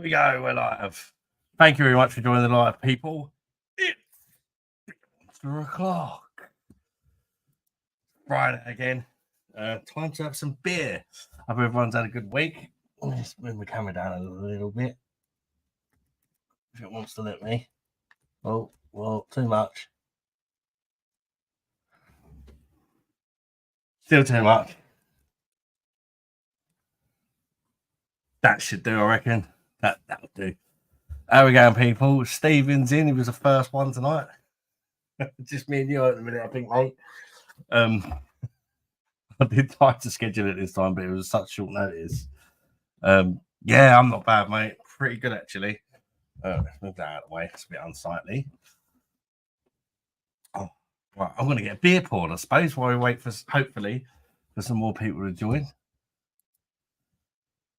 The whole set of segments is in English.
we go. We're live. Thank you very much for joining the live, people. It's 4:00. Friday again. Time to have some beer. I hope everyone's had a good week. Let me just move my camera down a little bit. If it wants to let me. Oh, well, too much. Still too much. That should do, I reckon. That'll do. How we going, people? Stephen's in. He was the first one tonight. Just me and you at the minute, I think, mate. I did try to schedule it this time, but it was such short notice. Yeah, I'm not bad, mate. Pretty good, actually. Let's move that out of the way. It's a bit unsightly. Oh, right. I'm going to get a beer poured, I suppose, while we wait for, hopefully, for some more people to join.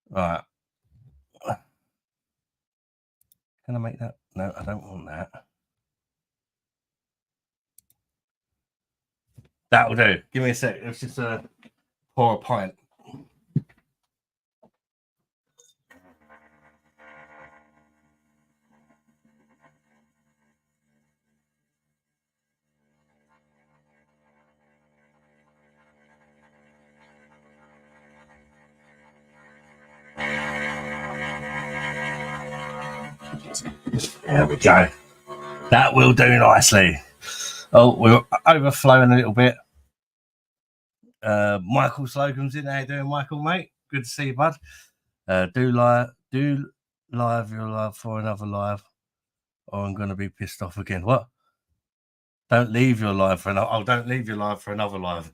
Right. Can I make that? No, I don't want that. That'll do. Give me a sec. Let's just pour a pint. There we go. That will do nicely. Oh, we're overflowing a little bit. Michael Slocum's in. How you doing, Michael, mate? Good to see you, bud. Do live your live for another live, or I'm going to be pissed off again. What? Don't leave your live for another. Oh, don't leave your live for another live.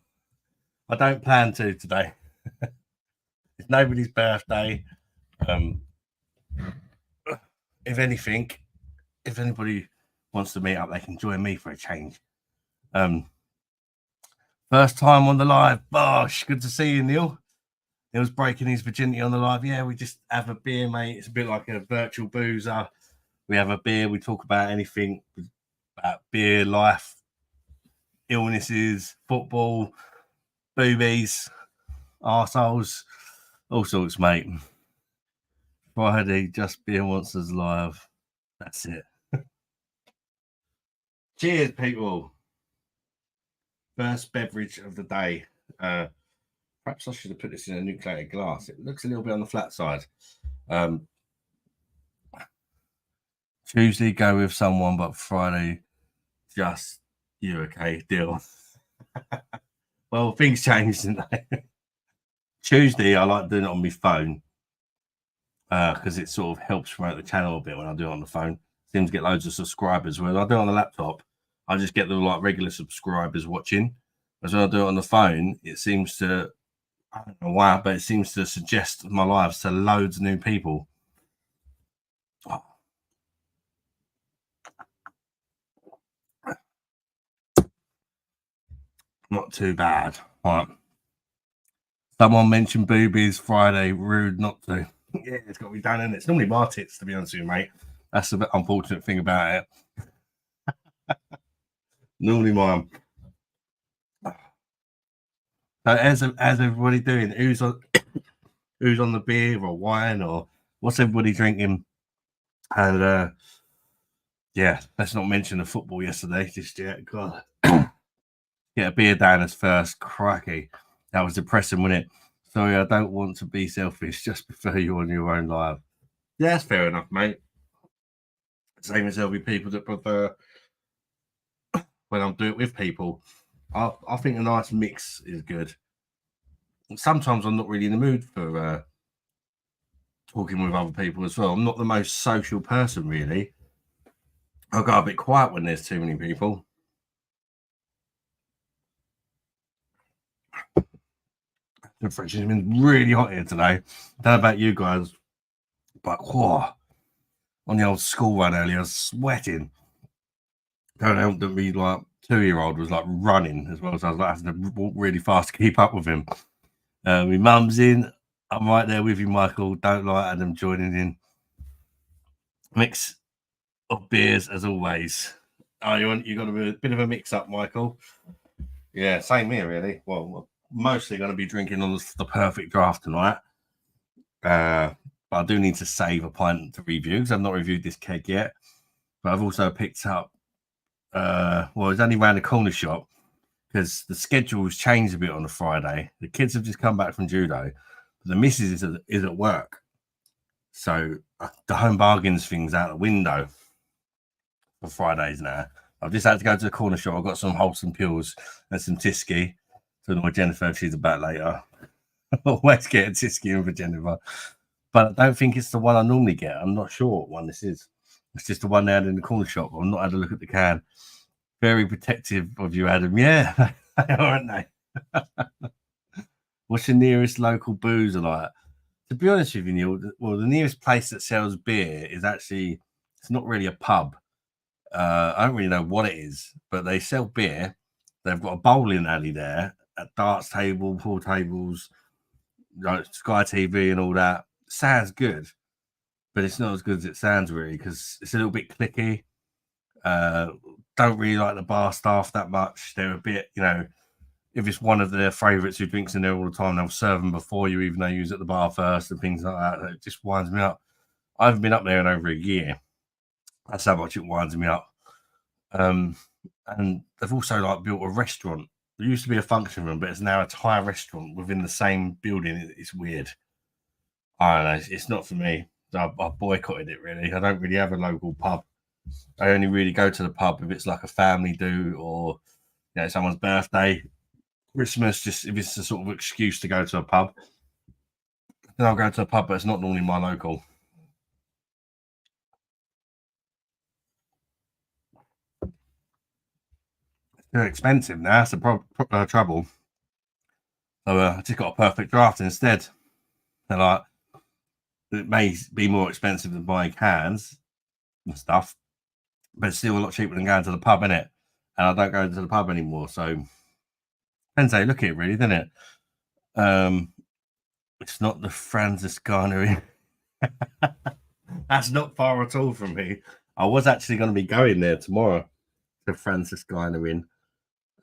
I don't plan to today. It's nobody's birthday. If anything, if anybody wants to meet up, they can join me for a change. First time on the live. BOSH. Good to see you, Neil. Neil's breaking his virginity on the live. Yeah, we just have a beer, mate. It's a bit like a virtual boozer. We have a beer. We talk about anything, about beer, life, illnesses, football, boobies, arseholes, all sorts, mate. Friday, just beer monsters live. That's it. Cheers, people. First beverage of the day. Perhaps I should have put this in a nucleated glass. It looks a little bit on the flat side. Tuesday, go with someone, but Friday, just you. Okay, deal. Well, things change, didn't they? Tuesday, I like doing it on my phone because it sort of helps promote the channel a bit when I do it on the phone. Seems to get loads of subscribers. When I do it on the laptop, I just get the like regular subscribers watching. As when I do it on the phone, it seems to, I don't know why, but it seems to suggest my lives to loads of new people. Oh. Not too bad. Right. Someone mentioned boobies Friday. Rude not to. Yeah, it's got to be done, and it's normally my tits, to be honest with you, mate. That's the bit unfortunate thing about it. Normally mine. So how's everybody doing? Who's on the beer or wine, or what's everybody drinking? And yeah, let's not mention the football yesterday just yet. God, get a beer down as first. Cracky, that was depressing, wasn't it? Sorry, I don't want to be selfish. Just prefer you on your own live. Yeah, that's fair enough, mate. Same as there'll be people that prefer when I'm doing it with people. I think a nice mix is good. Sometimes I'm not really in the mood for talking with other people as well. I'm not the most social person, really. I'll go a bit quiet when there's too many people. The fridge has been really hot here today. I don't know about you guys, but whoa, on the old school run earlier, I was sweating. Don't help that me like 2-year-old was like running as well, so I was like having to walk really fast to keep up with him. My mum's in. I'm right there with you, Michael. Don't like Adam joining in. Mix of beers as always. Oh, you got a bit of a mix up, Michael. Yeah, same here, really. Well, mostly going to be drinking on the perfect draft tonight. but I do need to save a pint to review because I've not reviewed this keg yet. But I've also picked up, well, it's only around the corner shop because the schedule's changed a bit on a Friday. The kids have just come back from judo, but the missus is at work. So the home bargains thing's out the window for Fridays now. I've just had to go to the corner shop. I've got some wholesome pills and some Tisky to annoy Jennifer if she's about later. Always get a Tisky in for Jennifer. But I don't think it's the one I normally get. I'm not sure what one this is. It's just the one they had in the corner shop. I've not had a look at the can. Very protective of you, Adam. Yeah, aren't they? What's your nearest local boozer like? To be honest with you, Neil, well, the nearest place that sells beer is actually, it's not really a pub. I don't really know what it is, but they sell beer. They've got a bowling alley there, a darts table, pool tables, like Sky TV and all that. Sounds good, but it's not as good as it sounds really because it's a little bit clicky. Don't really like the bar staff that much. They're a bit, if it's one of their favourites who drinks in there all the time, they'll serve them before you, even though you was at the bar first and things like that. It just winds me up. I haven't been up there in over a year. That's how much it winds me up. And they've also built a restaurant. There used to be a function room, but it's now a Thai restaurant within the same building. It's weird. I don't know. It's not for me. I boycotted it really. I don't really have a local pub. I only really go to the pub if it's like a family do or someone's birthday, Christmas, just if it's a sort of excuse to go to a pub. Then I'll go to a pub, but it's not normally my local. They're expensive now. That's the trouble. So I just got a perfect draft instead. And it may be more expensive than buying cans and stuff, but it's still a lot cheaper than going to the pub, isn't it? And I don't go to the pub anymore, so depends how you look at it, really, doesn't it? It's not the Franziskaner. That's not far at all from me. I was actually going to be going there tomorrow to Franziskaner Inn,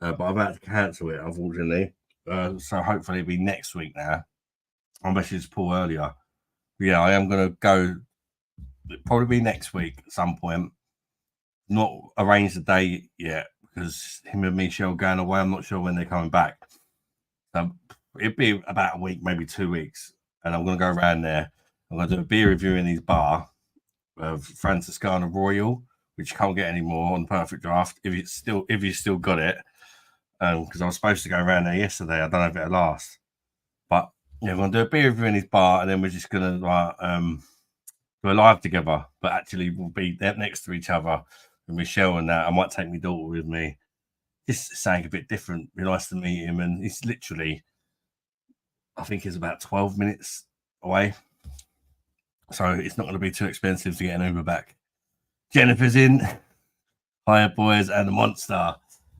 but I've had to cancel it, unfortunately. So hopefully it'll be next week now. I messaged Paul earlier. Yeah, I am going to go. It'll probably be next week at some point. Not arranged the date yet because him and Michelle going away. I'm not sure when they're coming back. So it'd be about a week, maybe 2 weeks, and I'm going to go around there. I'm going to do a beer review in his bar of Franziskaner Royal, which you can't get anymore on Perfect Draft if you still got it. Because I was supposed to go around there yesterday. I don't know if it'll last, but we're going to do a beer review in his bar, and then we're just going to do a live together. But actually, we'll be there next to each other. And Michelle and that. I might take my daughter with me. Just saying a bit different. Be nice to meet him, and it's literally, I think it's about 12 minutes away. So it's not going to be too expensive to get an Uber back. Jennifer's in. Hiya, boys, and the monster.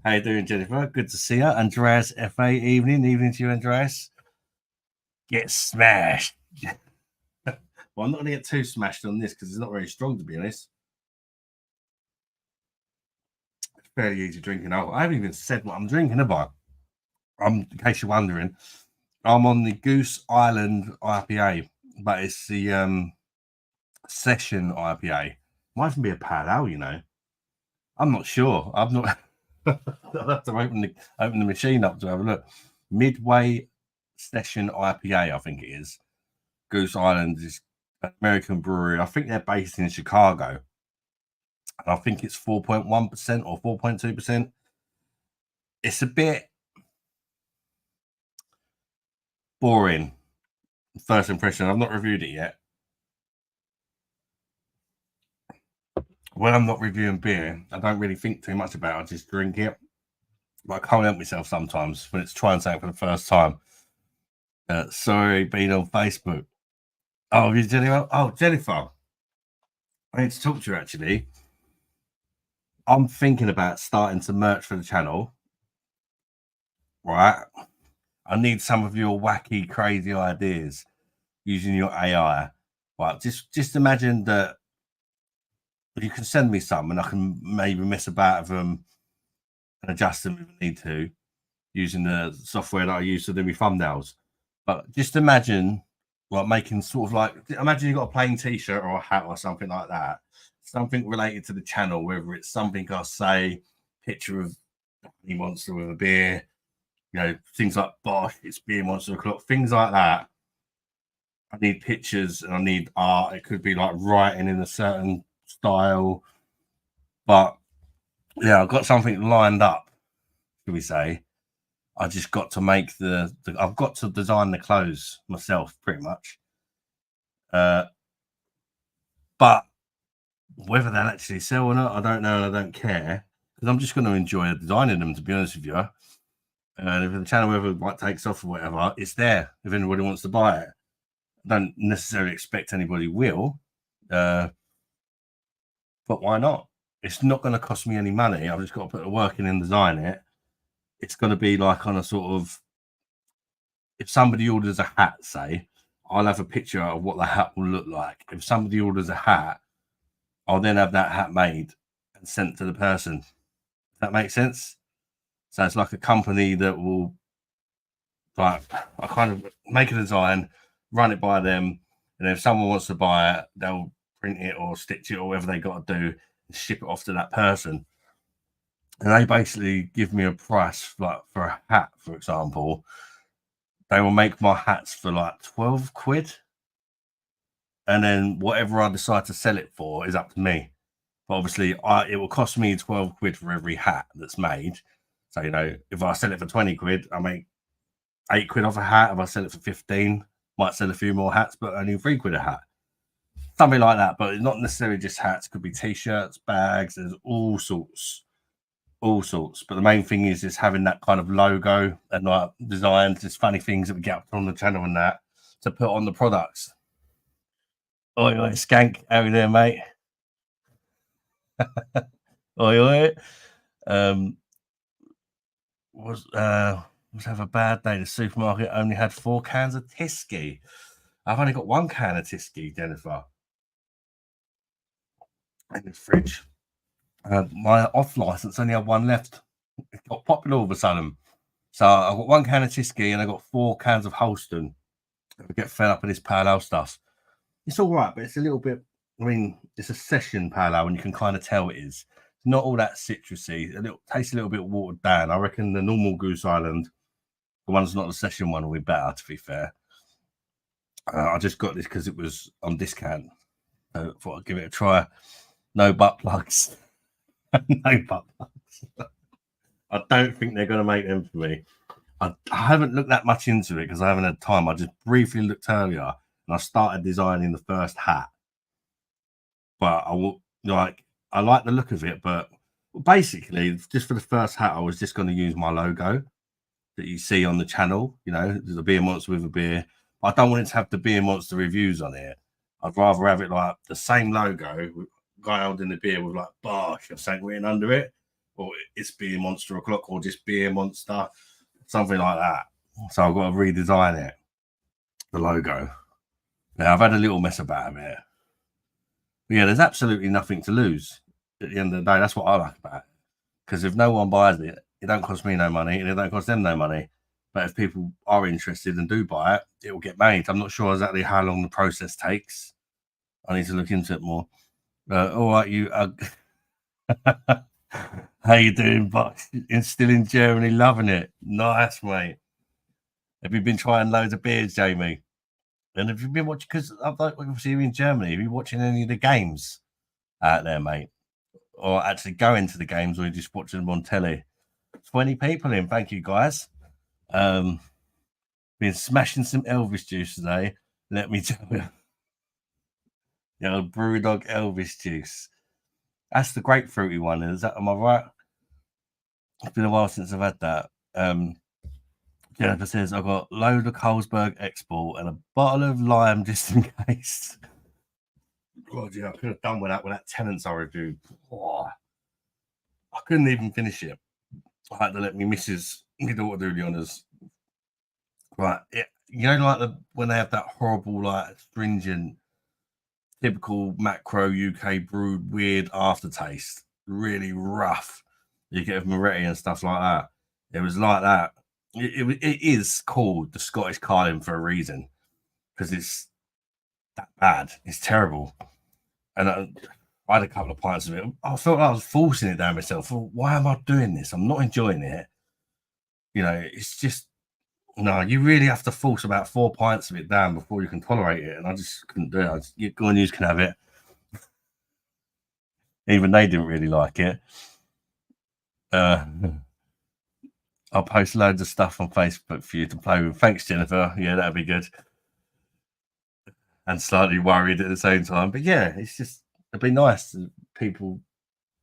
How you doing, Jennifer? Good to see you. Andreas FA, evening to you, Andreas. Get smashed. Well, I'm not going to get too smashed on this because it's not very strong, to be honest. It's fairly easy drinking. I haven't even said what I'm drinking, have I? In case you're wondering, I'm on the Goose Island IPA, but it's the session IPA. Might even be a pale ale, I'm not sure. I've not. I'll have to open the machine up to have a look. Midway Session IPA, I think it is. Goose Island is an American brewery. I think they're based in Chicago. And I think it's 4.1% or 4.2%. It's a bit boring. First impression. I've not reviewed it yet. When I'm not reviewing beer, I don't really think too much about it. I just drink it. But I can't help myself sometimes when it's trying something for the first time. Sorry, being on Facebook. Oh, you Jennifer? Oh, Jennifer. I need to talk to you actually. I'm thinking about starting to merch for the channel. Right. I need some of your wacky, crazy ideas using your AI. Right. Just imagine that you can send me some and I can maybe mess about with them and adjust them if I need to using the software that I use to do my thumbnails. But just imagine like making sort of like, imagine you've got a plain t-shirt or a hat or something like that, something related to the channel, whether it's something I say, picture of Honey Monster with a beer, you know, things like Bosch, it's beer monster o'clock, things like that. I need pictures and I need art. It could be like writing in a certain style, but yeah, I've got something lined up, should we say. I just got to make I've got to design the clothes myself, pretty much. But whether they'll actually sell or not, I don't know, and I don't care, because I'm just going to enjoy designing them, to be honest with you. And if the channel ever like takes off or whatever, it's there if anybody wants to buy it. I don't necessarily expect anybody will, but why not? It's not going to cost me any money. I've just got to put the work in and design it. It's going to be like on a sort of, if somebody orders a hat, say, I'll have a picture of what the hat will look like. If somebody orders a hat, I'll then have that hat made and sent to the person. Does that make sense? So it's like a company that will, like, I kind of make a design, run it by them, and if someone wants to buy it, they'll print it or stitch it or whatever they got to do and ship it off to that person. And they basically give me a price, like for a hat, for example. They will make my hats for like 12 quid. And then whatever I decide to sell it for is up to me. But obviously, it will cost me 12 quid for every hat that's made. So, you know, if I sell it for 20 quid, I make 8 quid off a hat. If I sell it for 15, might sell a few more hats, but only 3 quid a hat. Something like that. But it's not necessarily just hats. It could be t-shirts, bags. There's all sorts. But the main thing is having that kind of logo and like designs, just funny things that we get up on the channel and that to put on the products. Oi, Skank, how you there, mate? oi. Was have a bad day. The supermarket only had 4 cans of Tisky. I've only got 1 can of Tisky, Jennifer, in the fridge. My off license only had 1 left. It got popular all of a sudden. So I've got 1 can of Tisky and I've got 4 cans of Holston. I get fed up with this pale ale stuff. It's all right, but it's a little bit, I mean, it's a session pale ale and you can kind of tell it is. It's not all that citrusy. Tastes a little bit watered down. I reckon the normal Goose Island, the one's not the session one, will be better, to be fair. I just got this because it was on discount. So I thought I'd give it a try. No butt plugs. No butt plugs. I don't think they're going to make them for me. I haven't looked that much into it because I haven't had time. I just briefly looked earlier and I started designing the first hat. But I like the look of it, but basically, just for the first hat, I was just going to use my logo that you see on the channel. You know, there's a beer monster with a beer. I don't want it to have the beer monster reviews on it. I'd rather have it like the same logo, with guy holding the beer with like BOSH or something written under it, or it's beer monster o'clock, or just beer monster, something like that. So I've got to redesign it, the logo. Now I've had a little mess about it. But yeah, there's absolutely nothing to lose at the end of the day. That's what I like about it. Because if no one buys it, it don't cost me no money and it don't cost them no money. But if people are interested and do buy it, it will get made. I'm not sure exactly how long the process takes. I need to look into it more. All right, you. How you doing, Bosh? Still in Germany, loving it. Nice, mate. Have you been trying loads of beers, Jamie? And have you been watching? Because obviously you're in Germany. Have you watching any of the games out there, mate? Or actually going to the games, or you just watching them on telly? 20 people in. Thank you, guys. Been smashing some Elvis juice today. Let me tell you. The old Brewdog Elvis juice. That's the grapefruity one. Am I right? It's been a while since I've had that. Jennifer says I've got a load of Carlsberg Export and a bottle of lime just in case. God, yeah, I could have done with that Tenants I reviewed. Oh, I couldn't even finish it. I had to let me missus, my daughter, do the honours. Right, you know, like when they have that horrible, like stringent, typical macro UK brewed weird aftertaste, really rough. You get with Moretti and stuff like that. It was like that. It is called the Scottish Carling for a reason, because it's that bad. It's terrible. And I had a couple of pints of it. I felt like I was forcing it down myself. Why am I doing this? I'm not enjoying it. You know, it's just, no, you really have to force about 4 pints of it down before you can tolerate it. And I just couldn't do it. You go and you can have it. Even they didn't really like it. I'll post loads of stuff on Facebook for you to play with. Thanks, Jennifer. Yeah, that'd be good. And slightly worried at the same time. But yeah, it's just, it'd be nice to people,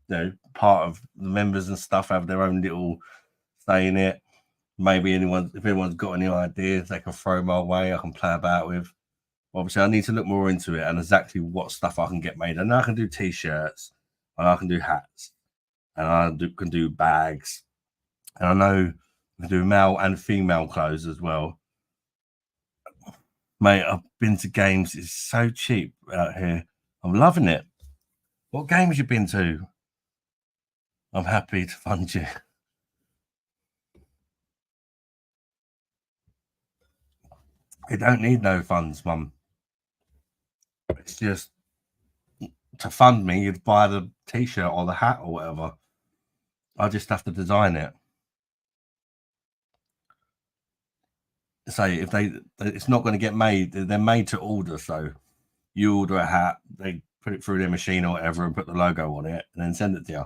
you know, part of the members and stuff have their own little say in it. Maybe if anyone's got any ideas, they can throw my way. I can play about with. Obviously, I need to look more into it and exactly what stuff I can get made. And I can do t-shirts, and I can do hats, and I can do bags, and I know I can do male and female clothes as well. Mate, I've been to games. It's so cheap out here. I'm loving it. What games you been to? I'm happy to fund you. You don't need no funds, Mum. It's just to fund me, you'd buy the t-shirt or the hat or whatever. I just have to design it. Say if it's not going to get made, they're made to order. So you order a hat, they put it through their machine or whatever and put the logo on it and then send it to you.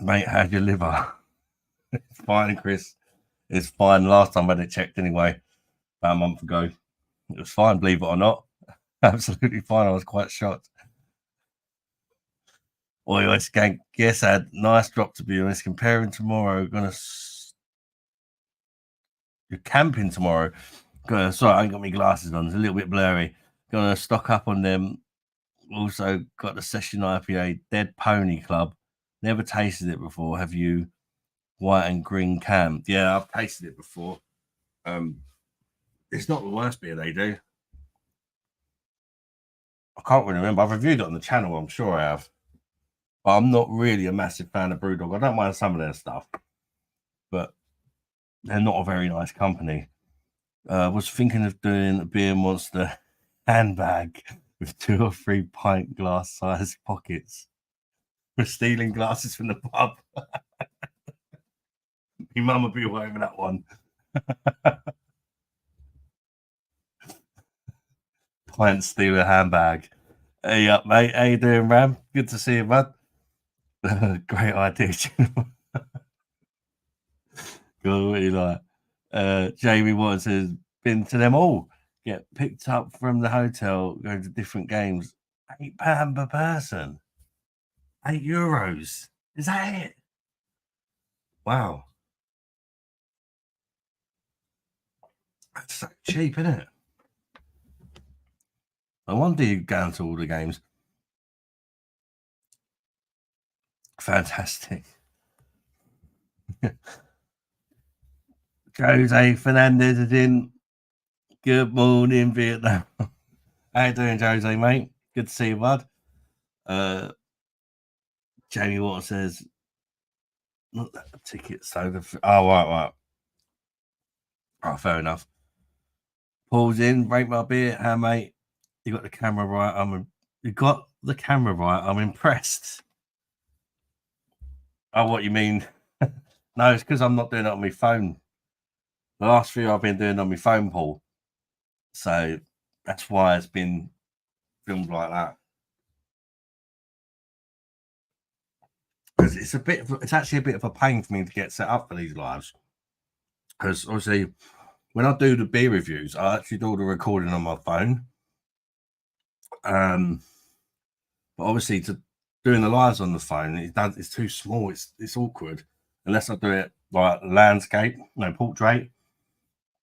Mate, how's your liver? It's fine, Chris. It's fine. Last time I had it checked anyway, about a month ago. It was fine, believe it or not. Absolutely fine. I was quite shocked. Oi, skank. Yes, I had nice drop to be honest. Comparing tomorrow, you're camping tomorrow. Sorry, I ain't got my glasses on. It's a little bit blurry. Gonna stock up on them. Also got the Session IPA Dead Pony Club. Never tasted it before. Have you? White and green can. Yeah, I've tasted it before. It's not the worst beer they do. I can't really remember. I've reviewed it on the channel. I'm sure I have. But I'm not really a massive fan of Brewdog. I don't mind some of their stuff, but they're not a very nice company. Was thinking of doing a Beer Monster handbag with 2 or 3 pint glass size pockets for stealing glasses from the pub. Your mum would be all over that one. Pint stealer handbag. Hey up, mate. How you doing, Ram? Good to see you, bud. Great idea. God, what you like? Jamie Watson says, been to them all. Get picked up from the hotel, go to different games. £8 per person. €8. Is that it? Wow. That's so cheap, isn't it? I wonder you go to all the games. Fantastic. Jose Fernandez is in. Good morning, Vietnam. How you doing, Jose, mate? Good to see you, bud. Jamie Water says, not that ticket, so right. Oh, fair enough. Paul's in, break my beer. How, mate? You got the camera right. You got the camera right. I'm impressed. Oh, what you mean? No, it's because I'm not doing it on my phone. The last few I've been doing on my phone, Paul. So that's why it's been filmed like that. Because it's actually a bit of a pain for me to get set up for these lives. Because obviously, when I do the beer reviews, I actually do all the recording on my phone. But obviously, doing the lives on the phone, it's too small. It's awkward unless I do it like landscape, portrait.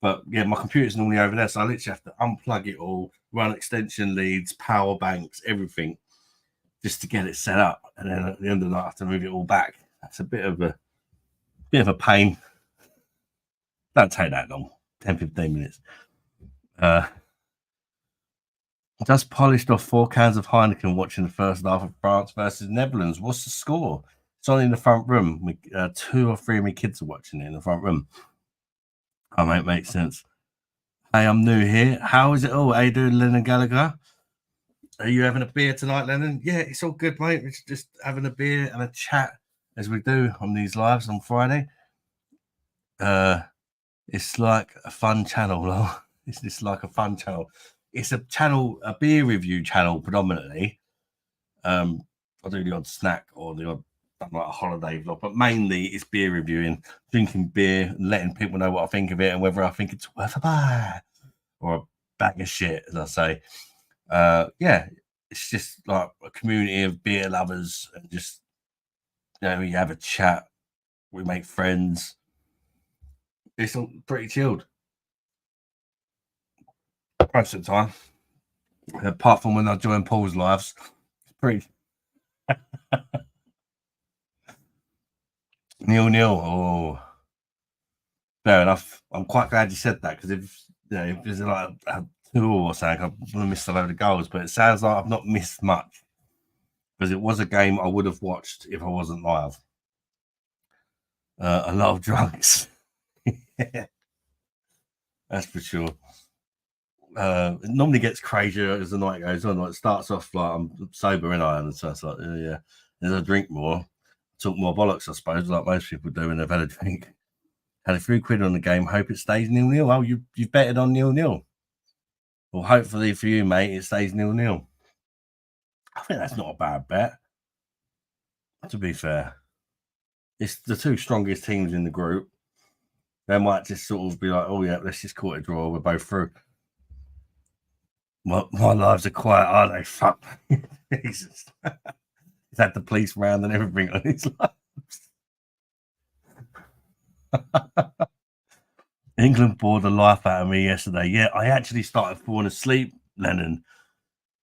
But yeah, my computer's normally over there, so I literally have to unplug it all, run extension leads, power banks, everything, just to get it set up. And then at the end of the night, I have to move it all back. That's a bit of a pain. Don't take that long, 10-15 minutes. Just polished off 4 cans of Heineken watching the first half of France versus Netherlands. What's the score? It's on in the front room. 2 or 3 of my kids are watching it in the front room. Oh, mate, makes sense. Hey, I'm new here. How is it all? How you doing, Lennon Gallagher? Are you having a beer tonight, Lennon? Yeah, it's all good, mate. It's just having a beer and a chat as we do on these lives on Friday. It's like a fun channel, lol. It's just like a fun channel. It's a channel, a beer review channel predominantly. I do the odd snack or the odd like a holiday vlog, but mainly it's beer reviewing, drinking beer, and letting people know what I think of it and whether I think it's worth a buy or a bag of shit, as I say. Yeah, it's just like a community of beer lovers, and just we have a chat, we make friends. It's all pretty chilled most of the time, apart from when I join Paul's lives. It's pretty 0-0. Oh, fair enough. I'm quite glad you said that, because if there's like a 2 or something, I would have missed a load of goals. But it sounds like I've not missed much, because it was a game I would have watched if I wasn't live. A lot of drunks. That's for sure. It normally gets crazier as the night goes on. Like, it starts off like I'm sober, and so it's like, yeah. As I drink more, talk more bollocks, I suppose, like most people do when they've had a drink. Had a few quid on the game. Hope it stays 0-0. Oh, you've betted on 0-0. Well, hopefully for you, mate, it stays 0-0. I think that's not a bad bet, to be fair. It's the two strongest teams in the group. They might just sort of be like, oh yeah, let's just call it a draw. We're both through. My lives are quiet, are they? Fuck. Jesus. He's had the police round and everything on his life. England bored the life out of me yesterday. Yeah, I actually started falling asleep, Lennon.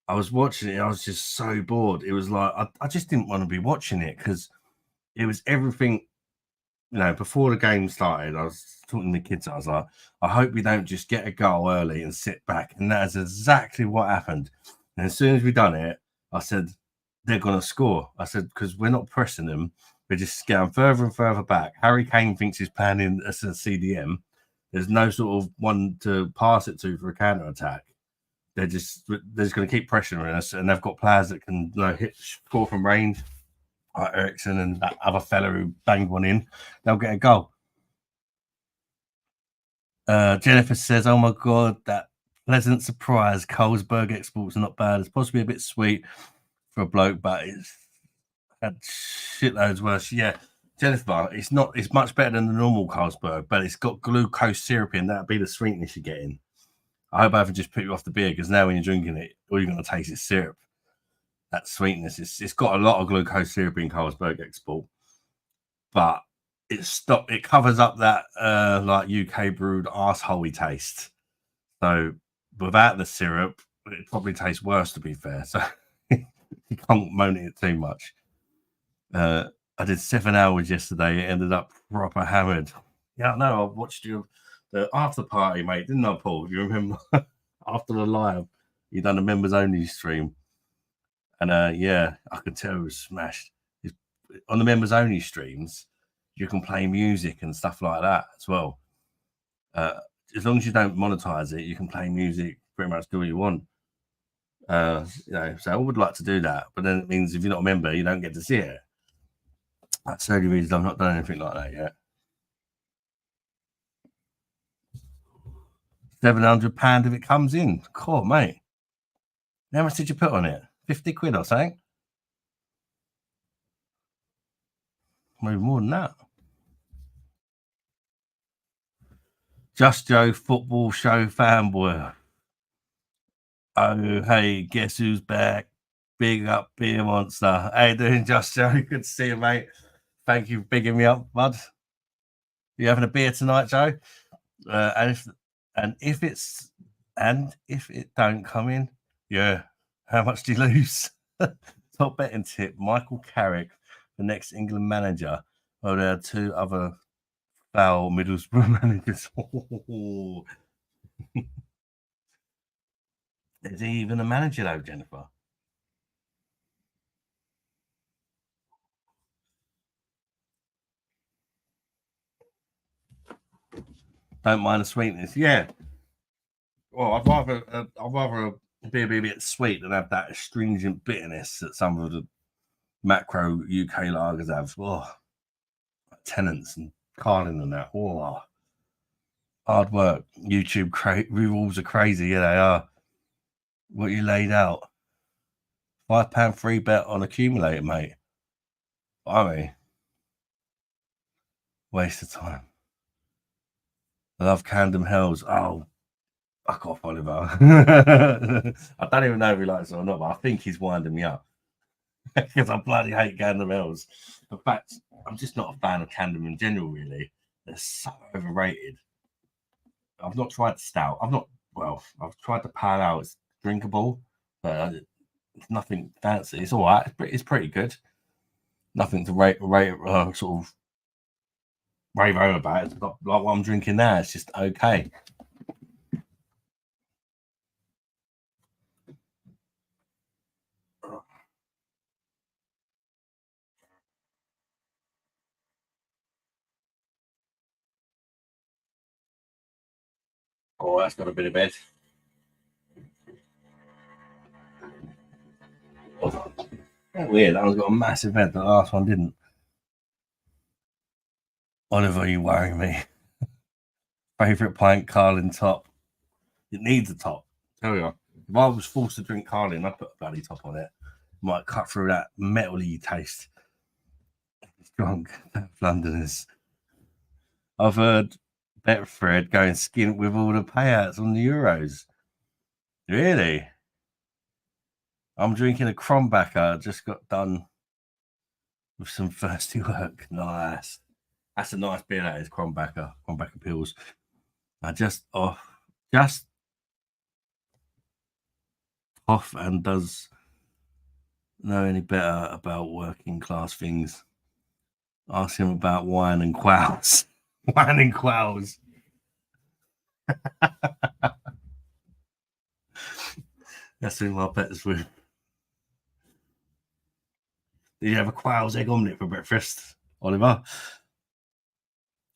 I was watching it. I was just so bored. It was like I just didn't want to be watching it, because it was everything. Before the game started, I was talking to the kids. I was like, I hope we don't just get a goal early and sit back. And that is exactly what happened. And as soon as we done it, I said, they're going to score. I said, because we're not pressing them. We're just going further and further back. Harry Kane thinks he's playing as a CDM. There's no sort of one to pass it to for a counter attack. They're just going to keep pressuring us, and they've got players that can hit score from range, like Ericsson and that other fella who banged one in. They'll get a goal. Jennifer says, "Oh my god, that pleasant surprise! Carlsberg exports are not bad. It's possibly a bit sweet for a bloke, but it's had shitloads worse." Yeah, Jennifer, it's not. It's much better than the normal Carlsberg, but it's got glucose syrup in. That'd be the sweetness you're getting. I hope I haven't just put you off the beer, because now when you're drinking it, all you're going to taste is syrup. That sweetness. It's got a lot of glucose syrup in Carlsberg export, but it covers up that like UK brewed arseholey taste. So without the syrup, it probably tastes worse, to be fair. So you can't moan at it too much. I did 7 hours yesterday. It ended up proper hammered. Yeah, no, I watched the after party, mate, didn't I, Paul? Do you remember? After the live, you done a members only stream. And yeah, I could tell it was smashed. On the members only streams, you can play music and stuff like that as well. As long as you don't monetize it, you can play music, pretty much do what you want. So I would like to do that, but then it means if you're not a member, you don't get to see it. That's the only reason I've not done anything like that yet. £700 if it comes in. Cool, mate. How much did you put on it? 50 quid or something? Maybe more than that. Just Joe football show fanboy. Oh, hey, guess who's back? Big up, Beer Monster. How you doing, Just Joe? Good to see you, mate. Thank you for bigging me up, bud. You having a beer tonight, Joe? And if it don't come in, yeah. How much do you lose? Top betting tip: Michael Carrick, the next England manager. Oh, there are 2 other foul Middlesbrough managers. Is he even a manager though, Jennifer? Don't mind the sweetness. Yeah. Well, I'd rather be a bit sweet than have that astringent bitterness that some of the macro UK lagers have. Oh, Tennant's and Carlin and that. Oh, hard work. YouTube rules are crazy. Yeah, they are. What you laid out. £5 free bet on accumulator, mate. I mean, waste of time. I love Camden Hells. Oh, fuck off, Oliver. I don't even know if he likes it or not, but I think he's winding me up because I bloody hate Camden Hells. In fact, I'm just not a fan of Camden in general, really. They're so overrated. I've not tried the stout. I've tried the pale ale. It's drinkable, but it's nothing fancy. It's all right. It's pretty good. Nothing to rate sort of rave home about. It's not like what I'm drinking now. It's just okay. Oh, that's got a bit of bed. Weird. That one's got a massive bed. The last one didn't. Oliver, you worry me. Favorite pint, Carlin top. It needs a top. Tell you, if I was forced to drink Carlin, I'd put a bloody top on it. Might cut through that metally taste. Drunk Londoners. I've heard Betfred going skint with all the payouts on the Euros. Really? I'm drinking a Krombacher. Just got done with some thirsty work. Nice. That's a nice beer, that is Krombacher Pills. I just off and does know any better about working class things. Ask him about wine and quails. Wine and quails. That's who my bet's with. Did you have a quail's egg omelette for breakfast, Oliver?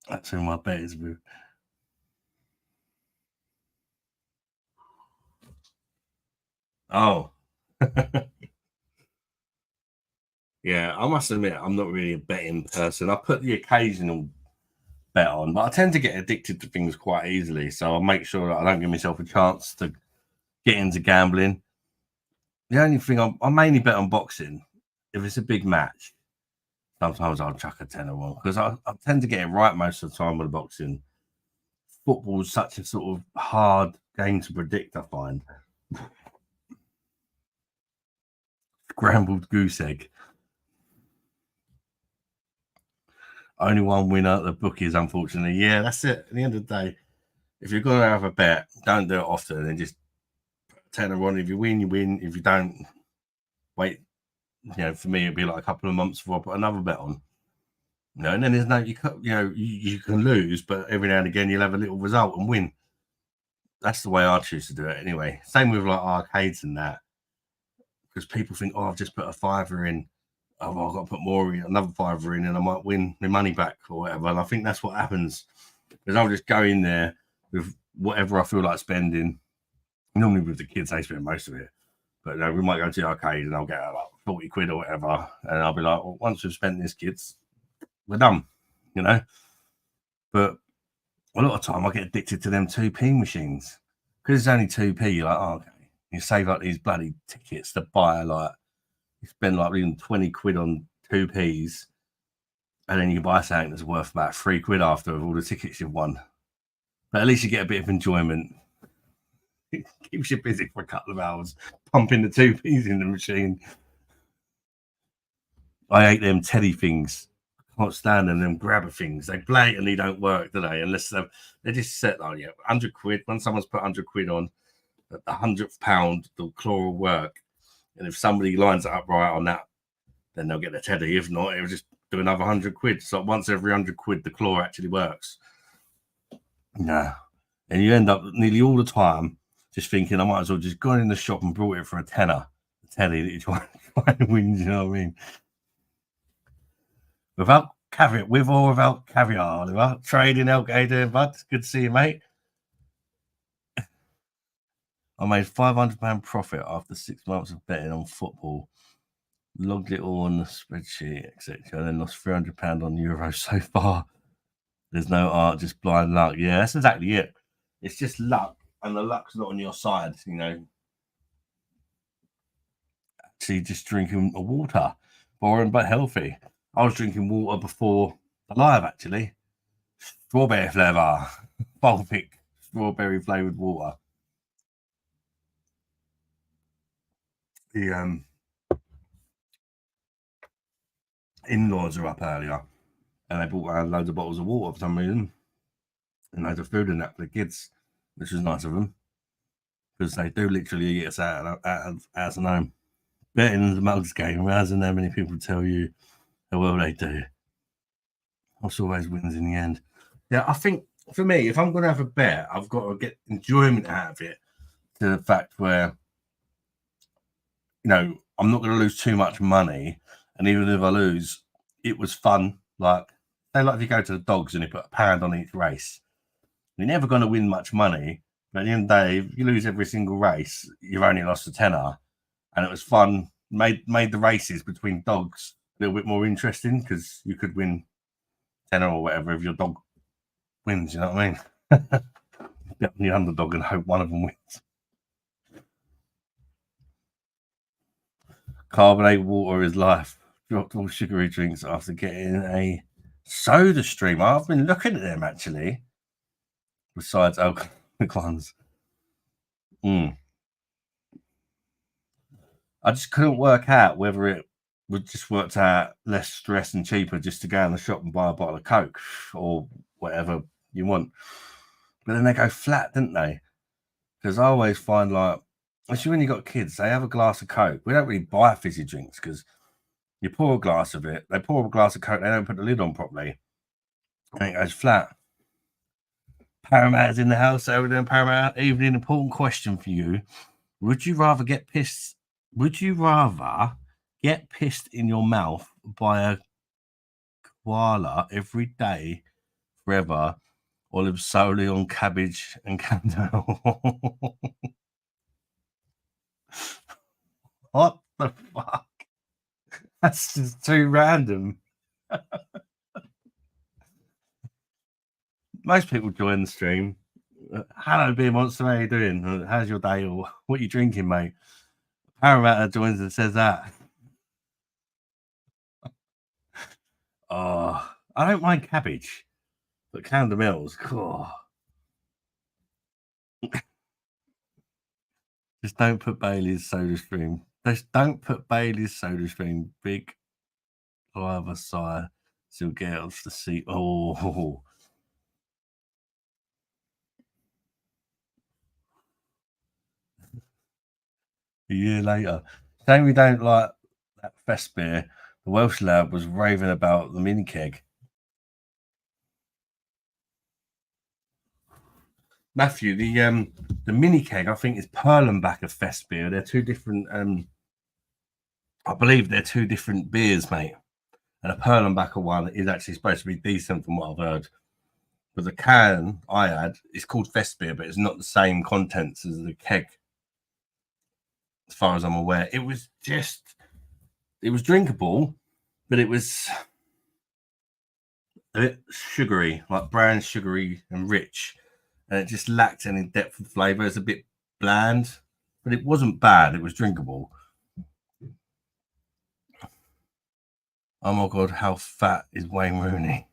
That's who my bet is with. Oh. Yeah, I must admit, I'm not really a betting person. I put the occasional bet on, but I tend to get addicted to things quite easily. So I make sure that I don't give myself a chance to get into gambling. The only thing I mainly bet on boxing. If it's a big match, sometimes I'll chuck a tenner on because I tend to get it right most of the time with the boxing. Football is such a sort of hard game to predict, I find. Scrambled goose egg. Only one winner at the bookies, unfortunately. Yeah, that's it. At the end of the day, if you're going to have a bet, don't do it often and just put a tenner on. If you win, you win. If you don't, wait. For me, it'd be like a couple of months before I put another bet on. And then there's no, you can lose, but every now and again you'll have a little result and win. That's the way I choose to do it anyway. Same with like arcades and that. Because people think, I've just put a fiver in. Oh, I've got to put more in, another fiver in, and I might win my money back or whatever. And I think that's what happens. Because I'll just go in there with whatever I feel like spending. Normally with the kids, they spend most of it. But we might go to the arcade and I'll get like 40 quid or whatever. And I'll be like, well, once we've spent this, kids, we're done, But a lot of time I get addicted to them 2p machines. Because it's only 2p, you're like, okay. You save up these bloody tickets to buy, like, you spend like even 20 quid on 2p's. And then you buy something that's worth about 3 quid after of all the tickets you've won. But at least you get a bit of enjoyment. It keeps you busy for a couple of hours, pumping the 2p's in the machine. I hate them teddy things. I can't stand them grabber things. They blatantly don't work, do they? Unless they're just set on 100 quid. When someone's put 100 quid on, at the 100th pound, the claw will work. And if somebody lines it up right on that, then they'll get the teddy. If not, it'll just do another 100 quid. So once every 100 quid, the claw actually works. No. And you end up nearly all the time just thinking, I might as well just go in the shop and brought it for a tenner. The teddy that you try to win, you know what I mean? Without caviar, with or without caviar, Oliver. Trading LK doing, bud. Good to see you, mate. I made £500 profit after 6 months of betting on football. Logged it all on the spreadsheet, etc. And then lost £300 on Euros so far. There's no art, just blind luck. Yeah, that's exactly it. It's just luck, and the luck's not on your side, you know. Actually, just drinking water, boring but healthy. I was drinking water before alive, actually. Strawberry flavour, Baltic strawberry flavoured water. The in-laws are up earlier, and they brought around loads of bottles of water for some reason, and loads of food in that for the kids, which was nice of them, because they do literally eat us out of home. Betting the mugs game, rather than how many people tell you how well they do. Horse always wins in the end. Yeah, I think for me, if I'm going to have a bet, I've got to get enjoyment out of it, to the fact where, you know, I'm not going to lose too much money, and even if I lose, it was fun. Like, say, like if you go to the dogs and you put £1 on each race, you're never going to win much money. But at the end of the day, if you lose every single race, you've only lost a tenner, and it was fun. Made the races between dogs a little bit more interesting, because you could win tenner or whatever if your dog wins. You know what I mean? Bet on the underdog and hope one of them wins. Carbonated water is life. Dropped all sugary drinks after getting a soda stream. I've been looking at them, actually, besides alcoholic ones. I just couldn't work out whether it would just worked out less stress and cheaper just to go in the shop and buy a bottle of Coke or whatever you want. But then they go flat, didn't they? Because I always find, like, especially when you got kids, they have a glass of Coke. We don't really buy fizzy drinks, because you pour a glass of it, they pour a glass of Coke, they don't put the lid on properly, and it goes flat. Paramount is in the house. Over there, Paramount. Evening, important question for you. Would you rather get pissed in your mouth by a koala every day forever, or live solely on cabbage and candle? What the fuck? That's just too random. Most people join the stream. Hello, Beer Monster. How you doing? How's your day? Or what you drinking, mate? Paramount joins and says that. Oh, I don't mind cabbage, but Canada Mills, cool. Just don't put Bailey's soda stream. Just don't put Bailey's soda stream. Big lava sigh. So get off the seat. Oh. A year later. Saying we don't like that fest beer, the Welsh lad was raving about the mini keg. Matthew, the mini keg, I think, is Perlenbacher fest beer. They're two different. I believe they're two different beers, mate. And a Perlenbacher one is actually supposed to be decent, from what I've heard. But the can I had, it's called fest beer, but it's not the same contents as the keg, as far as I'm aware. It was drinkable, but it was a bit sugary, like brown sugary and rich, and it just lacked any depth of flavour. It's a bit bland, but it wasn't bad. It was drinkable. Oh my god, how fat is Wayne Rooney?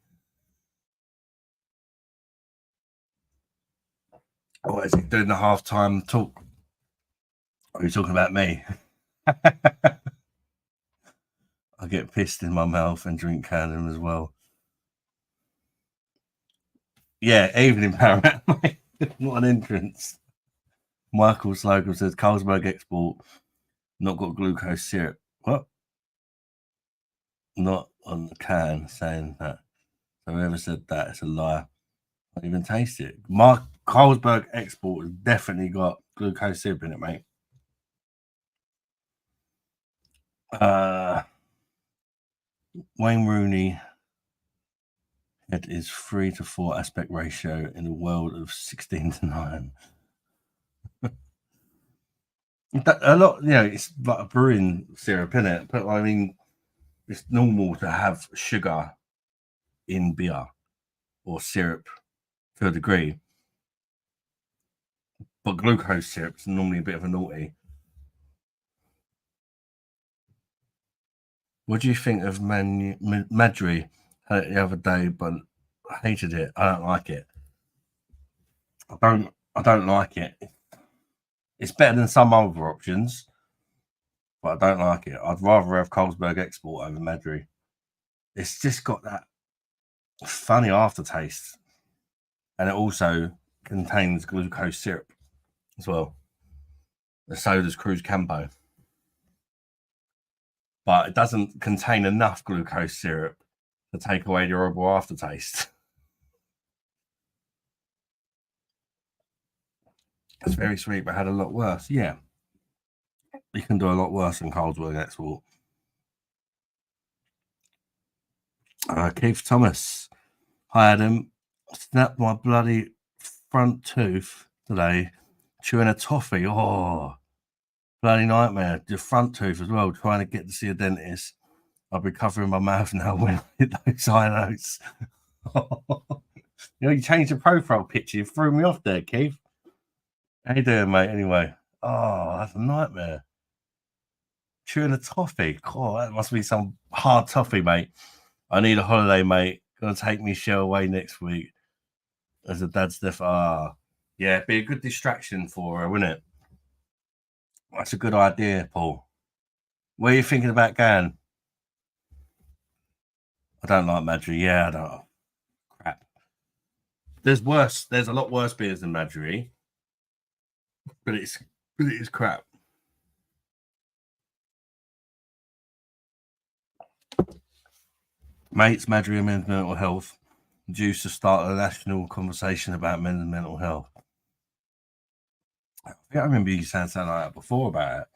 What is he doing the halftime talk? Are you talking about me? I get pissed in my mouth and drink Canada as well. Yeah, evening Paramount. What an entrance. Michael Slocum says Carlsberg export not got glucose syrup. What? Not on the can, saying that. So whoever said that, it's a lie. I didn't even taste it. Carlsberg export has definitely got glucose syrup in it, mate. Wayne Rooney head is 3 to 4 aspect ratio in a world of 16 to 9. A lot, it's like a brewing syrup, isn't it? But I mean, it's normal to have sugar in beer or syrup to a degree, but glucose syrup is normally a bit of a naughty. What do you think of Madri? Had it the other day, but I hated it. I don't like it. I don't like it. It's better than some other options, but I don't like it. I'd rather have Carlsberg Export over Madri. It's just got that funny aftertaste, and it also contains glucose syrup as well. So does Cruz Campo, but it doesn't contain enough glucose syrup to take away the horrible aftertaste. It's very sweet, but had a lot worse. Yeah, you can do a lot worse than Carlsberg Export. Keith Thomas. Hi, Adam. Snapped my bloody front tooth today chewing a toffee. Oh, bloody nightmare. The front tooth as well, trying to get to see a dentist. I'll be covering my mouth now when I hit those high notes. You changed the profile picture. You threw me off there, Keith. How you doing, mate? Anyway. Oh, that's a nightmare. Chewing a toffee. Oh, that must be some hard toffee, mate. I need a holiday, mate. Gonna take me show away next week. As a dad's death. Yeah, be a good distraction for her, wouldn't it? That's a good idea, Paul. Where are you thinking about going? I don't like Madri. Yeah, I don't. Crap. There's worse. There's a lot worse beers than Madri, but it is crap. Mates, Madri and men's mental health. Due to start a national conversation about men's mental health. I remember you saying something like that before about it.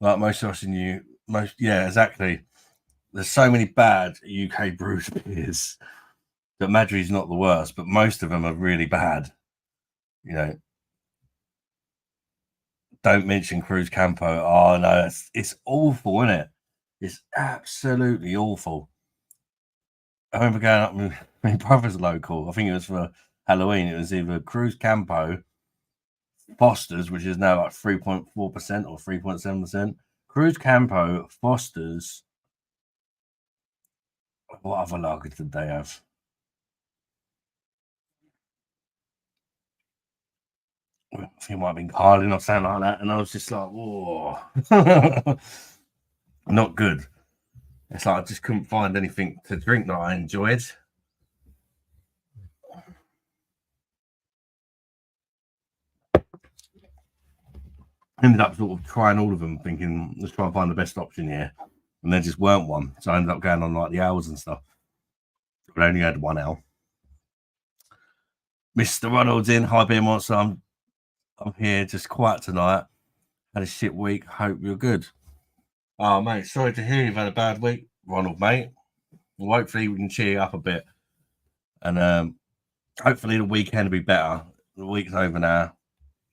Like most of us in you, yeah, exactly. There's so many bad UK brewed beers that Madri's not the worst, but most of them are really bad. Don't mention Cruz Campo. Oh no, it's awful, isn't it? It's absolutely awful. I remember going up with my brother's local. I think it was for Halloween. It was either Cruz Campo, Foster's, which is now like 3.4% or 3.7%. Cruz Campo, Foster's. What other lagers did they have? I think it might have been Carlin or something like that. And I was just like, whoa. Not good. It's like I just couldn't find anything to drink that I enjoyed. Ended up sort of trying all of them, thinking, let's try and find the best option here. And there just weren't one. So I ended up going on like the hours and stuff. But I only had 1 hour. Mr. Ronald's in. Hi, Beer Monster. I'm here, just quiet tonight. Had a shit week. Hope you're good. Oh, mate, sorry to hear you've had a bad week, Ronald, mate. Well, hopefully we can cheer you up a bit. And hopefully the weekend will be better. The week's over now.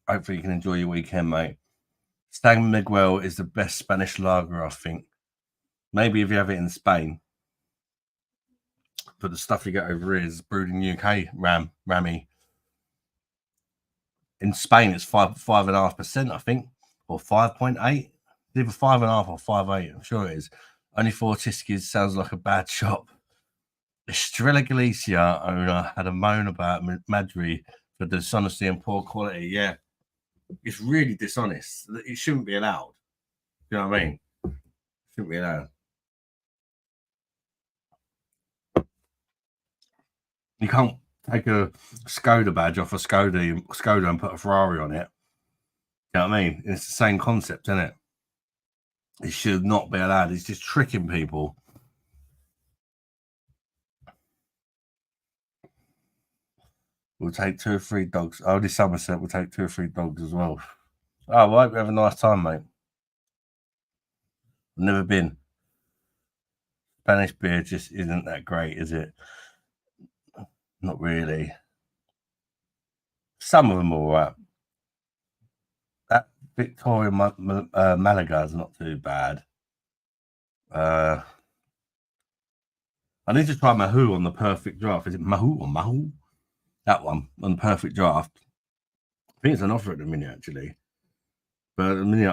Hopefully you can enjoy your weekend, mate. San Miguel is the best Spanish lager, I think. Maybe if you have it in Spain. But the stuff you get over here is brewed in UK, Rammy. In Spain, it's 5.5%, I think, or 5.8. It's either 5.5 or 5.8. I'm sure it is. Only 4 Tiskies sounds like a bad shop. Estrella Galicia owner had a moan about Madri for dishonesty and poor quality. Yeah, it's really dishonest. It shouldn't be allowed. You know what I mean? Shouldn't be allowed. You can't take a Skoda badge off a Skoda and put a Ferrari on it. You know what I mean? It's the same concept, isn't it? It should not be allowed. It's just tricking people. We'll take 2 or 3 dogs. Oh, this Somerset, we'll take 2 or 3 dogs as well. Oh, well, I hope you have a nice time, mate. I've never been. Spanish beer just isn't that great, is it? Not really. Some of them are all right. That Victoria Malaga is not too bad. I need to try Mahou on the perfect draft. Is it Mahou or Mahou? That one on the perfect draft. I think it's an offer at the minute, actually. But at the minute,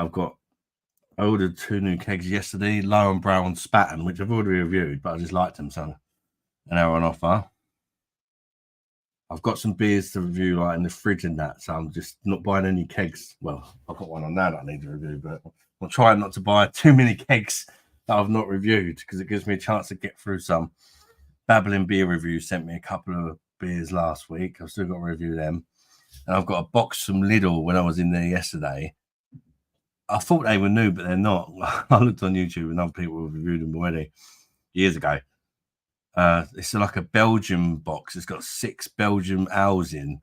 I ordered 2 new kegs yesterday, Lion Brown Spatten, which I've already reviewed, but I just liked them, so and they're on offer. I've got some beers to review, like in the fridge and that, so I'm just not buying any kegs. Well, I've got one on now that I need to review, but I'm trying not to buy too many kegs that I've not reviewed because it gives me a chance to get through some. Babbling Beer Review sent me a couple of beers last week. I've still got to review them. And I've got a box from Lidl when I was in there yesterday. I thought they were new, but they're not. I looked on YouTube and other people have reviewed them already years ago. It's like a Belgian box. It's got 6 Belgian owls in.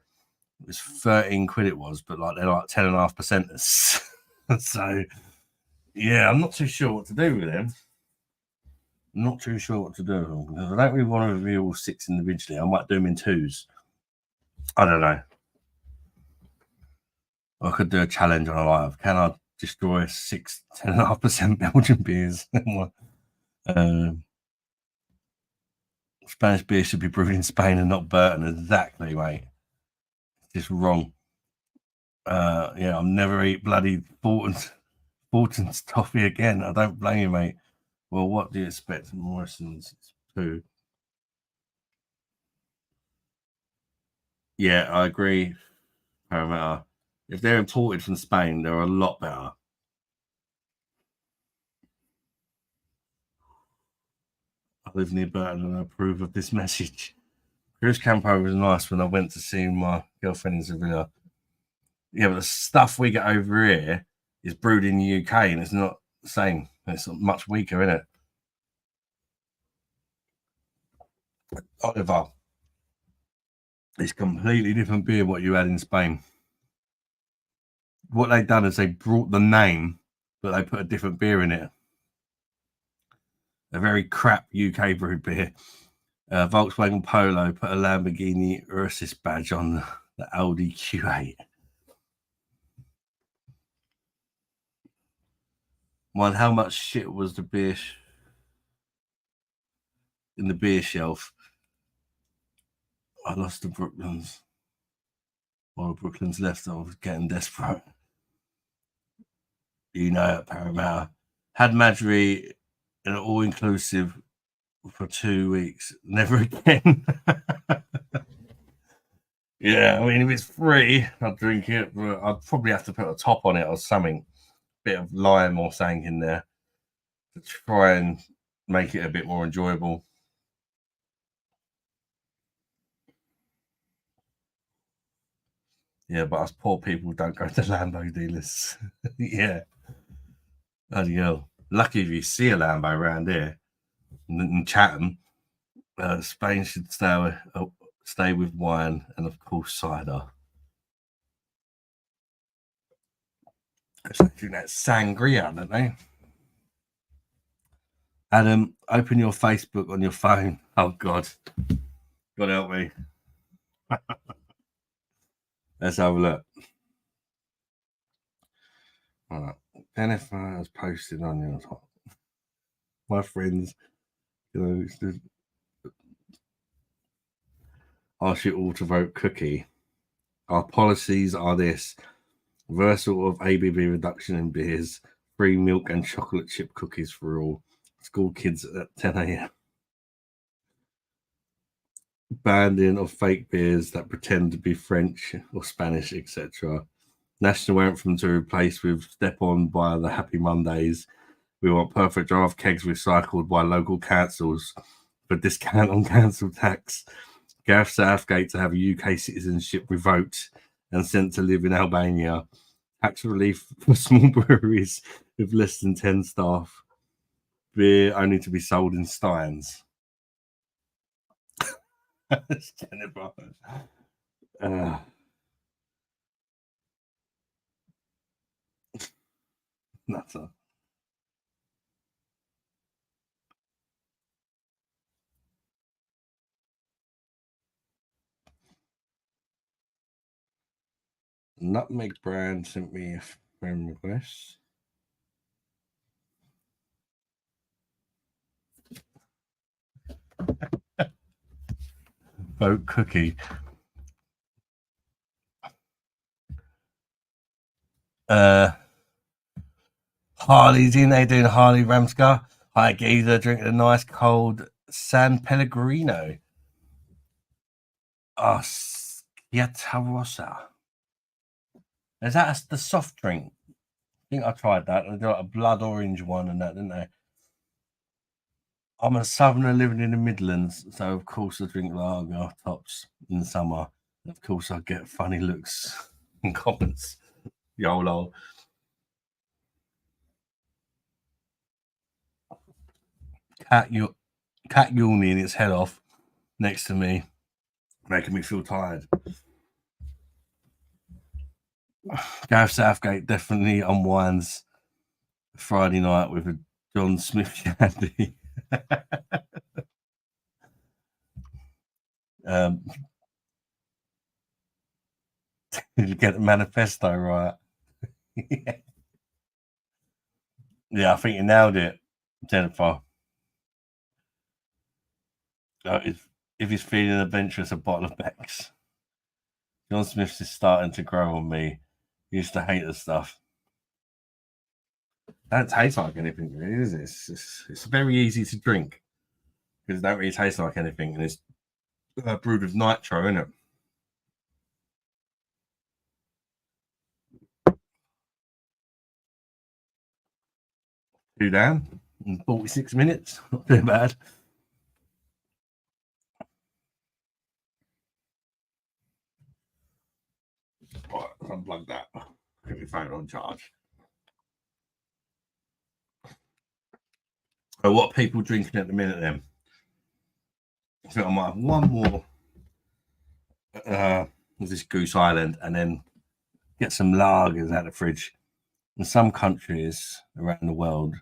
It was 13 quid it was, but like they're like 10.5%. So, yeah, I'm not too sure what to do with them. I'm not too sure what to do. Because I don't really want to review all 6 individually. I might do them in 2s. I don't know. I could do a challenge on a live. Can I destroy 6 10.5% Belgian beers? Spanish beer should be brewed in Spain and not Burton. Exactly, mate. It's just wrong. Yeah, I'll never eat bloody Fortin's toffee again. I don't blame you, mate. Well, what do you expect from Morrison's food? Yeah, I agree. Parramatta. If they're imported from Spain, they're a lot better. I live near Burton and I approve of this message. Chris Campo was nice when I went to see my girlfriend in Sevilla. Yeah, but the stuff we get over here is brewed in the UK and it's not the same. It's much weaker, isn't it? Oliver, it's completely different beer what you had in Spain. What they've done is they brought the name, but they put a different beer in it. A very crap UK brewed beer. Volkswagen Polo put a Lamborghini Ursus badge on the Audi Q8. One, how much shit was the beer in the beer shelf? I lost the Brooklands. While Brooklands left, I was getting desperate. You know, at Paramount. Had Madry an all-inclusive for 2 weeks. Never again. Yeah, I mean, if it's free, I'd drink it, but I'd probably have to put a top on it or something. Bit of lime or something in there to try and make it a bit more enjoyable. Yeah, but us poor people don't go to Lambo dealers. Yeah. Bloody hell. Lucky if you see a Lambo around here in Chatham. Spain should stay with wine and, of course, cider. They drink that sangria, don't they? Adam, open your Facebook on your phone. Oh, God. God help me. Let's have a look. All right. Jennifer has posted on your top. My friends, ask you all to vote cookie. Our policies are this: reversal of ABV reduction in beers, free milk and chocolate chip cookies for all, school kids at 10 a.m. Banning of fake beers that pretend to be French or Spanish, etc. National anthem to replace with Step On by the Happy Mondays. We want perfect draft kegs recycled by local councils for discount on council tax. Gareth Southgate to have a UK citizenship revoked and sent to live in Albania. Tax relief for small breweries with less than 10 staff. Beer only to be sold in steins. Jennifer. Nutter. Nutmeg brand sent me Friend requests. Vote cookie. Harley's in there doing Harley Ramska. Hi, geezer, drinking a nice cold San Pellegrino. Schiattarossa. Is that the soft drink? I think I tried that. They got a blood orange one and that, didn't they? I'm a southerner living in the Midlands, so of course I drink lager tops in the summer. Of course I get funny looks and comments. YOLO. Cat yawning its head off next to me, making me feel tired. Gareth Southgate definitely unwinds Friday night with a John Smith shandy. Did you get the manifesto right? Yeah, I think you nailed it, Jennifer. If he's feeling adventurous, a bottle of Beck's. John Smith's is starting to grow on me. He used to hate the stuff. Don't taste like anything, really, is it? It's very easy to drink because it don't really taste like anything, and it's brewed with nitro, isn't it? 2 down in 46 minutes. Not too bad. Right, unplug that. Get my phone on charge. So what are people drinking at the minute then? So I might have one more of this Goose Island and then get some lagers out of the fridge. In some countries around the world,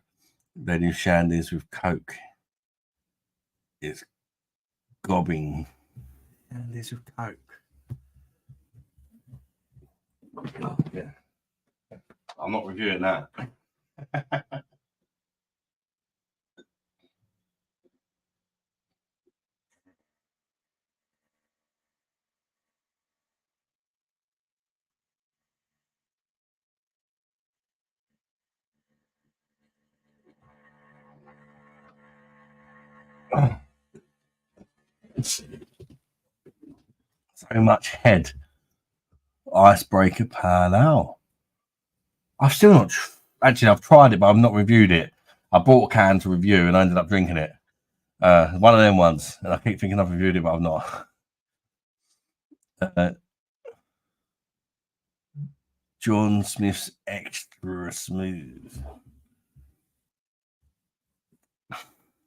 they do shandies with Coke. It's gobbing. Shandies with Coke. Oh, yeah. I'm not reviewing that. So much head. Icebreaker pale ale. I've still not. Actually, I've tried it, but I've not reviewed it. I bought a can to review and I ended up drinking it. One of them ones. And I keep thinking I've reviewed it, but I've not. John Smith's Extra Smooth.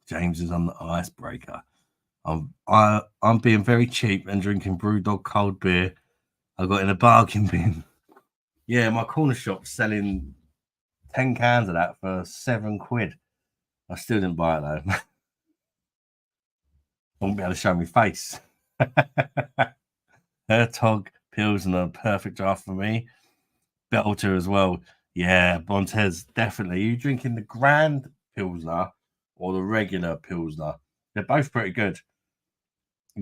James is on the icebreaker. I'm being very cheap and drinking Brewdog cold beer I got in a bargain bin. Yeah, my corner shop's selling 10 cans of that for £7. I still didn't buy it though. I won't be able to show my face. Hertog Pilsner, perfect draft for me. Belter as well. Yeah, Bontes, definitely. Are you drinking the Grand Pilsner or the regular Pilsner? They're both pretty good.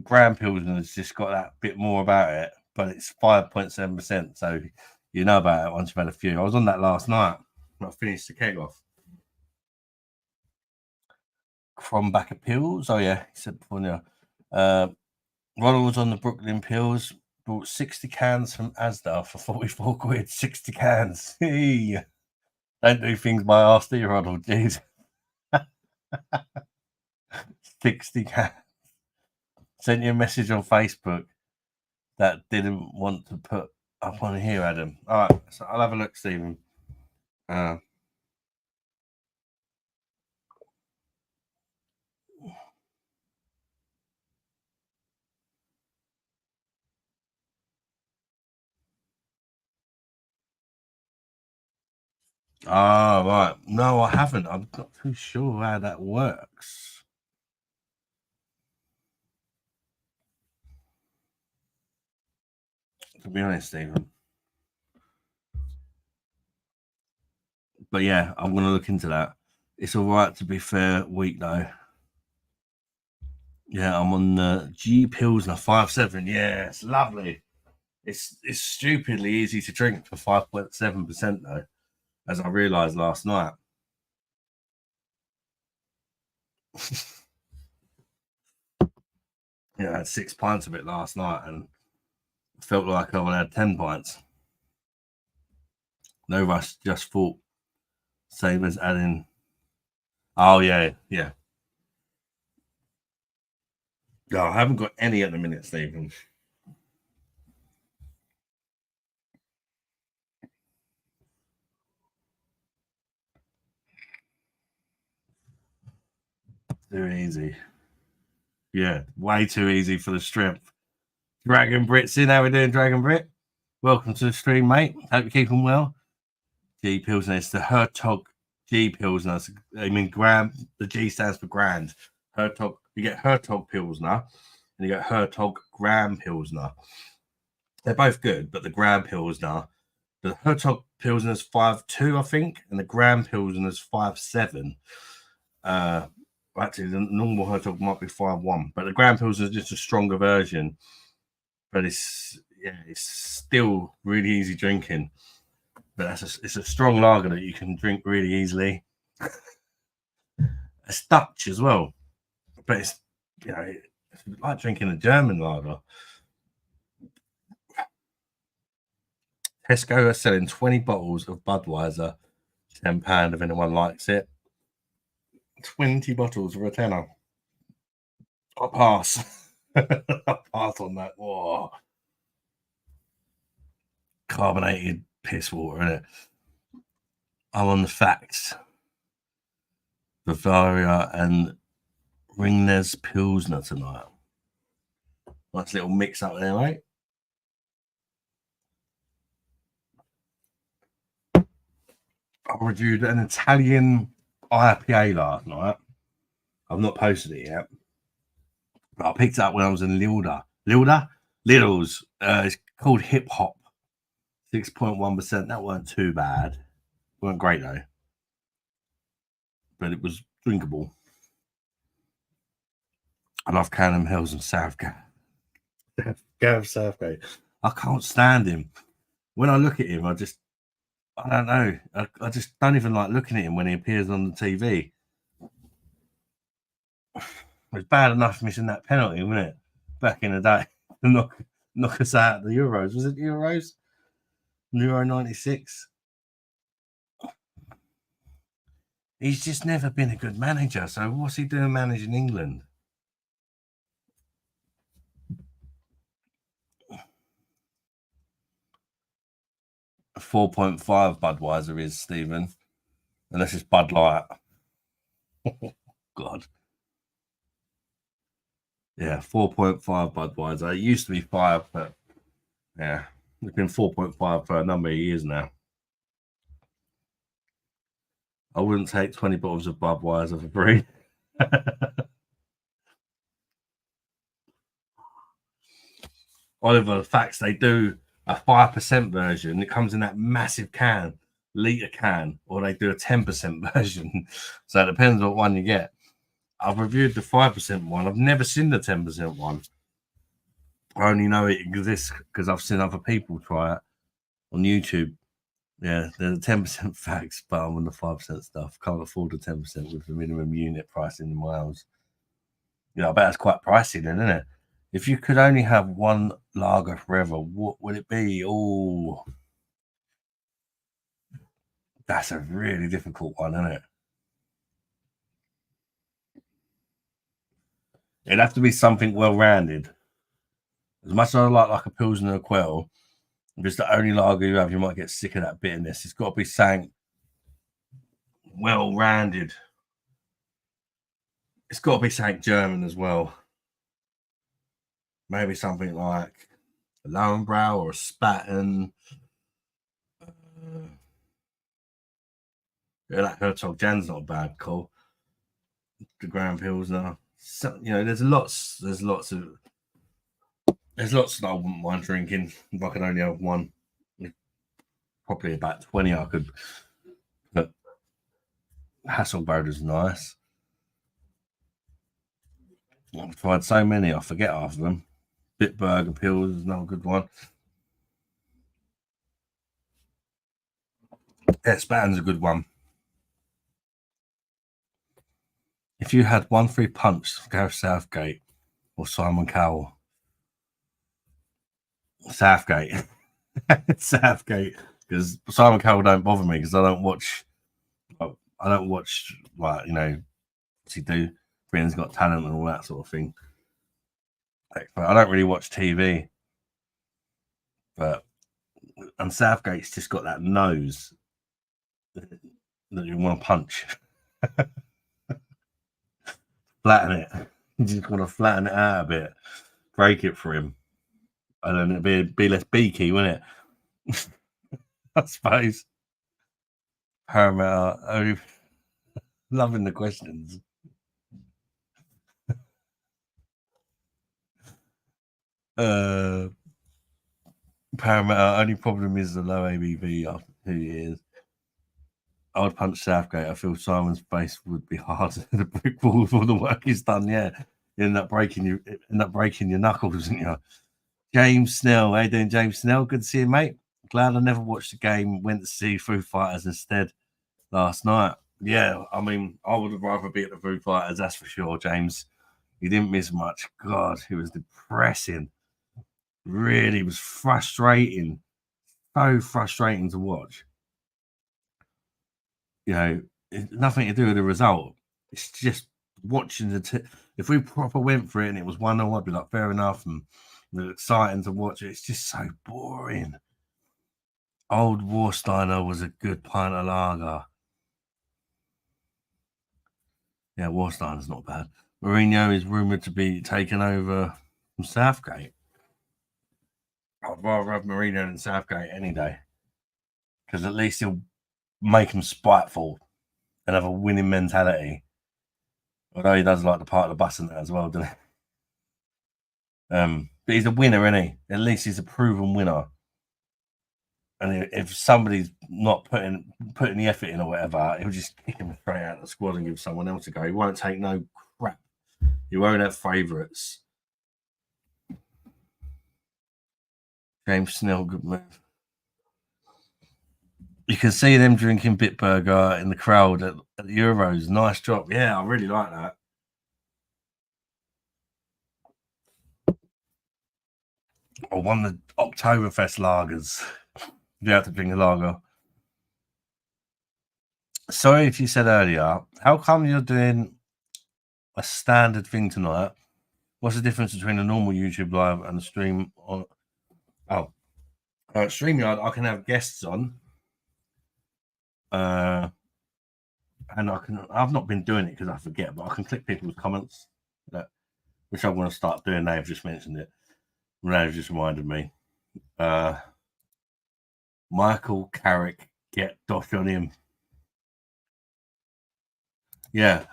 Grand Pilsner has just got that bit more about it, but it's 5.7%. So you know about it once you've had a few. I was on that last night. I finished the keg off. Crombacker Pills. Oh, yeah. He said before now. Ronald was on the Brooklyn Pills. Bought 60 cans from Asda for 44 quid. 60 cans. Hey. Don't do things by arse, do you, Ronald? Jeez. 60 cans. Sent you a message on Facebook that didn't want to put up on here, Adam. All right, so I'll have a look, Stephen. Right. No, I haven't. I'm not too sure how that works. To be honest, Stephen. But yeah, I'm going to look into that. It's all right, to be fair, week though. Yeah, I'm on the G Pilsner 5.7. Yeah, it's lovely. It's stupidly easy to drink for 5.7% though, as I realised last night. Yeah, I had 6 pints of it last night and felt like I only had 10 pints. No rush, just thought, same as adding. Oh yeah, yeah. No, I haven't got any at the minute, Stephen. Too easy. Yeah, way too easy for the strength. Dragon Brit's in. How we doing, Dragon Brit? Welcome to the stream, mate. Hope you're keeping well. G Pilsner. It's the Hertog G Pilsner. I mean, gram. The G stands for grand. Hertog. You get Hertog Pilsner, and you get Hertog Gram Pilsner. They're both good, but the Gram Pilsner, the Hertog Pilsner's 5.2, I think, and the Gram Pilsner's 5.7. Actually, the normal Hertog might be 5.1, but the Gram Pilsner is just a stronger version. But it's still really easy drinking. But it's a strong lager that you can drink really easily. It's Dutch as well, but it's it's like drinking a German lager. Tesco are selling 20 bottles of Budweiser, £10 if anyone likes it. 20 bottles for a tenner. I'll pass. I'll pass on that. Whoa. Carbonated piss water, isn't it? I'm on the facts. Bavaria and Ringnes Pilsner tonight. Nice little mix up there, mate. I reviewed an Italian IPA last night. I've not posted it yet, but I picked it up when I was in Lidl's. It's called Hip Hop. 6.1%. That weren't too bad. Weren't great though, but it was drinkable. I love Callum Hills and Southgate. Gareth Southgate. I can't stand him. When I look at him, I don't know. I just don't even like looking at him when he appears on the TV. It was bad enough missing that penalty, wasn't it? Back in the day. knock us out of the Euros. Was it Euros? Euro 96? He's just never been a good manager. So what's he doing managing England? A 4.5 Budweiser is, Stephen. Unless it's Bud Light. God. Yeah, 4.5 Budweiser. It used to be 5, but yeah, it's been 4.5 for a number of years now. I wouldn't take 20 bottles of Budweiser for free. Oliver, the facts, they do a 5% version. It comes in that massive litre can, or they do a 10% version. So it depends on what one you get. I've reviewed the 5% one. I've never seen the 10% one. I only know it exists because I've seen other people try it on YouTube. Yeah, there's 10% facts, but I'm on the 5% stuff. Can't afford the 10% with the minimum unit pricing in Wales. I bet it's quite pricey then, isn't it? If you could only have one lager forever, what would it be? Oh, that's a really difficult one, isn't it? It'd have to be something well-rounded. As much as I like a Pilsner or Quell, if it's the only lager you have, you might get sick of that bitterness. It's got to be something well-rounded. It's got to be something German as well. Maybe something like a Lauenbrau or a Spaten. Yeah, that Hertog Jan's not a bad call. The Grand Pilsner. So, there's lots that I wouldn't mind drinking if I could only have one. Probably about 20 I could. But Hasselblader's nice. I've tried so many, I forget half of them. Bitburger Pills is another good one. Spatan's a good one. If you had one free punch, Gareth Southgate or Simon Cowell. Southgate. Southgate. Because Simon Cowell don't bother me because I don't watch like, you know, what's he do? Britain's Got Talent and all that sort of thing. I don't really watch TV. And Southgate's just got that nose that you want to punch. Flatten it. You just want to flatten it out a bit. Break it for him. And then it'd be less beaky, wouldn't it? I suppose. Paramount. Oh, loving the questions. Paramount. Only problem is the low ABV after 2 years. I would punch Southgate. I feel Simon's face would be harder than a brick wall with all the work he's done. Yeah, you end up breaking your knuckles, didn't you? James Snell, how you doing, James Snell? Good to see you, mate. Glad I never watched the game. Went to see Foo Fighters instead last night. Yeah, I mean, I would have rather be at the Foo Fighters, that's for sure, James. You didn't miss much. God, it was depressing. Really, it was frustrating. So frustrating to watch. You know, it's nothing to do with the result. It's just watching if we proper went for it and it was 1-0, I'd be like, fair enough, and it was exciting to watch it. It's just so boring. Old Warsteiner was a good pint of lager. Yeah, Warsteiner's not bad. Mourinho is rumoured to be taken over from Southgate. I'd rather have Mourinho than Southgate any day. Because at least he'll make him spiteful and have a winning mentality. Although he does like the part of the bus and that as well, doesn't he? But he's a winner, isn't he? At least he's a proven winner. And if somebody's not putting the effort in or whatever, he'll just kick him straight out of the squad and give someone else a go. He won't take no crap. He won't have favourites. James Snell, good move. You can see them drinking Bitburger in the crowd at the Euros. Nice job. Yeah, I really like that. I won the Oktoberfest lagers. You have to drink a lager. Sorry if you said earlier, how come you're doing a standard thing tonight? What's the difference between a normal YouTube live and a stream on? StreamYard, I can have guests on. And I've not been doing it because I forget, but I can click people's comments, which I want to start doing. They've just mentioned it. They've just reminded me. Michael Carrick, get Dosh on him. Yeah.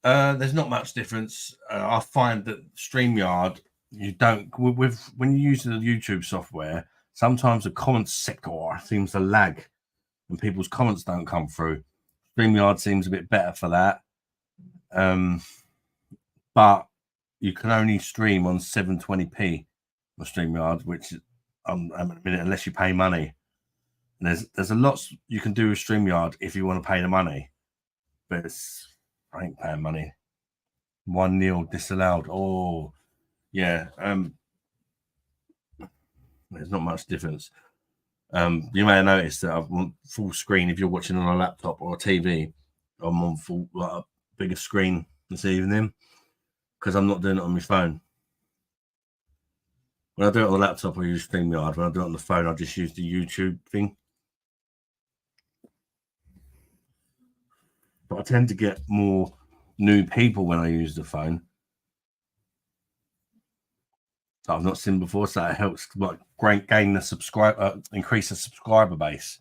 There's not much difference. I find that StreamYard, you don't when you use the YouTube software, sometimes the comments sector seems to lag and people's comments don't come through. StreamYard seems a bit better for that. But you can only stream on 720p on StreamYard, which a minute, unless you pay money. And there's a lot you can do with StreamYard if you want to pay the money. But I ain't paying money. 1-0 disallowed. Oh, yeah. There's not much difference. You may have noticed that I'm on full screen. If you're watching on a laptop or a TV, I'm on full, like, a bigger screen this evening because I'm not doing it on my phone. When I do it on the laptop, I use StreamYard. When I do it on the phone, I just use the YouTube thing. But I tend to get more new people when I use the phone that I've not seen before, so that helps like gain the increase the subscriber base.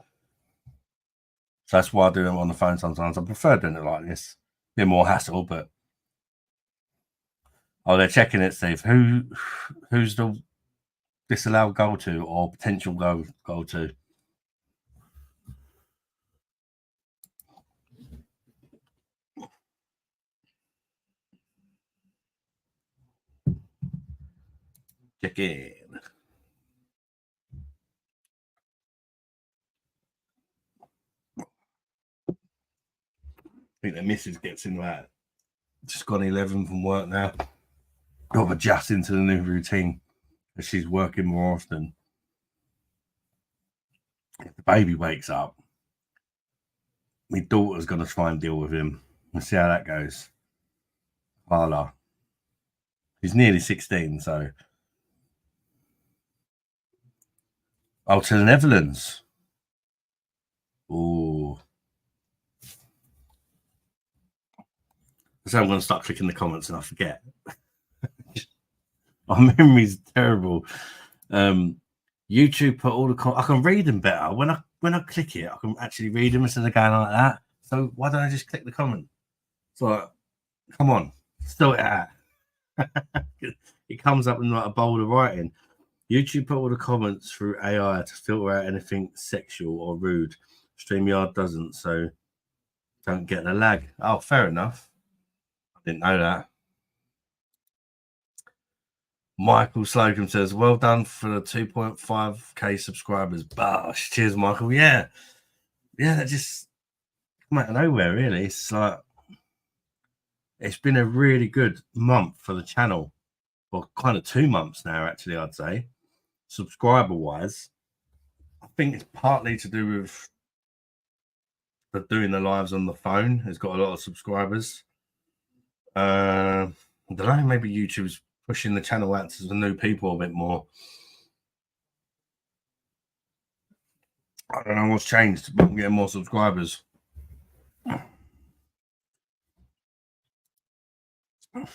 So that's why I do them on the phone sometimes. I prefer doing it like this. A bit more hassle, but they're checking it, Steve. Who's the disallowed goal to or potential goal to? Check in. I think the missus gets in that. Just gone 11 from work now. Got adjusting to the new routine as she's working more often. If the baby wakes up, my daughter's going to try and deal with him. We'll see how that goes. Carla. He's nearly 16, so. Oh, to the Netherlands. Ooh. So I'm going to start clicking the comments and I forget. My memory's terrible. YouTube put all the comments. I can read them better when I click it. I can actually read them instead of going like that. So why don't I just click the comment? So like, come on, sort it out. It comes up in like a bold of writing. YouTube put all the comments through AI to filter out anything sexual or rude. StreamYard doesn't, so don't get the lag. Oh, fair enough. I didn't know that. Michael Slocum says, well done for the 2.5k subscribers. Bosh. Cheers, Michael. Yeah, that just come out of nowhere, really. It's like, it's been a really good month for the channel. Well, kind of 2 months now, actually, I'd say. Subscriber-wise, I think it's partly to do with doing the lives on the phone. It's got a lot of subscribers. I don't know, maybe YouTube's pushing the channel out to the new people a bit more. I don't know what's changed, but I'm getting more subscribers.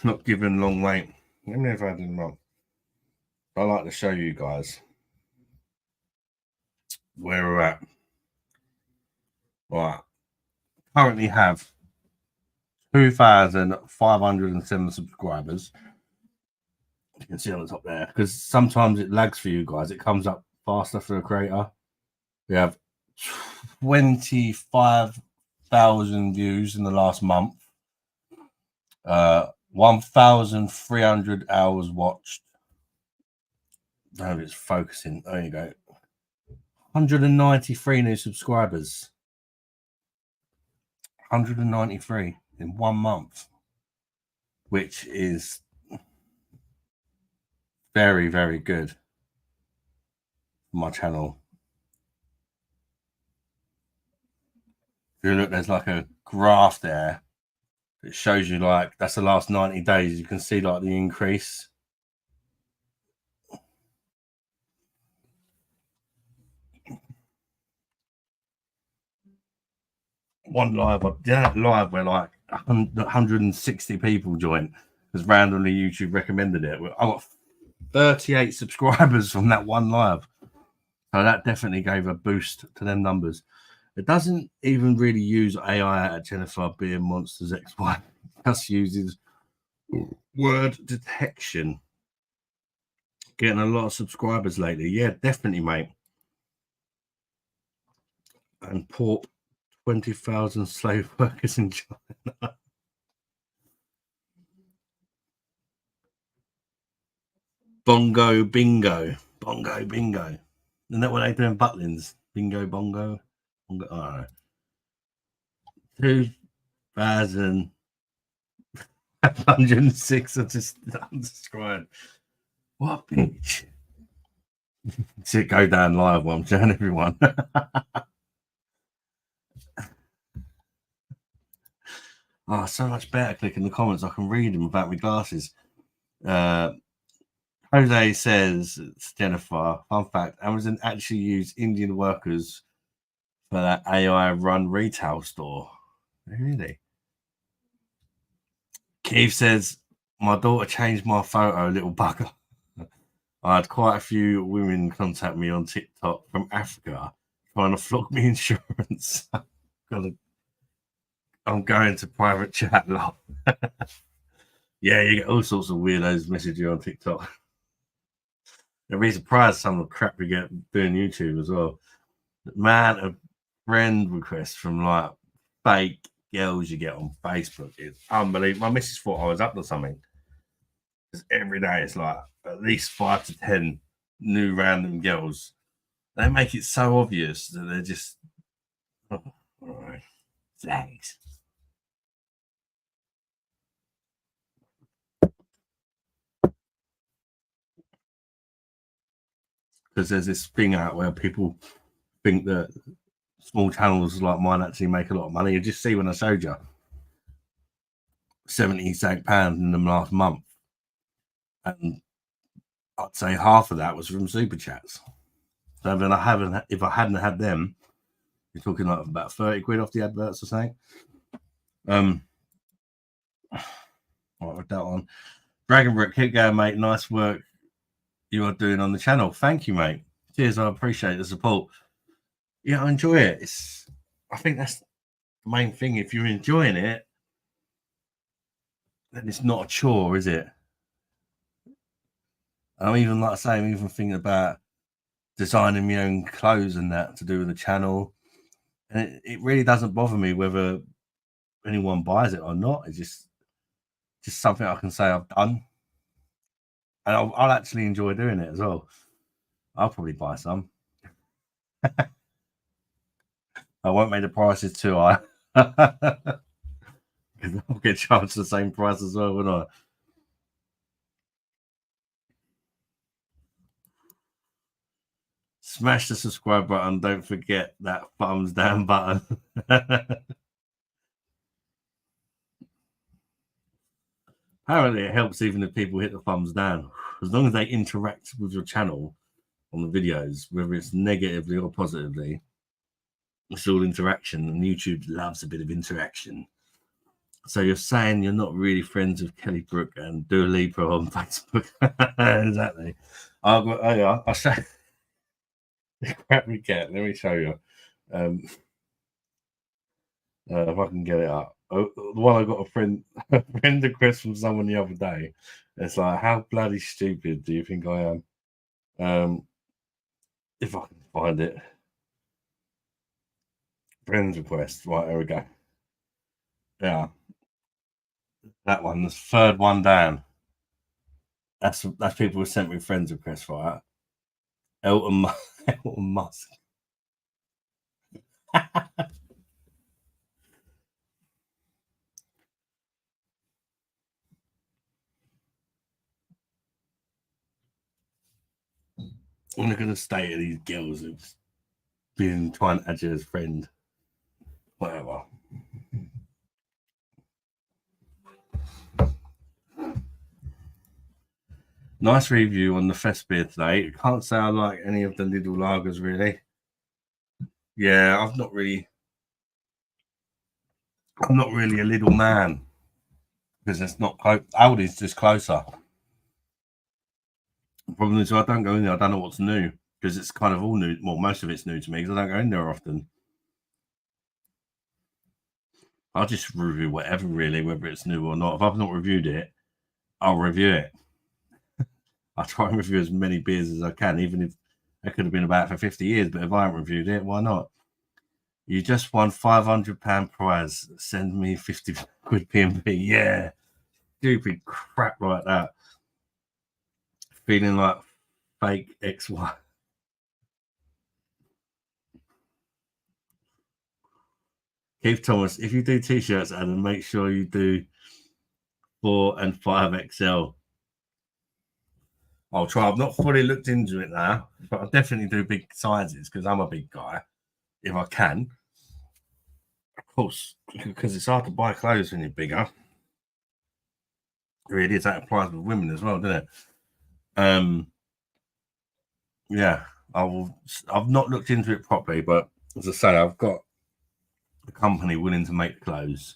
Not given long wait. Let me know if I did wrong. I like to show you guys where we're at. Right. Currently have 2,507 subscribers. You can see on the top there, because sometimes it lags for you guys. It comes up faster for the creator. We have 25,000 views in the last month. 1,300 hours watched. No, it's focusing. There you go. 193 new subscribers. 193 in 1 month, which is very, very good for my channel. If you look, there's like a graph there that shows you, like, that's the last 90 days. You can see like the increase. One live where like 160 people joined, because randomly YouTube recommended it. I got 38 subscribers from that one live, so that definitely gave a boost to them numbers. It doesn't even really use AI at Jennifer being Monster's ex-wife. It just uses word detection. Getting a lot of subscribers lately. Yeah, definitely, mate. And port 20,000 slave workers in China. Bongo bingo. Bongo bingo. Isn't that what they do in Butlins? Bingo bongo? Bongo, I don't know. 2,106 are just unsubscribed. What a bitch. See it go down live while I'm showing everyone. Oh, so much better clicking the comments. I can read them without my glasses. Jose says, it's Jennifer, fun fact, Amazon actually used Indian workers for that AI run retail store. Really? Keith says, my daughter changed my photo, little bugger. I had quite a few women contact me on TikTok from Africa trying to flog me insurance. I'm going to private chat lot. Yeah, you get all sorts of weirdos message you on TikTok. You'll be surprised some of the crap we get doing YouTube as well. The amount of friend requests from like fake girls you get on Facebook is unbelievable. My missus thought I was up to something. Because every day it's like at least 5 to 10 new random girls. They make it so obvious that they're just, oh, all right, thanks. Because there's this thing out where people think that small channels like mine actually make a lot of money. You just see when I showed you £70 in the last month, and I'd say half of that was from super chats. So then if I hadn't had them, you're talking like about 30 quid off the adverts or something. What with that one? Dragonbrook, keep going, mate. Nice work you are doing on the channel. Thank you, mate. Cheers. I appreciate the support. Yeah, I enjoy it. I think that's the main thing. If you're enjoying it, then it's not a chore, is it? I'm even, like I say, I'm even thinking about designing my own clothes and that to do with the channel. And it really doesn't bother me whether anyone buys it or not. It's just something I can say I've done. And I'll actually enjoy doing it as well. I'll probably buy some. I won't make the prices too high. Because I'll get charged the same price as well, won't I? Smash the subscribe button. Don't forget that thumbs down button. Apparently, it helps even if people hit the thumbs down. As long as they interact with your channel on the videos, whether it's negatively or positively, it's all interaction, and YouTube loves a bit of interaction. So you're saying you're not really friends with Kelly Brook and Dua Lipa on Facebook? Exactly. I'll show you. Crap me cat. Let me show you. If I can get it up. The one I got a friend request from someone the other day. It's like, how bloody stupid do you think I am? If I can find it. Friends request. Right, there we go. Yeah. That one, the third one down. That's people who sent me friends requests for that. Elton Musk. I'm not gonna stay at these girls who've been trying to add you as friend. Whatever. Nice review on the Fest beer today. Can't say I like any of the Lidl lagers really. Yeah, I'm not really a Lidl man because it's not close. Aldi's just closer. The problem is I don't go in there. I don't know what's new because it's kind of all new. Well, most of it's new to me because I don't go in there often. I'll just review whatever really, whether it's new or not. If I've not reviewed it, I'll review it. I try and review as many beers as I can, even if it could have been about for 50 years. But if I haven't reviewed it, why not? You just won £500 prize. Send me 50 quid PMP. Yeah, stupid crap like that. Feeling like fake XY. Keith Thomas, if you do t-shirts, Adam, make sure you do 4 and 5XL. I'll try. I've not fully looked into it now, but I'll definitely do big sizes because I'm a big guy. If I can, of course, because it's hard to buy clothes when you're bigger. It really is. That applies with women as well, doesn't it? Yeah, I've not looked into it properly, but as I say, I've got a company willing to make the clothes.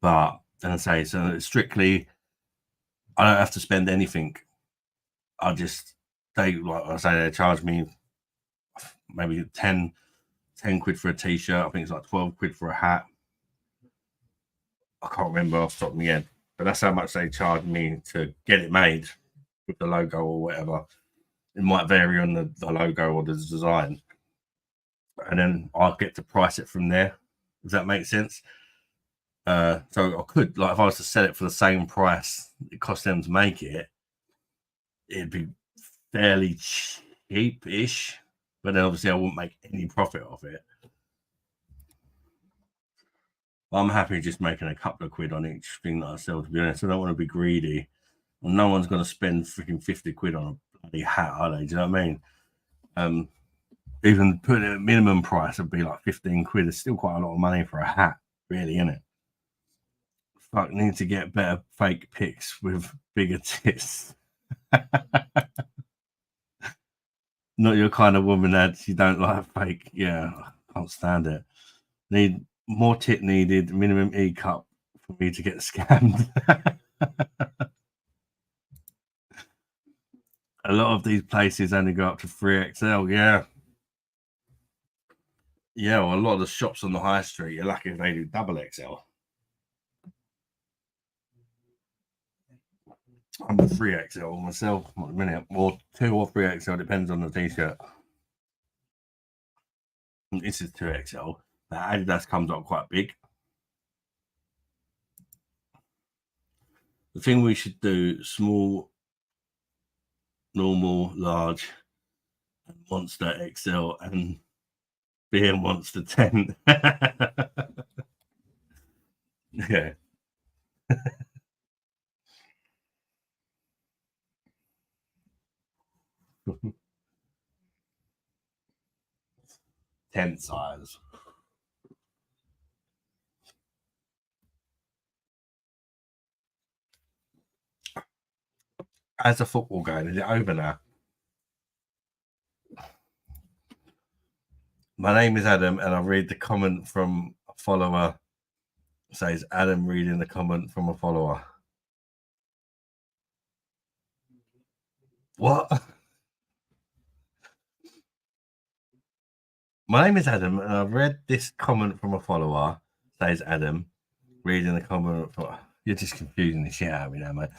But as I say, so strictly, I don't have to spend anything. They charge me maybe 10 quid for a t-shirt. I think it's like 12 quid for a hat. I can't remember off the top of my head, but that's how much they charge me to get it made with the logo or whatever. It might vary on the logo or the design. And then I'll get to price it from there. Does that make sense? So I could, like, if I was to sell it for the same price it cost them to make it, it'd be fairly cheap-ish. But then obviously I wouldn't make any profit off it. I'm happy just making a couple of quid on each thing that I sell, to be honest. I don't want to be greedy. And no one's going to spend freaking 50 quid on a bloody hat, are they? Do you know what I mean? Even putting it at minimum price would be like 15 quid. It's still quite a lot of money for a hat, really, isn't it? Fuck, need to get better fake pics with bigger tits. Not your kind of woman, lads. You don't like fake. Yeah, I can't stand it. Need more tit needed, minimum E cup for me to get scammed. A lot of these places only go up to 3XL. Yeah. Yeah, well, a lot of the shops on the high street, you're lucky if they do double XL. I'm a 3XL myself at the minute, or 2 or 3XL, depends on the t-shirt. This is 2XL. The Adidas comes up quite big. The thing we should do: small, normal, large, Monster XL, and Beer Monster 10. Yeah. 10 size. How's the football going? Is it over now? My name is Adam, and I read the comment from a follower. Says Adam reading the comment from a follower. What? My name is Adam, and I've read this comment from a follower. Says Adam reading the comment. You're just confusing the shit out of me now, mate.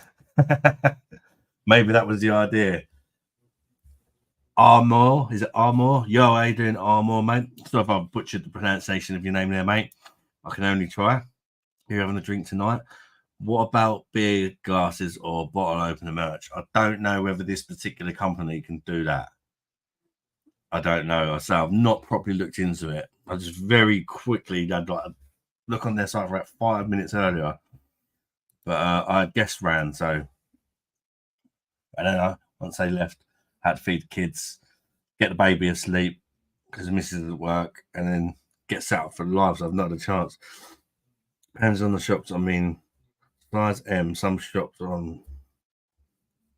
Maybe that was the idea. Armour, is it Armour? Yo, how you doing, Armour, mate? Sorry if I butchered the pronunciation of your name there, mate. I can only try. You're having a drink tonight. What about beer glasses or bottle opener merch? I don't know whether this particular company can do that. I don't know. So I've not properly looked into it. I just very quickly had like a look on their site for about 5 minutes earlier. But I guest ran, so I don't know. Once they left, had to feed the kids, get the baby asleep because the missus is at work, and then get set up for live. So I've not had a chance. Depends on the shops. I mean, size M. Some shops on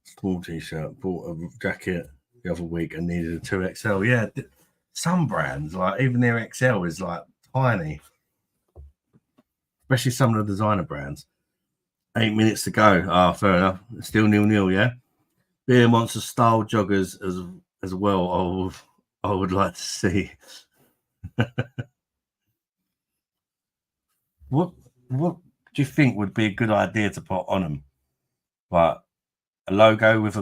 small t-shirt. Bought a jacket the other week and needed a 2XL. Yeah, some brands, like even their XL is like tiny, especially some of the designer brands. 8 minutes to go. Ah, fair enough. Still 0-0, yeah. Beer Monster style joggers as well. I would like to see. What do you think would be a good idea to put on them? Like a logo with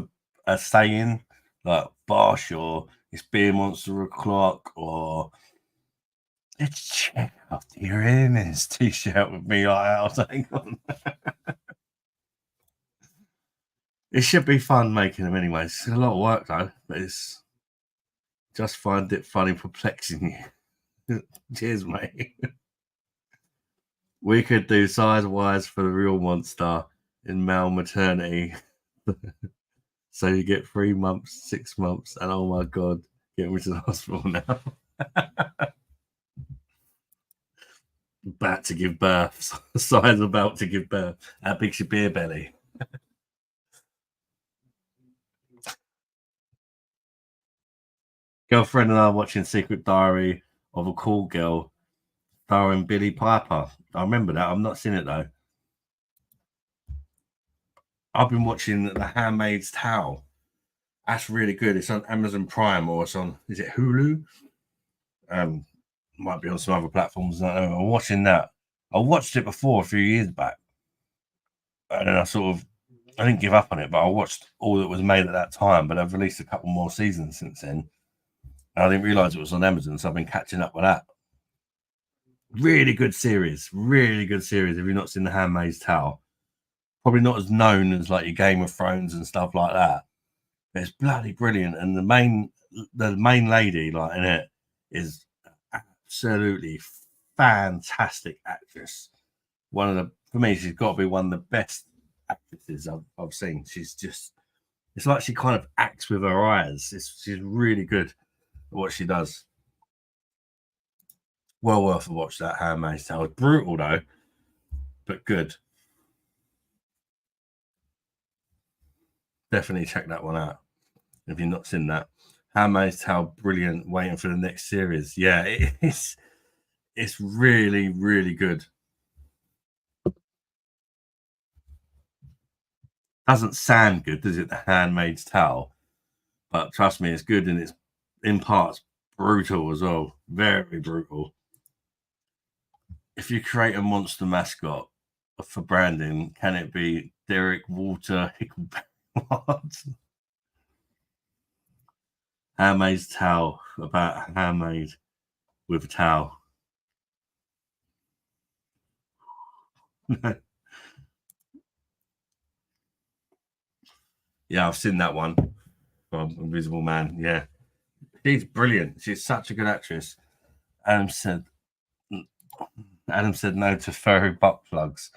a saying, like BOSH, or it's Beer Monster o'clock, or let's check out your in his t-shirt with me like that. Hang on. It should be fun making them anyway. It's a lot of work though, but it's just find it funny perplexing you. Cheers, mate. We could do size-wise for the real monster in male maternity. So you get 3 months, 6 months, and oh my god, get me to the hospital now. About to give birth. Size about to give birth. How big's your beer belly? Girlfriend and I are watching Secret Diary of a Call Girl starring Billy Piper. I remember that. I've not seen it though. I've been watching The Handmaid's Tale. That's really good. It's on Amazon Prime, or it's on, is it Hulu? Might be on some other platforms. I don't know. I'm watching that. I watched it before a few years back, and then I didn't give up on it, but I watched all that was made at that time. But I've released a couple more seasons since then. And I didn't realize it was on Amazon, so I've been catching up with that. Really good series. Really good series. If you've not seen The Handmaid's Tale, probably not as known as like your Game of Thrones and stuff like that. But it's bloody brilliant. And the main lady like in it is absolutely fantastic actress. For me, she's got to be one of the best actresses I've seen. She's just, it's like she kind of acts with her eyes. She's really good at what she does. Well worth a watch, that Handmaid's Tale. It's brutal though, but good. Definitely check that one out if you've not seen that. Handmaid's Tale, brilliant. Waiting for the next series. Yeah, it's really, really good. Doesn't sound good, does it? The Handmaid's Tale, but trust me, it's good, and it's in parts brutal as well. Very brutal. If you create a monster mascot for branding, can it be Derek Walter Hickleberry? Handmaid's Tale, about a handmaid with a towel. Yeah, I've seen that one from Invisible Man. Yeah, she's brilliant. She's such a good actress. Adam said no to furry butt plugs.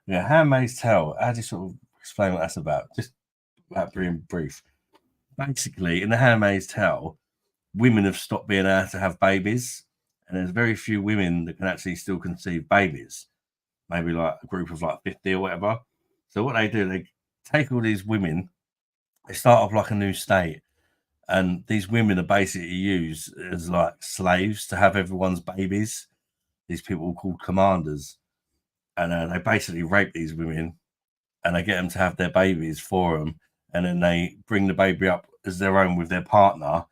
Yeah, Handmaid's Tale. How do you sort of explain what that's about? Just that being brief. Basically, in the Handmaid's Tale, women have stopped being able to have babies, and there's very few women that can actually still conceive babies. Maybe like a group of like 50 or whatever. So what they do, they take all these women, they start off like a new state, and these women are basically used as like slaves to have everyone's babies. These people called commanders, and they basically rape these women, and they get them to have their babies for them, and then they bring the baby up as their own with their partner,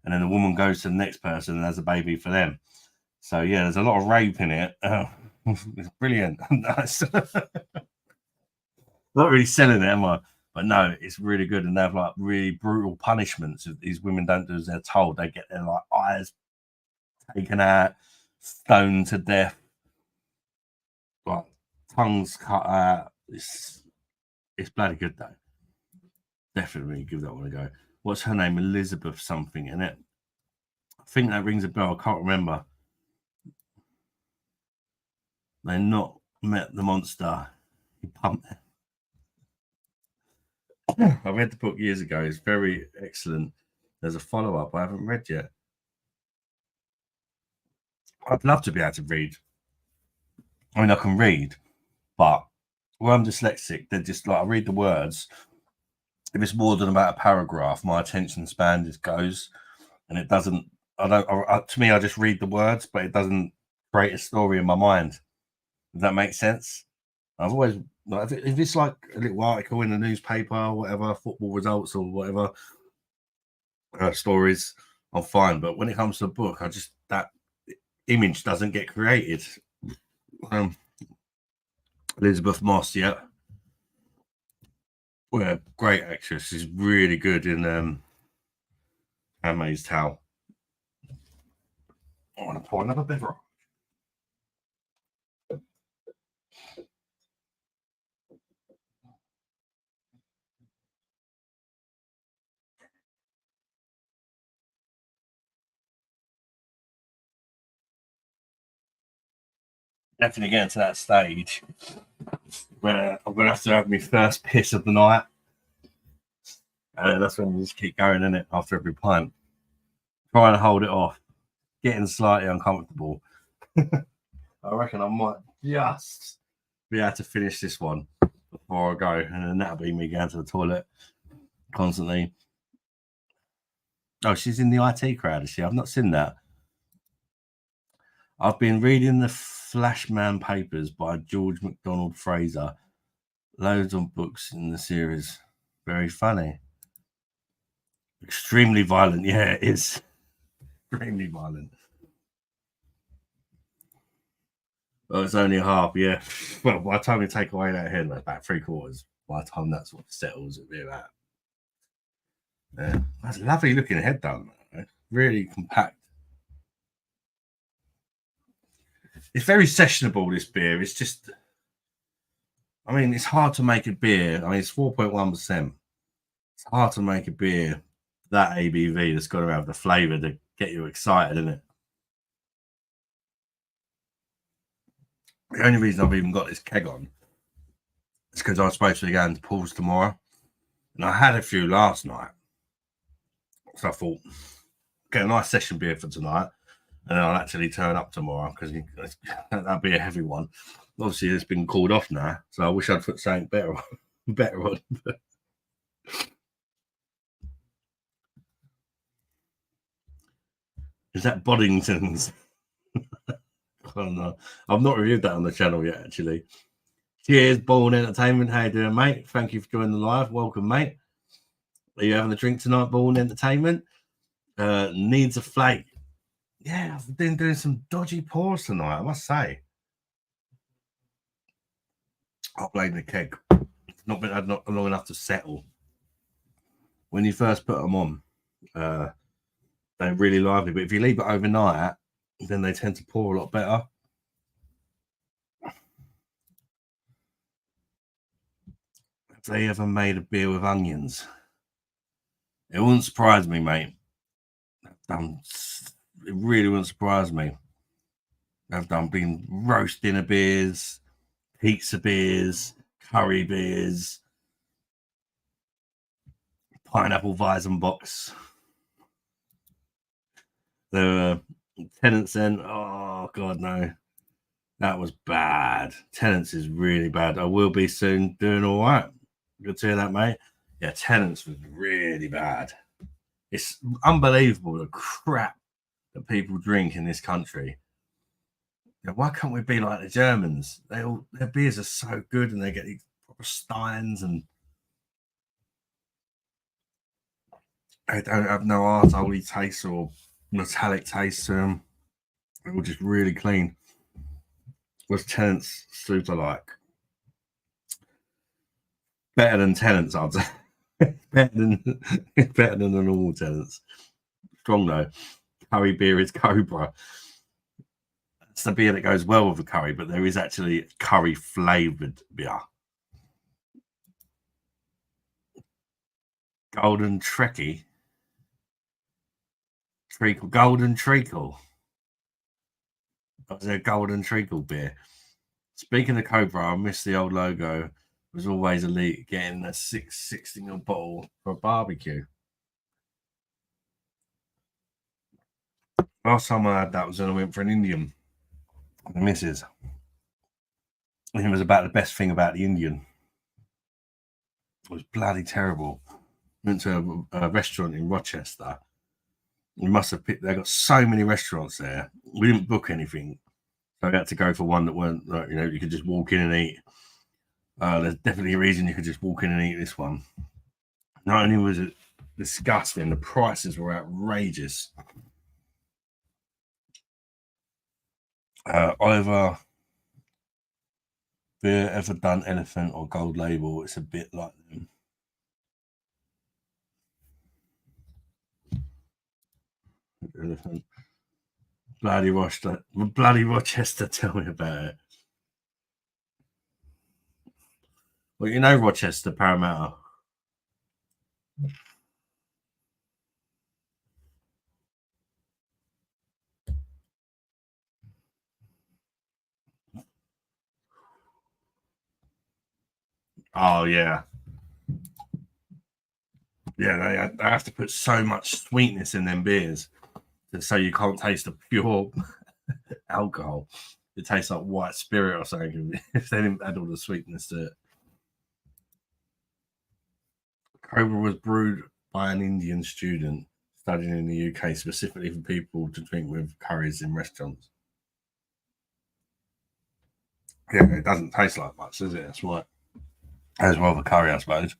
and then the woman goes to the next person and has a baby for them. So yeah, there's a lot of rape in it. It's brilliant. Nice. Not really selling it, am I? But no, it's really good, and they have like really brutal punishments. If these women don't do as they're told, they get their like eyes taken out, stoned to death, like tongues cut out. It's bloody good though. Definitely give that one a go. What's her name? Elizabeth something in it. I think that rings a bell. I can't remember. They not met the monster. He pumped. I read the book years ago. It's very excellent. There's a follow up I haven't read yet. I'd love to be able to read. I mean, I can read, but where I'm dyslexic, they're just like I read the words. If it's more than about a paragraph, my attention span just goes, and it doesn't. I don't. To me, I just read the words, but it doesn't create a story in my mind. Does that make sense? I've always like if it's like a little article in the newspaper or whatever, football results or whatever stories, I'm fine. But when it comes to a book, I just that image doesn't get created. Elizabeth Moss, yeah, well, great actress. She's really good in Handmaid's Tale. I want to pour another beverage. Definitely getting to that stage where I'm gonna have to have my first piss of the night, and that's when we just keep going in it after every pint, trying to hold it off, getting slightly uncomfortable. I reckon I might just be able to finish this one before I go, and then that'll be me going to the toilet constantly. Oh, she's in the IT crowd, is she? I've not seen that. I've been reading the Flashman Papers by George MacDonald Fraser. Loads of books in the series. Very funny. Extremely violent. Yeah, it is. Extremely violent. Well, it's only half, yeah. Well, by the time you take away that head, like about 3/4. By the time that sort of settles, it'll be about. Yeah, that's a lovely looking head done. Really compact. It's very sessionable, this beer. It's just, I mean, it's hard to make a beer. I mean, it's 4.1%. It's hard to make a beer that ABV that's got to have the flavour to get you excited, isn't it? The only reason I've even got this keg on is because I was supposed to be going to Paul's tomorrow, and I had a few last night. So I thought, get a nice session beer for tonight, and then I'll actually turn up tomorrow because that'll be a heavy one. Obviously, it's been called off now, so I wish I'd put something better on. Is that Boddington's? Oh, no. I've not reviewed that on the channel yet, actually. Cheers, Born Entertainment. How you doing, mate? Thank you for joining the live. Welcome, mate. Are you having a drink tonight, Born Entertainment? Needs a flake. Yeah, I've been doing some dodgy pours tonight, I must say. I'll blame the keg. It's not been not long enough to settle. When you first put them on, they're really lively, but if you leave it overnight, then they tend to pour a lot better. Have they ever made a beer with onions? It wouldn't surprise me, mate. It really wouldn't surprise me. I've been roast dinner beers, pizza beers, curry beers, pineapple Weizenbocks. The Tenants then, oh god no, that was bad. Tenants is really bad. I will be soon, doing all right. Good to hear that, mate. Yeah, Tenants was really bad. It's unbelievable the crap that people drink in this country. Yeah, why can't we be like the Germans? Their beers are so good, and they get these proper steins, and they don't have no arsehole taste or metallic taste to them. They're all just really clean. What's Tenants super like? Better than Tenants, I'd say. better than the normal Tenants. Strong though. Curry beer is Cobra. It's the beer that goes well with the curry, but there is actually curry flavoured beer. Golden Trekkie. Golden Treacle. Was there a Golden Treacle beer? Speaking of Cobra, I miss the old logo. It was always elite getting a 660ml bottle for a barbecue. Last time I had that was when I went for an Indian. The missus. And it was about the best thing about the Indian. It was bloody terrible. Went to a restaurant in Rochester. We must have picked. They got so many restaurants there. We didn't book anything, so we had to go for one that weren't. You could just walk in and eat. There's definitely a reason you could just walk in and eat this one. Not only was it disgusting, the prices were outrageous. Oliver, beer ever done Elephant or Gold Label? It's a bit like them. Elephant. Bloody Rochester, tell me about it. Well, you know Rochester, Parramatta. Oh yeah. Yeah, they have to put so much sweetness in them beers, so you can't taste the pure alcohol. It tastes like white spirit or something if they didn't add all the sweetness to it. Cobra was brewed by an Indian student studying in the UK specifically for people to drink with curries in restaurants. Yeah, it doesn't taste like much, does it? That's why. As well the curry, I suppose.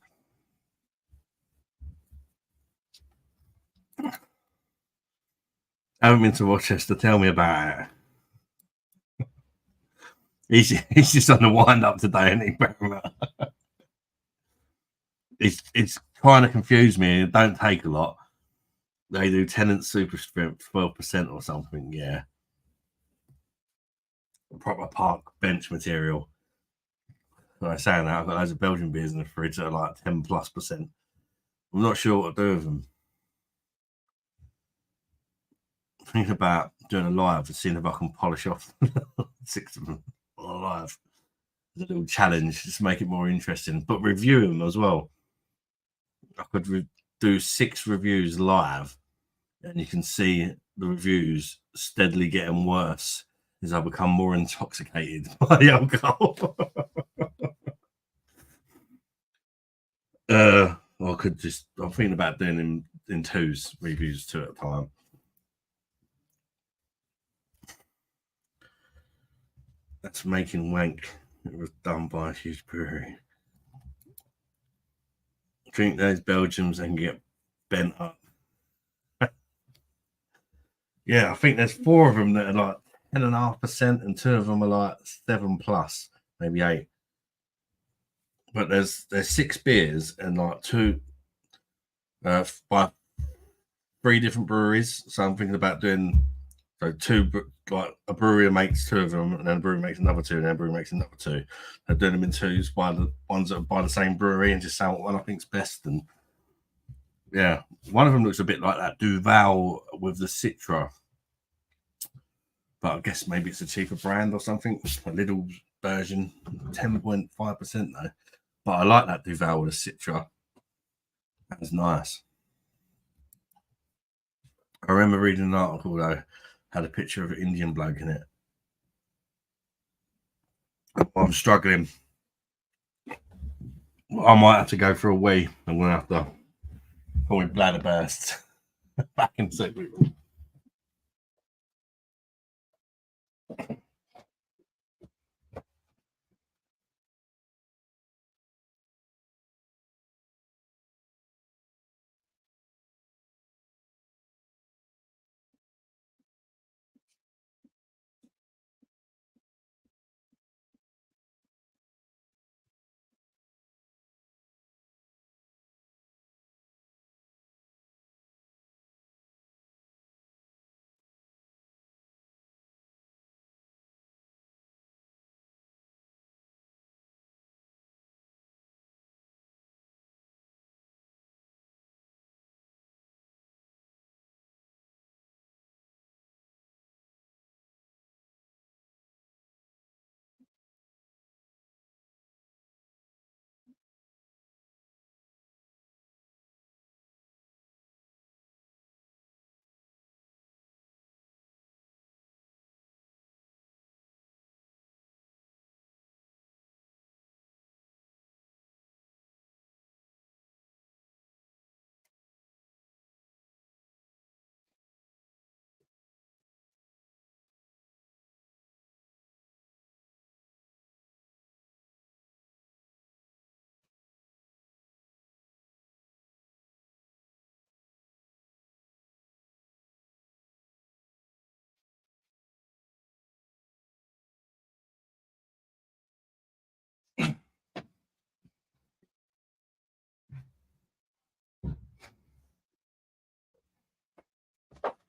I haven't been to Rochester. Tell me about it. He's just on the wind up today, isn't he? It's kind of confused me. It don't take a lot. They do Tenant Super Strength 12% or something. Yeah. proper park bench material. When I say that, I've got loads of Belgian beers in the fridge that are like 10+%. I'm not sure what to do with them. Think about doing a live and seeing if I can polish off 6 of them on a live. It's a little challenge, just to make it more interesting, but review them as well. I could do 6 reviews live, and you can see the reviews steadily getting worse as I become more intoxicated by the alcohol. I could just, I'm thinking about doing them in 2s, reviews 2 at a time. That's Making Wank. It was done by a huge brewery. Drink those Belgians and get bent up. Yeah, I think there's 4 of them that are like 10.5%, and 2 of them are like 7+, maybe 8. But there's 6 beers and like 2 by 3 different breweries. So I'm thinking about doing 2, like a brewery makes 2 of them, and then a brewery makes another 2, and then a brewery makes another 2. I'm doing them in 2s by the ones that are by the same brewery, and just saying what one I think's best. And yeah, one of them looks a bit like that Duval with the Citra, but I guess maybe it's a cheaper brand or something. A little version, 10.5% though. But I like that Duval with the Citra. That was nice. I remember reading an article though, had a picture of an Indian bloke in it. I'm struggling. I might have to go for a wee. I'm going to have to pull my bladder burst back into.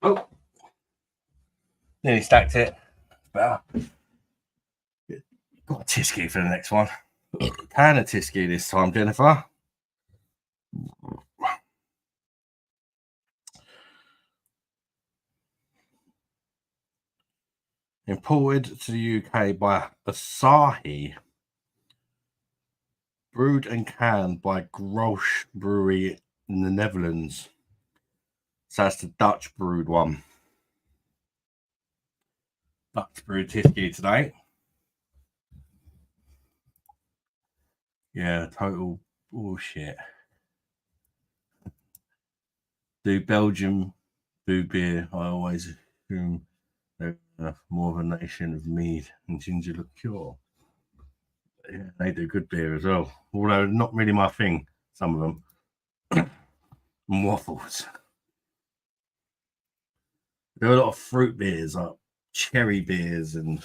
Oh, nearly stacked it. Better. Got a Tisky for the next one. Can a Tisky this time, Jennifer? Imported to the UK by Asahi. Brewed and canned by Grolsch Brewery in the Netherlands. So that's the Dutch brewed one. Dutch brewed Tisky today. Yeah, total bullshit. Do Belgium do beer? I always assume they're more of a nation of mead and ginger liqueur. Yeah, they do good beer as well, although not really my thing. Some of them. And waffles. There are a lot of fruit beers, like cherry beers, and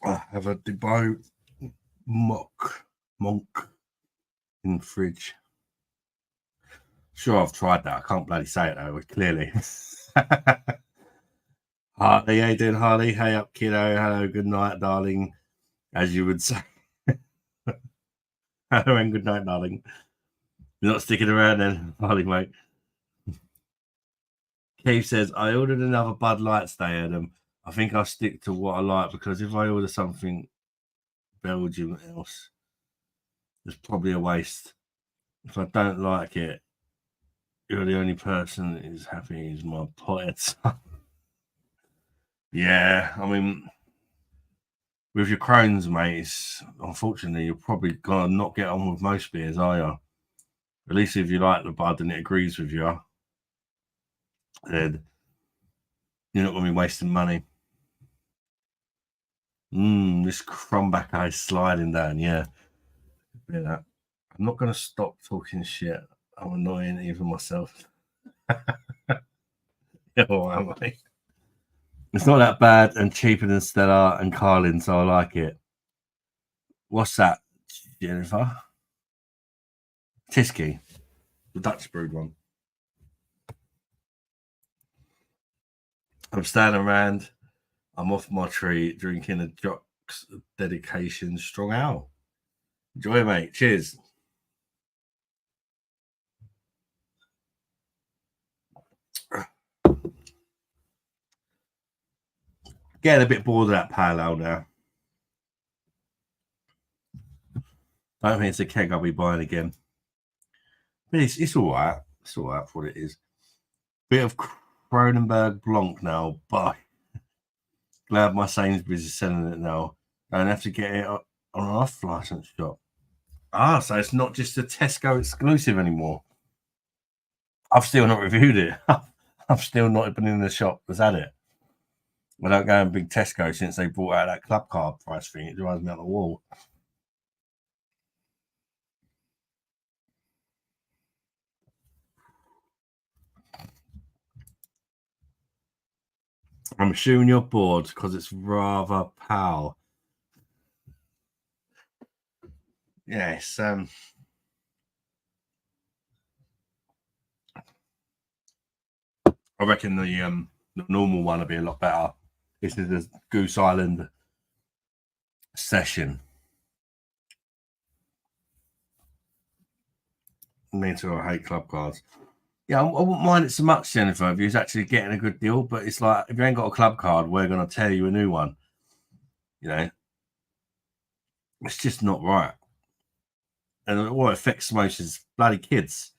I have a Dubai monk in the fridge. Sure, I've tried that. I can't bloody say it though, clearly. Harley, how you doing, Harley? Hey up, kiddo. Hello, good night, darling. As you would say. Hello and good night, darling. You're not sticking around then, Harley, mate. Keith says, I ordered another Bud Light today, Adam. I think I'll stick to what I like because if I order something Belgium else, it's probably a waste. If I don't like it, you're the only person that is happy is my poet. Yeah, I mean, with your Crohn's, mate, unfortunately, you're probably going to not get on with most beers, are you? At least if you like the Bud and it agrees with you, then you're not going to be wasting money. This crumback eye sliding down, yeah. I'm not going to stop talking shit. I'm annoying even myself. Oh, am I? It's not that bad and cheaper than Stella and Carlin, so I like it. What's that, Jennifer? Tisky, the Dutch brewed one. I'm standing around. I'm off my tree drinking a Jock's Dedication Strong Ale. Enjoy, mate. Cheers. Getting a bit bored of that pale ale now. I don't think it's a keg I'll be buying again. But it's all right. It's all right for what it is. Bit of Kronenberg Blanc now, but glad my Sainsbury's is selling it now. I don't have to get it on an off-license shop. So it's not just a Tesco exclusive anymore. I've still not reviewed it. I've still not been in the shop that's had it. I don't go in big Tesco since they brought out that club card price thing. It drives me out the wall. I'm assuming you're bored because it's rather pale. Yes. I reckon the normal one will be a lot better. This is the Goose Island session. Me too. I hate club cards. Yeah, I wouldn't mind it so much, Jennifer, if you was actually getting a good deal. But it's like, if you ain't got a club card, we're going to tell you a new one. You know, it's just not right. And what affects most is bloody kids.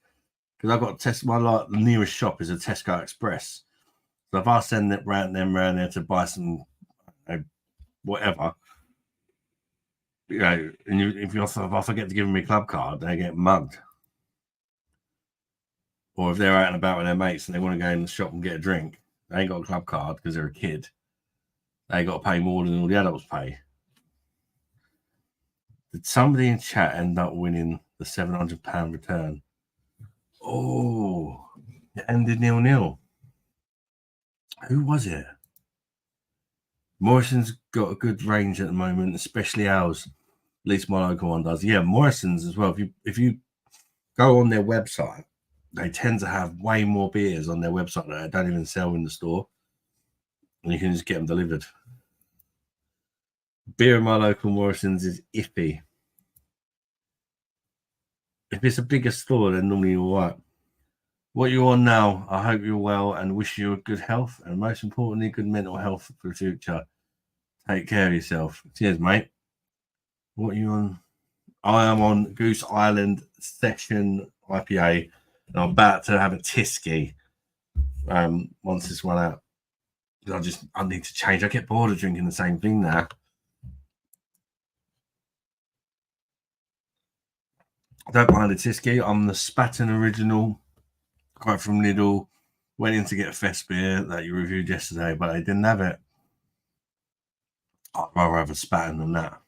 Because I've got to test the nearest shop is a Tesco Express. So if I send them round there to buy some whatever, you know, and if I forget to give them a club card, they get mugged. Or if they're out and about with their mates and they want to go in the shop and get a drink, they ain't got a club card because they're a kid. They got to pay more than all the adults pay. Did somebody in chat end up winning the £700 return? Oh, it ended 0-0. Who was it? Morrison's got a good range at the moment, especially ours. At least my local one does. Yeah, Morrison's as well. If you go on their website, they tend to have way more beers on their website that they don't even sell in the store. And you can just get them delivered. Beer in my local Morrison's is iffy. If it's a bigger store, then normally you're all right. What you're on now, I hope you're well and wish you a good health and most importantly, good mental health for the future. Take care of yourself. Cheers, mate. What are you on? I am on Goose Island Session IPA. And I'm about to have a Tisky once this one out. I need to change. I get bored of drinking the same thing now. I don't mind a Tisky. I'm the Spatten original, quite from Lidl. Went in to get a Fest beer that you reviewed yesterday, but they didn't have it. I'd rather have a Spatten than that.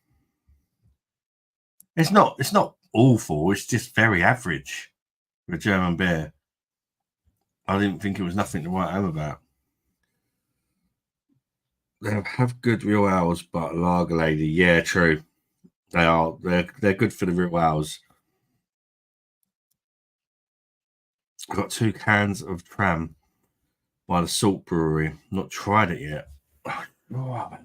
It's not awful. It's just very average for a German beer. I didn't think it was nothing to write home about. They have good real ales, but Lager Lady, yeah, true. They are. They're good for the real ales. I've got 2 cans of Tram by the Salt Brewery. Not tried it yet. Oh,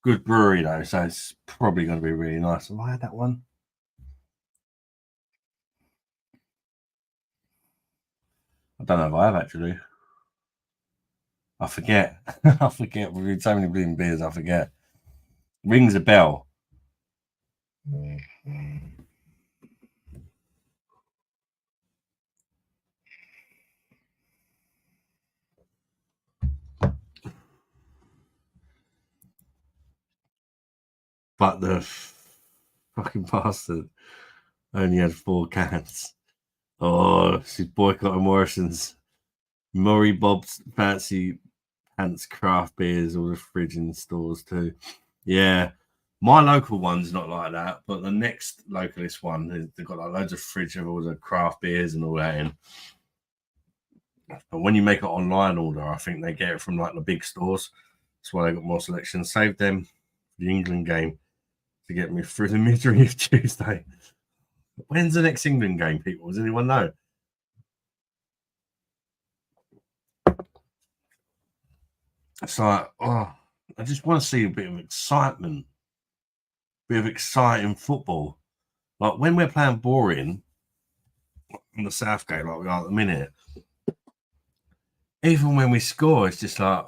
good brewery though, so it's probably going to be really nice. Have I had that one? I don't know if I have actually. I forget. I forget. We've had so many bleeding beers, I forget. Rings a bell. But the fucking bastard only had 4 cans. Oh, she's boycotting Morrison's. Murray Bob's Fancy Pants craft beers, all the fridge in stores too. Yeah. My local one's not like that, but the next localist one, they've got like loads of fridge of all the craft beers and all that in. But when you make an online order, I think they get it from like the big stores. That's why they got more selection. Save them for the England game to get me through the misery of Tuesday. When's the next England game, people? Does anyone know? It's like, oh, I just want to see a bit of excitement, a bit of exciting football. Like when we're playing boring on the Southgate, like we are at the minute, even when we score, it's just like,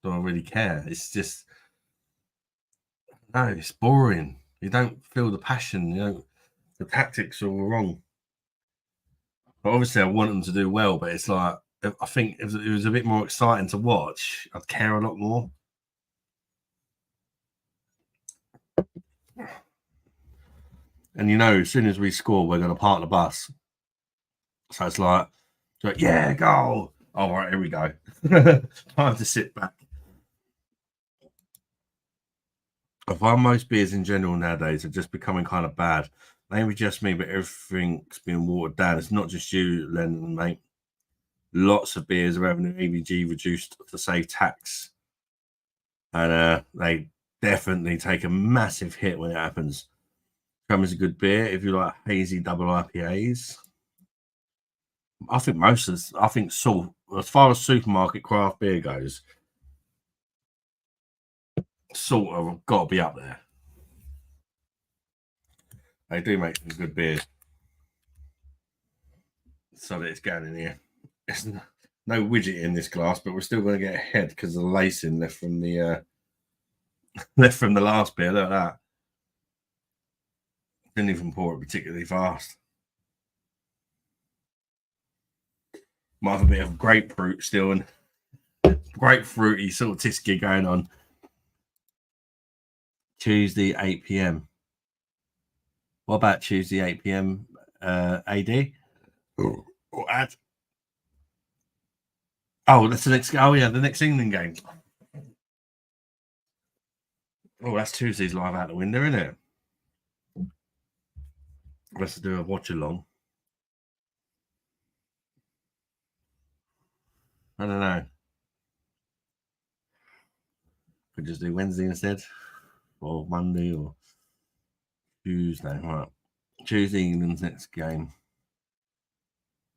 don't really care. It's just, no, it's boring. You don't feel the passion. You know, the tactics are all wrong. But obviously, I want them to do well, but it's like, I think if it was a bit more exciting to watch, I'd care a lot more. And you know, as soon as we score, we're going to park the bus. So it's like, yeah, goal. All right, here we go. Time to sit back. I find most beers in general nowadays are just becoming kind of bad. Maybe just me, but everything's being watered down. It's not just you, Lennon, mate. Lots of beers are having an ABG reduced to save tax. And they definitely take a massive hit when it happens. Come as a good beer if you like hazy double IPAs. I think I think Salt, as far as supermarket craft beer goes, Salt have got to be up there. They do make some good beers. So that it's going in here. It's no widget in this glass, but we're still going to get ahead because of the lacing left from the left from the last beer. Look at that. Didn't even pour it particularly fast. Might have a bit of grapefruit still and grapefruity sort of tisky going on. Tuesday, 8 p.m. What about Tuesday, 8 p.m. AD? Or ad? Oh, that's the next. Oh, yeah, the next England game. Oh, that's Tuesday's live out the window, isn't it? Let's do a watch along. I don't know. Could just do Wednesday instead, or Monday, or Tuesday. Right. Tuesday, England's next game.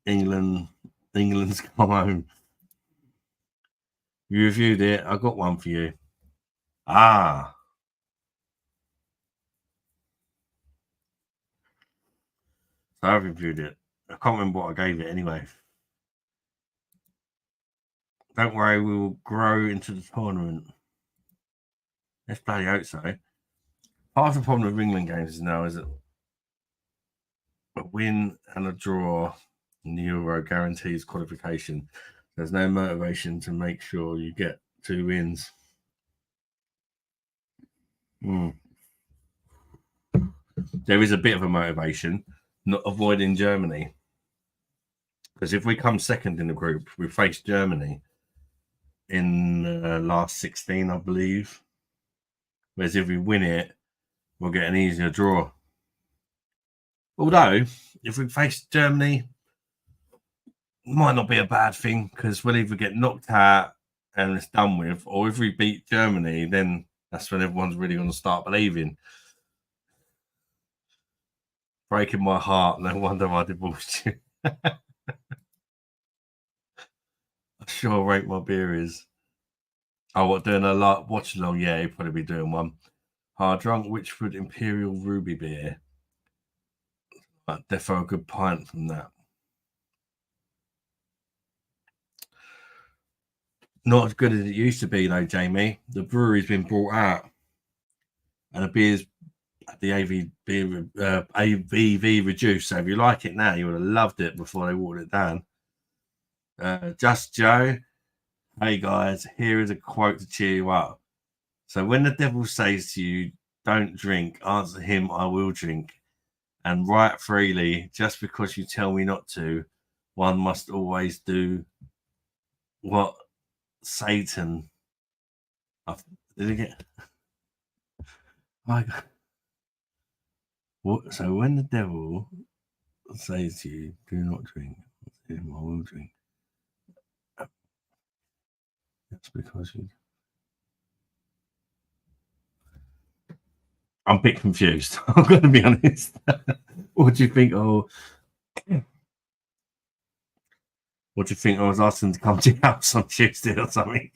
England's come home. You reviewed it. I got one for you. Ah. So I've reviewed it. I can't remember what I gave it anyway. Don't worry, we will grow into the tournament. Let's bloody hope so. Part of the problem with England games now is that a win and a draw in the Euro guarantees qualification. There's no motivation to make sure you get 2 wins. There is a bit of a motivation, not avoiding Germany. Because if we come second in the group, we face Germany in last 16, I believe. Whereas if we win it, we'll get an easier draw. Although, if we face Germany, it might not be a bad thing because we'll either get knocked out and it's done with, or if we beat Germany, then that's when everyone's really going to start believing. Breaking my heart. No wonder I divorced you. I sure rate my beer is. Oh, what, doing a lot watch along? Yeah, he'd probably be doing one. Hard drunk Witchford Imperial Ruby beer. But defo a good pint from that. Not as good as it used to be, though, Jamie. The brewery's been brought out, and the beer's the ABV reduced. So if you like it now, you would have loved it before they watered it down. Just Joe. Hey guys, here is a quote to cheer you up. So when the devil says to you, "Don't drink," answer him, "I will drink, and right freely." Just because you tell me not to, one must always do what Satan. Did it get? What? So when the devil says to you, "Do not drink," I will drink. That's because you. I'm a bit confused. I'm going to be honest. What do you think? Oh, what do you think? I was asking to come to your house on Tuesday or something.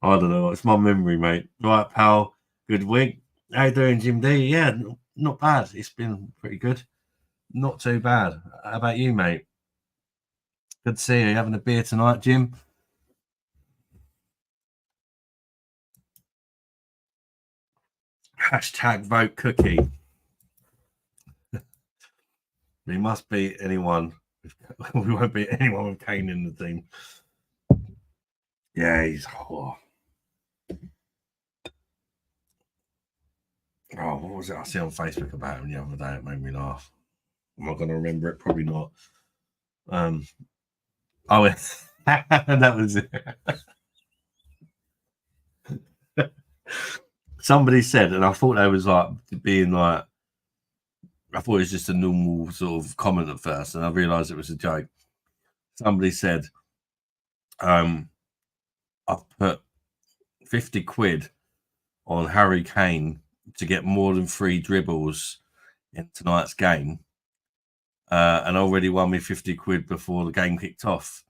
I don't know. It's my memory, mate. Right, pal. Good week. How you doing, Jim D? Yeah, not bad. It's been pretty good. Not too bad. How about you, mate? Good to see you. Having a beer tonight, Jim? Hashtag vote cookie. We must beat anyone. We won't beat anyone with Kane in the team. Yeah, he's. Oh, what was it I see on Facebook about him the other day? It made me laugh. Am I going to remember it? Probably not. Oh, that was it. Somebody said, and I thought they was like being like, I thought it was just a normal sort of comment at first, and I realised it was a joke. Somebody said, I've put 50 quid on Harry Kane to get more than 3 dribbles in tonight's game, and already won me 50 quid before the game kicked off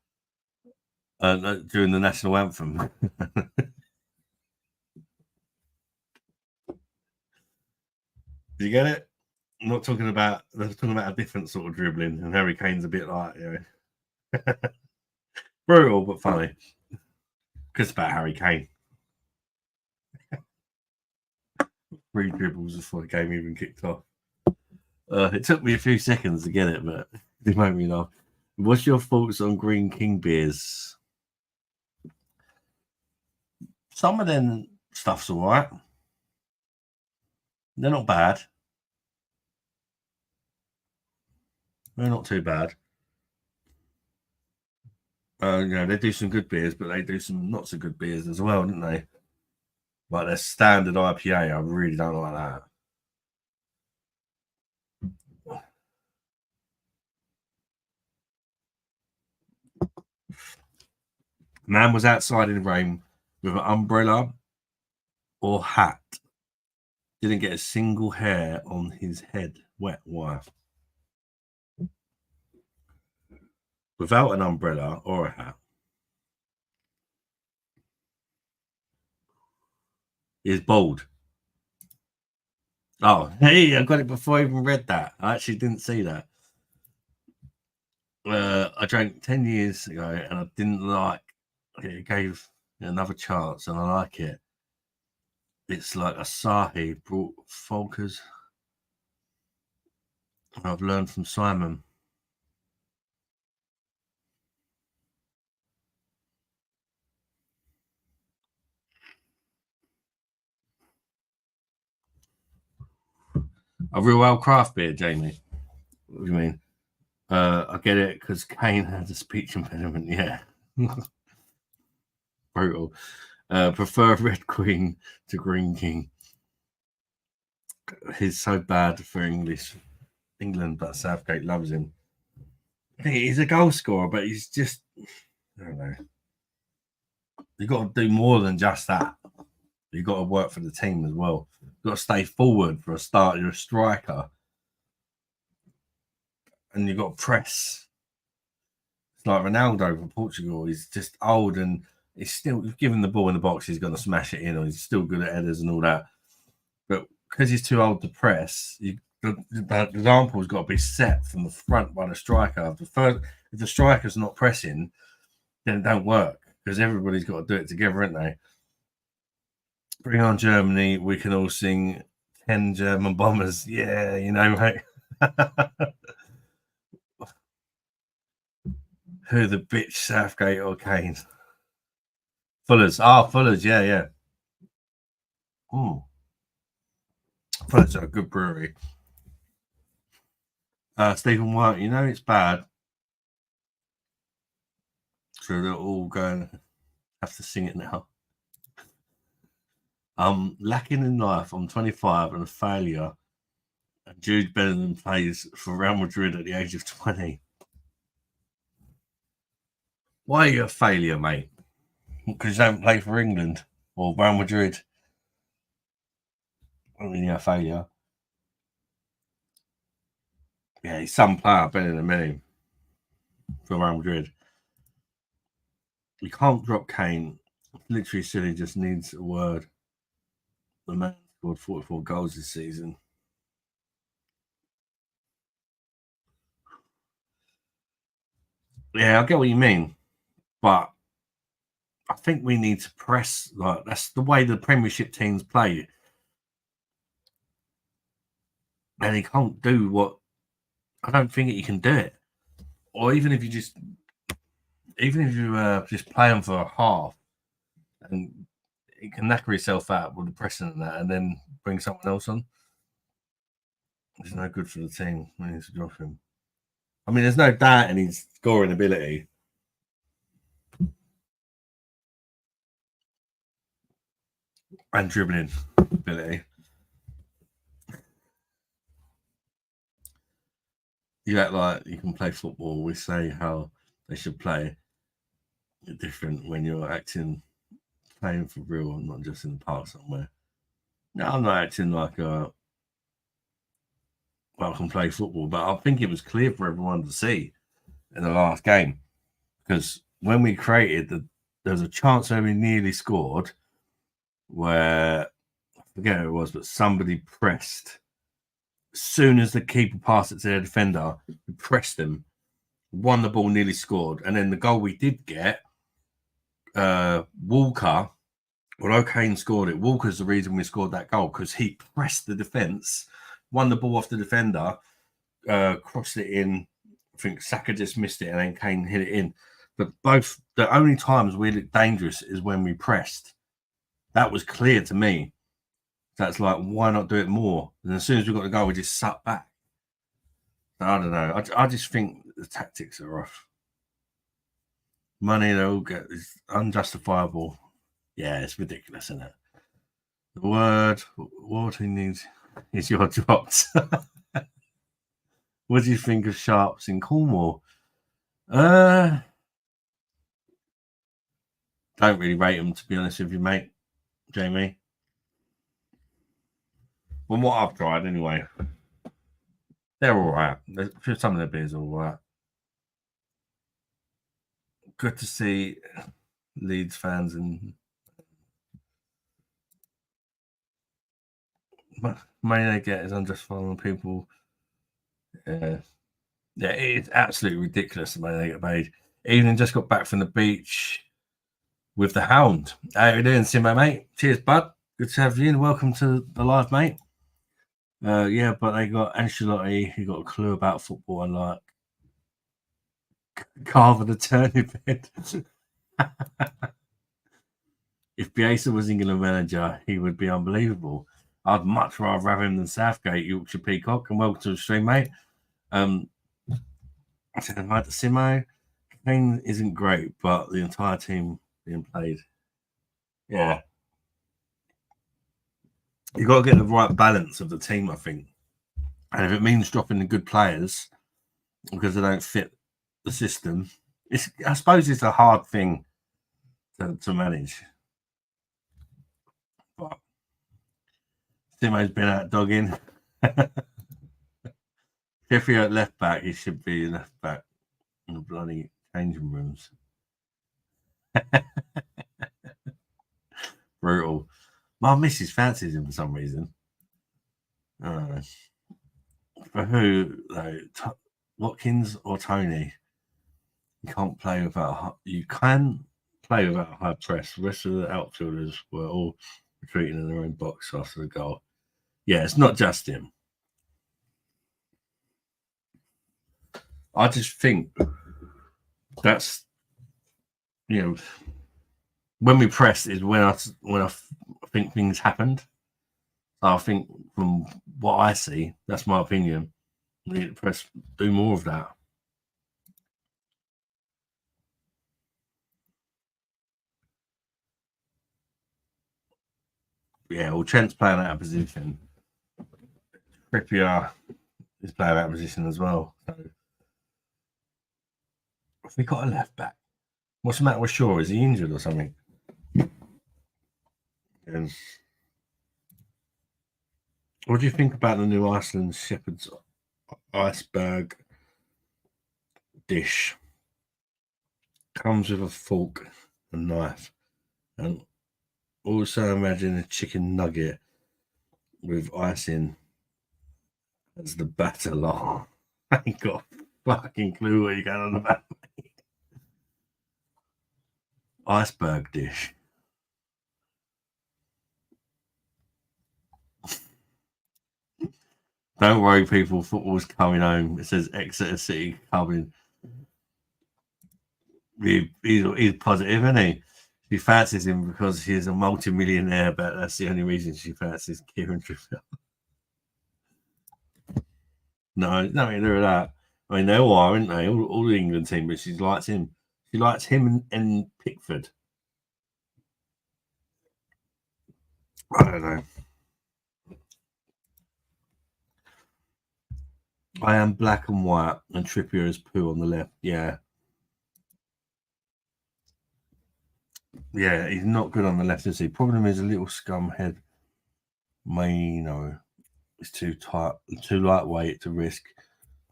during the national anthem. Did you get it? I'm not talking about. They're talking about a different sort of dribbling, and Harry Kane's a bit like, brutal but funny. Because it's about Harry Kane. 3 dribbles before the game even kicked off. It took me a few seconds to get it, but it made me laugh. What's your thoughts on Green King beers? Some of them stuff's all right. They're not bad. They're not too bad. They do some good beers, but they do some not so good beers as well, don't they? Like their standard IPA, I really don't like that. Man was outside in the rain with an umbrella or hat. Didn't get a single hair on his head wet. Why? Without an umbrella or a hat. He's bald. Oh, hey, I got it before I even read that. I actually didn't see that. I drank 10 years ago and I didn't like it. It gave it another chance and I like it. It's like Asahi brought Folkers. I've learned from Simon. A real old craft beer, Jamie. What do you mean? I get it because Kane has a speech impediment. Yeah. Brutal. Prefer Red Queen to Green King. He's so bad for England, but Southgate loves him. He's a goal scorer, but he's just, I don't know. You've got to do more than just that. You've got to work for the team as well. Got to stay forward for a start. You're a striker, and you've got to press. It's like Ronaldo for Portugal. He's just old, and he's still given the ball in the box. He's going to smash it in, or he's still good at headers and all that. But because he's too old to press, the example's got to be set from the front by the striker. If the striker's not pressing, then it don't work because everybody's got to do it together, haven't they? Bring on Germany. We can all sing 10 German bombers. Yeah, you know, mate. Who the bitch, Southgate or Kane? Fuller's. Fuller's. Yeah, yeah. Fuller's a good brewery. Stephen White, you know it's bad. So they're all going to have to sing it now. Lacking in life. I'm 25 and a failure. And Jude Bellingham plays for Real Madrid at the age of 20. Why are you a failure, mate? Because you don't play for England or Real Madrid. I mean, you're a failure. Yeah, he's some player better than me for Real Madrid. You can't drop Kane. Literally said he just needs a word. The man scored 44 goals this season. Yeah, I get what you mean. But I think we need to press. Like, that's the way the Premiership teams play. And he can't do what. I don't think he can do it. Or even if you just play him for a half, and he can knacker himself out with the pressing and that, and then bring someone else on. It's no good for the team. We need to drop him. I mean, there's no doubt in his scoring ability. And dribbling ability. You act like you can play football. We say how they should play. Different when you're playing for real, not just in the park somewhere. No, I'm not acting like I can play football, but I think it was clear for everyone to see in the last game because when we created there was a chance where we nearly scored where I forget who it was, but somebody pressed. As soon as the keeper passed it to their defender, we pressed them, won the ball, nearly scored, and then the goal we did get, Walker. Although Kane scored it, Walker's the reason we scored that goal because he pressed the defence, won the ball off the defender, crossed it in. I think Saka just missed it and then Kane hit it in. But both the only times we looked dangerous is when we pressed. That was clear to me. That's like, why not do it more? And as soon as we got the goal, we just sat back. I don't know. I just think the tactics are off. Money they all get is unjustifiable. Yeah, it's ridiculous, isn't it? The word what he needs is your dropped. What do you think of Sharps in Cornwall? Don't really rate them, to be honest with you, mate. Jamie. From what I've tried, anyway. They're all right. Some of their beers are all right. Good to see Leeds fans and money they get is unjustified on people. Yeah, it's absolutely ridiculous the money they get paid. Evening just got back from the beach with the hound. How you doing, Simba, mate? Cheers, bud. Good to have you and welcome to the live, mate. Yeah, but they got Ancelotti, who got a clue about football and like Carver the turnip head. If Bielsa was England manager, he would be unbelievable. I'd much rather have him than Southgate, Yorkshire Peacock, and welcome to the stream, mate. I said hi to Simo. Kane isn't great, but the entire team being played. Yeah. You've got to get the right balance of the team, I think. And if it means dropping the good players because they don't fit the system, I suppose it's a hard thing to manage. But Simo's been out dogging. Trippier at left back, he should be left back in the bloody changing rooms. Brutal. My missus fancies him for some reason. For who though? Watkins or Tony? You can't play without. You can play without a high press. The rest of the outfielders were all retreating in their own box after the goal. Yeah, it's not just him. I just think that's, you know, when we press is when I think things happened. I think from what I see, that's my opinion. We need to press, do more of that. Yeah, well, Trent's playing out of position. Trippier is playing out of position as well. So if we got a left back, what's the matter with Shaw? Is he injured or something? And what do you think about the new Iceland Shepherd's iceberg dish? Comes with a fork and knife, and also imagine a chicken nugget with icing as the batter long. I ain't got a fucking clue what you're going on about. Iceberg dish. Don't worry, people. Football's coming home. It says Exeter City coming. He's positive, isn't he? She fancies him because he's a multi-millionaire, but that's the only reason she fancies Kieran Trippier. No, nothing to do with that. I mean, they all are, aren't they? All the England team, but she likes him. She likes him and Pickford. I don't know. I am black and white, and Trippier is poo on the left. Yeah. Yeah, he's not good on the left, is he? Problem is a little scum head. Maino is too tight, too lightweight to risk.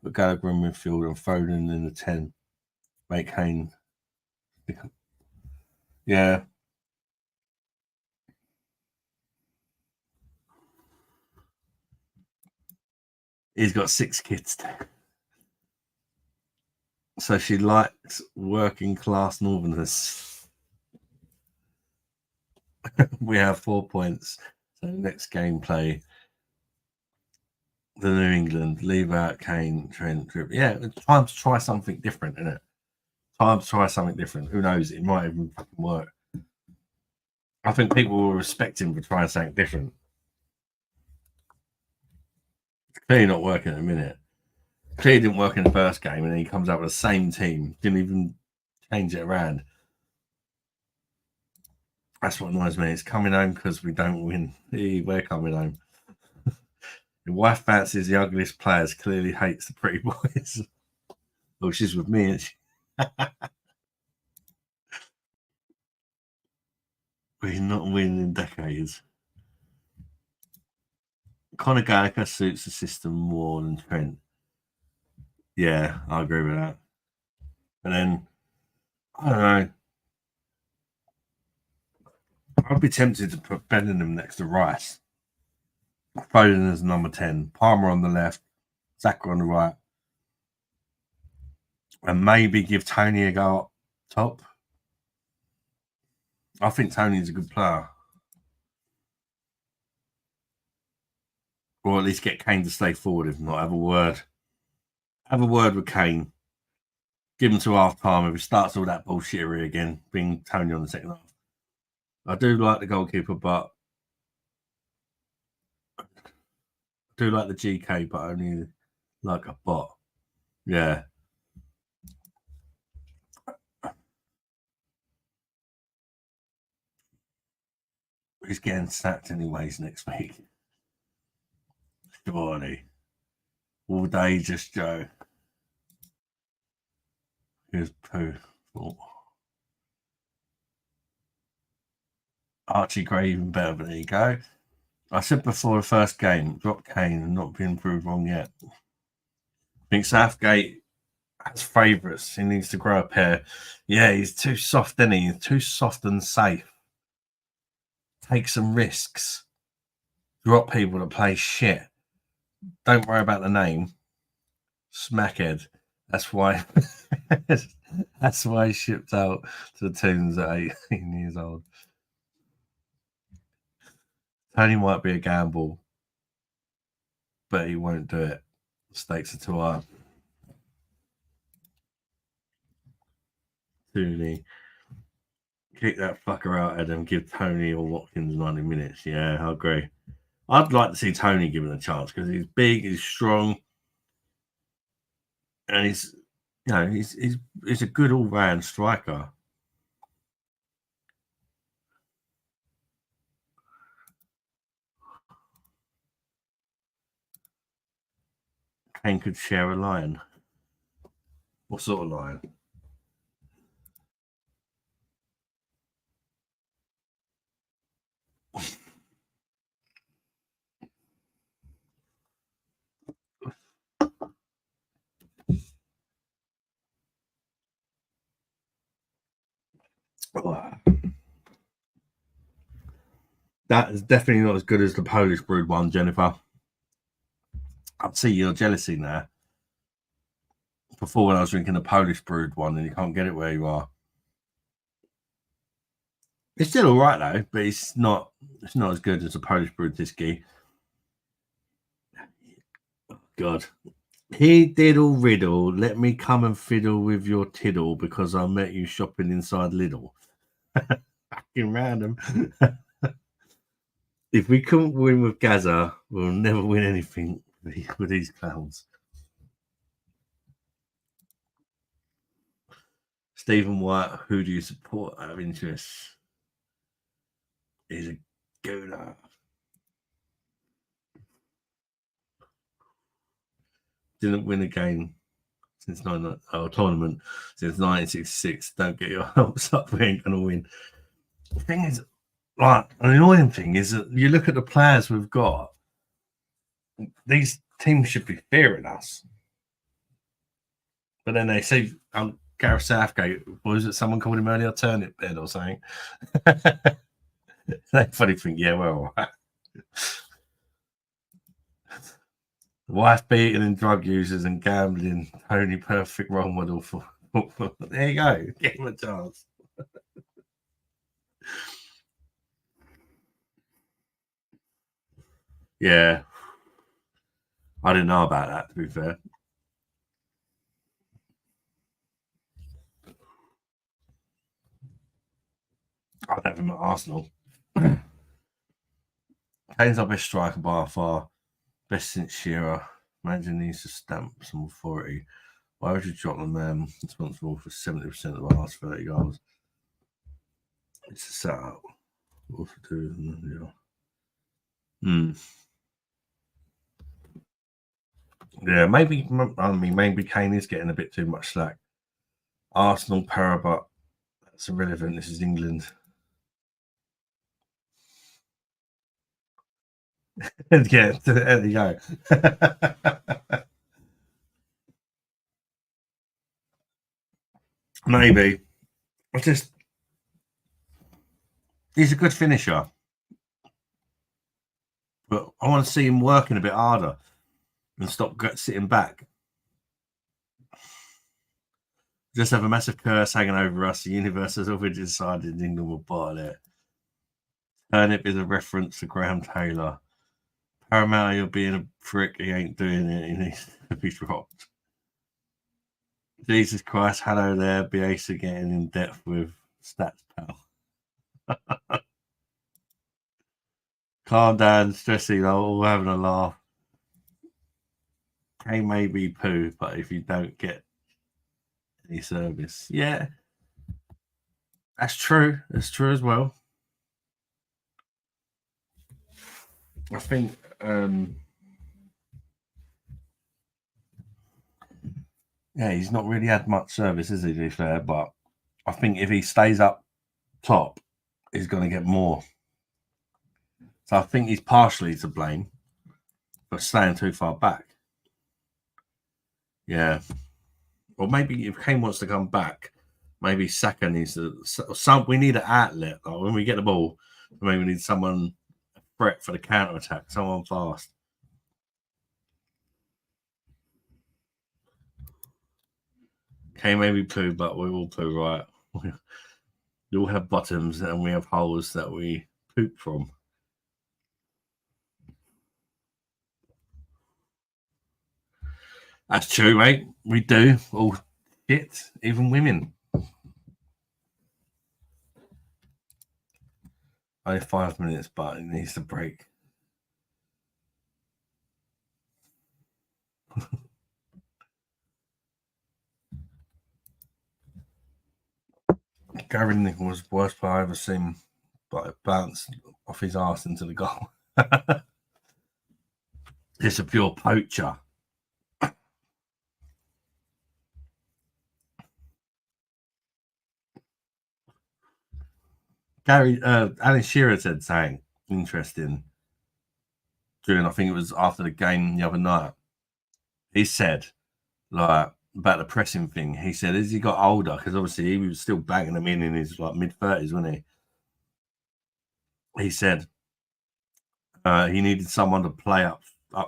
But Gallagher in midfield and Foden in the 10. Make Kane. Yeah. He's got 6 kids. So she likes working class northerners. We have 4 points. So next game play, the New England, leave out Kane, Trent, Trip. Yeah, it's time to try something different, isn't it? Time to try something different. Who knows? It might even fucking work. I think people will respect him for trying something different. It's clearly not working at the minute. Clearly didn't work in the first game, and then he comes out with the same team. Didn't even change it around. That's what annoys me. It's coming home because we don't win. We're coming home. Your wife fancies the ugliest players, clearly hates the pretty boys. Well, she's with me, isn't she? We're not winning in decades. Conor Gallagher suits the system more than Trent. Yeah, I agree with that. And then, I don't know. I'd be tempted to put Bellingham next to Rice. Foden as number 10. Palmer on the left. Saka on the right. And maybe give Tony a go up top. I think Tony's a good player. Or at least get Kane to stay forward, if not, have a word. Have a word with Kane. Give him to half time. If he starts all that bullshittery again, bring Tony on the second half. I do like the goalkeeper, but I do like the GK, but only like a bot. Yeah. He's getting sacked anyways next week. Surely. All day just Joe. Here's poo. Oh. Archie Gray even better, but there you go. I said before the first game, drop Kane and not been proved wrong yet. I think Southgate has favourites. He needs to grow a pair. Yeah, he's too soft, isn't he? He's too soft and safe. Take some risks. Drop people that play shit. Don't worry about the name. Smackhead. That's why. That's why he shipped out to the teams at 18 years old. Tony might be a gamble, but he won't do it. The stakes are too high. Tony. Kick that fucker out and then give Tony or Watkins 90 minutes. Yeah, I agree. I'd like to see Tony given a chance because he's big, he's strong, and he's a good all round striker. Kane could share a line. What sort of line? That is definitely not as good as the Polish brewed one, Jennifer. I see your jealousy now. Before, when I was drinking the Polish brewed one, and you can't get it where you are. It's still all right though, but it's not as good as a Polish brewed whiskey. Oh, God. He diddle riddle, let me come and fiddle with your tiddle because I met you shopping inside Lidl. Fucking random. If we couldn't win with Gaza, we'll never win anything with these clowns. Stephen White, who do you support out of interest? He's a gooner. Didn't win a game since tournament since 1966. Don't get your hopes up. We ain't gonna win. The thing is, like, an annoying thing is that you look at the players we've got. These teams should be fearing us, but then they say, Gareth Southgate, was it someone called him earlier turnip bed or something? They funny think, yeah, well, wife beating and drug users and gambling, only perfect role model for. There you go, give him a chance. Yeah, I didn't know about that. To be fair, I'd have him at Arsenal. Kane's our best striker by far, best since Shearer. Imagine he needs to stamp some authority. Why would you drop the man responsible for 70% of the last 30 goals? It's a setup. What to do? Yeah. Yeah, maybe. I mean, maybe Kane is getting a bit too much slack. Arsenal, Parabot. That's irrelevant. This is England. Yeah, there you go. Maybe. He's a good finisher, but I want to see him working a bit harder and stop sitting back. Just have a massive curse hanging over us. The universe has already decided England will bottle it. Turnip is a reference to Graham Taylor. Paramount, you're being a prick. He ain't doing it. He needs to be dropped. Jesus Christ, hello there. Biasa getting in depth with stats, pal. Calm down, stressing, all having a laugh. Kane may be poo, but if you don't get any service, yeah, that's true. That's true as well. I think yeah, he's not really had much service, is he, to be fair? But I think if he stays up top, he's going to get more. So I think he's partially to blame for staying too far back. Yeah. Or maybe if Kane wants to come back, maybe Saka needs to. We need an outlet. Like when we get the ball, maybe we need someone threat for the counter attack, someone fast. Kane maybe poo, but we all poo right. We all have bottoms and we have holes that we poop from. That's true, mate. We do. All shit, even women. Only 5 minutes, but it needs to break. Gary Nicholl was the worst player I've ever seen, but it bounced off his arse into the goal. It's a pure poacher. Alan Shearer said something interesting during, I think it was after the game the other night. He said, like, about the pressing thing. He said, as he got older, because obviously he was still banging them in his like mid-30s, wasn't he? He said he needed someone to play up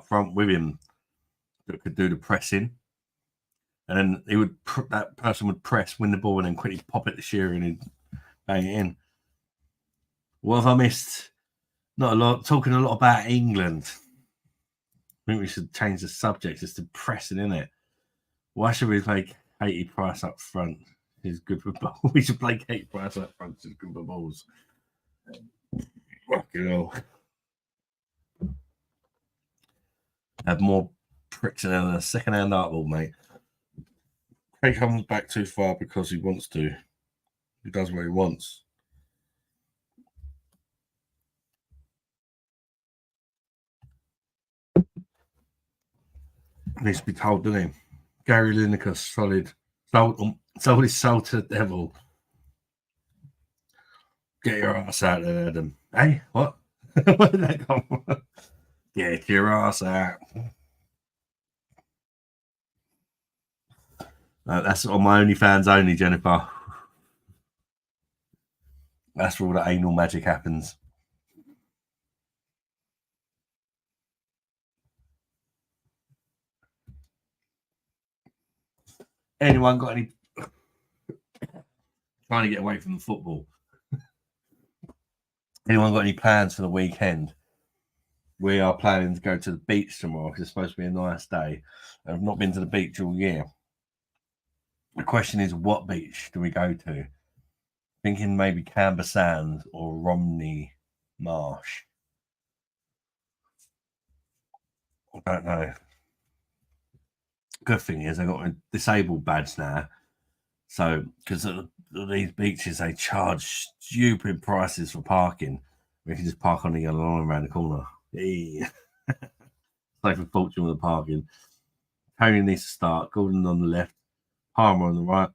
front with him that could do the pressing. And then that person would press, win the ball, and then quickly pop it to Shearer and he'd bang it in. What have I missed? Not a lot. Talking a lot about England. I think we should change the subject. It's depressing, isn't it? Why should we play Katie Price up front? She's good for balls. We should play Katie Price up front. She's good for balls. Fucking hell. Have more pricks in a second-hand art ball, mate. He comes back too far because he wants to. He does what he wants. Needs to be told, doesn't he? Gary Lineker, sold his soul to the devil. Get your ass out there, Adam. Hey, what? Where did that come from? Get your ass out. That's on my OnlyFans only, Jennifer. That's where all the anal magic happens. Anyone got any trying to get away from the football? Anyone got any plans for the weekend? We are planning to go to the beach tomorrow because it's supposed to be a nice day. I've not been to the beach all year. The question is, what beach do we go to? Thinking maybe Canberra Sands or Romney Marsh. I don't know. Good thing is I got a disabled badge now. So, because these beaches, they charge stupid prices for parking. We can just park on the yellow line around the corner. Yeah. Save a fortune with the parking. Tony needs to start. Gordon on the left. Palmer on the right.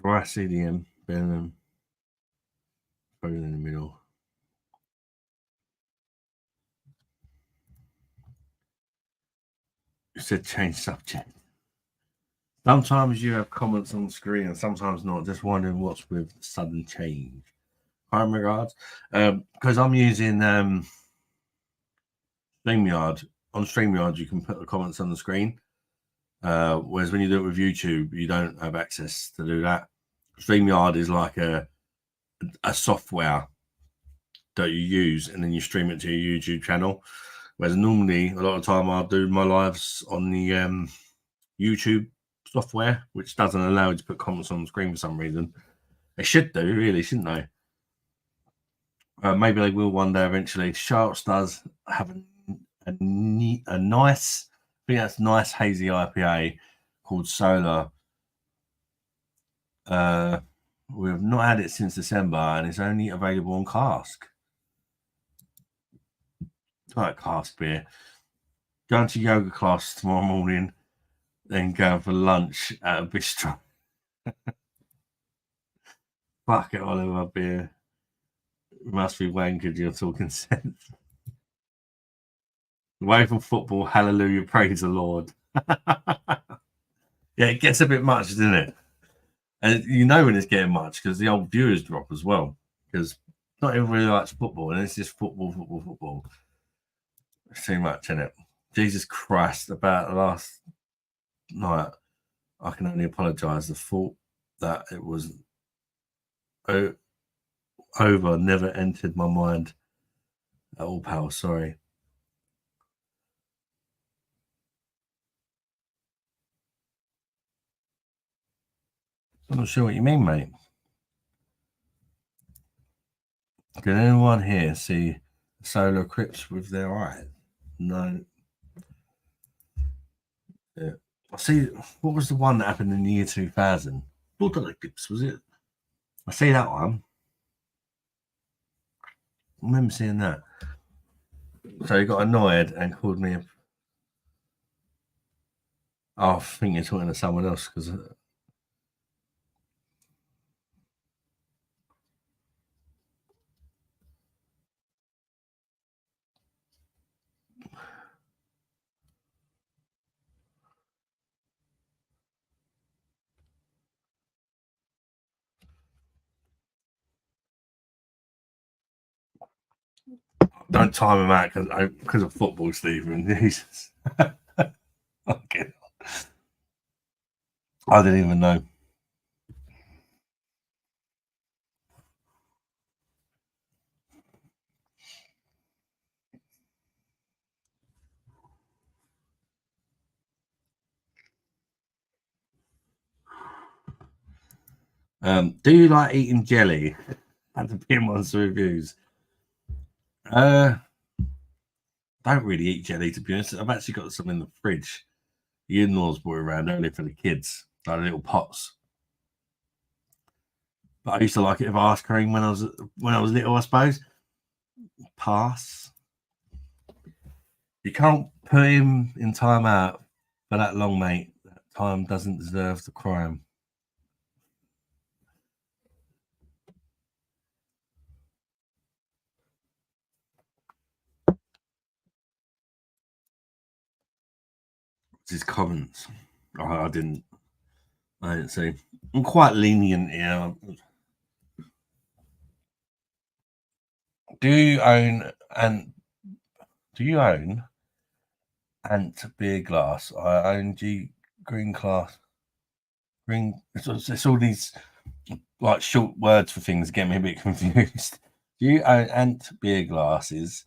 Right CDM. Benham. Foden in the middle. You said change subject. Sometimes you have comments on the screen and sometimes not. Just wondering what's with sudden change. Kind regards. Because I'm using StreamYard. On StreamYard, you can put the comments on the screen. Whereas when you do it with YouTube, you don't have access to do that. StreamYard is like a software that you use and then you stream it to your YouTube channel. Whereas normally, a lot of the time, I'll do my lives on the YouTube software, which doesn't allow you to put comments on the screen for some reason. They should do, really, shouldn't they? Maybe they will one day eventually. Sharks does have a nice, I think that's nice hazy IPA called Solar. We've not had it since December and it's only available on cask. It's like cask beer. Going to yoga class tomorrow morning, then going for lunch at a bistro. Fuck it, Oliver beer. Must be wankered, you're talking sense. Away from football, hallelujah, praise the Lord. Yeah, it gets a bit much, doesn't it? And you know when it's getting much because the old viewers drop as well. Because not everybody likes football, and it's just football. It's too much, isn't it? Jesus Christ, about last night, I can only apologise. The thought that it was over never entered my mind at all, pal. Sorry. I'm not sure what you mean, mate. Can anyone here see solar eclipse with their eyes? No. Yeah. I see. What was the one that happened in the year 2000? Solar eclipse, was it? I see that one. I remember seeing that. So he got annoyed and called me. I think you're talking to someone else because don't time him out because of football, Stephen. Jesus. Okay. I didn't even know. Do you like eating jelly? Had the Beer Monster reviews. Don't really eat jelly, to be honest. I've actually got some in the fridge. The in-laws brought around earlier for the kids, like little pots. But I used to like it with ice cream when I was little, I suppose. Pass. You can't put him in time out for that long, mate. That time doesn't deserve the crime. His comments. I didn't see. I'm quite lenient here. Do you own Ant beer glass? I own green class. Green. It's all these like short words for things get me a bit confused. Do you own Ant beer glasses?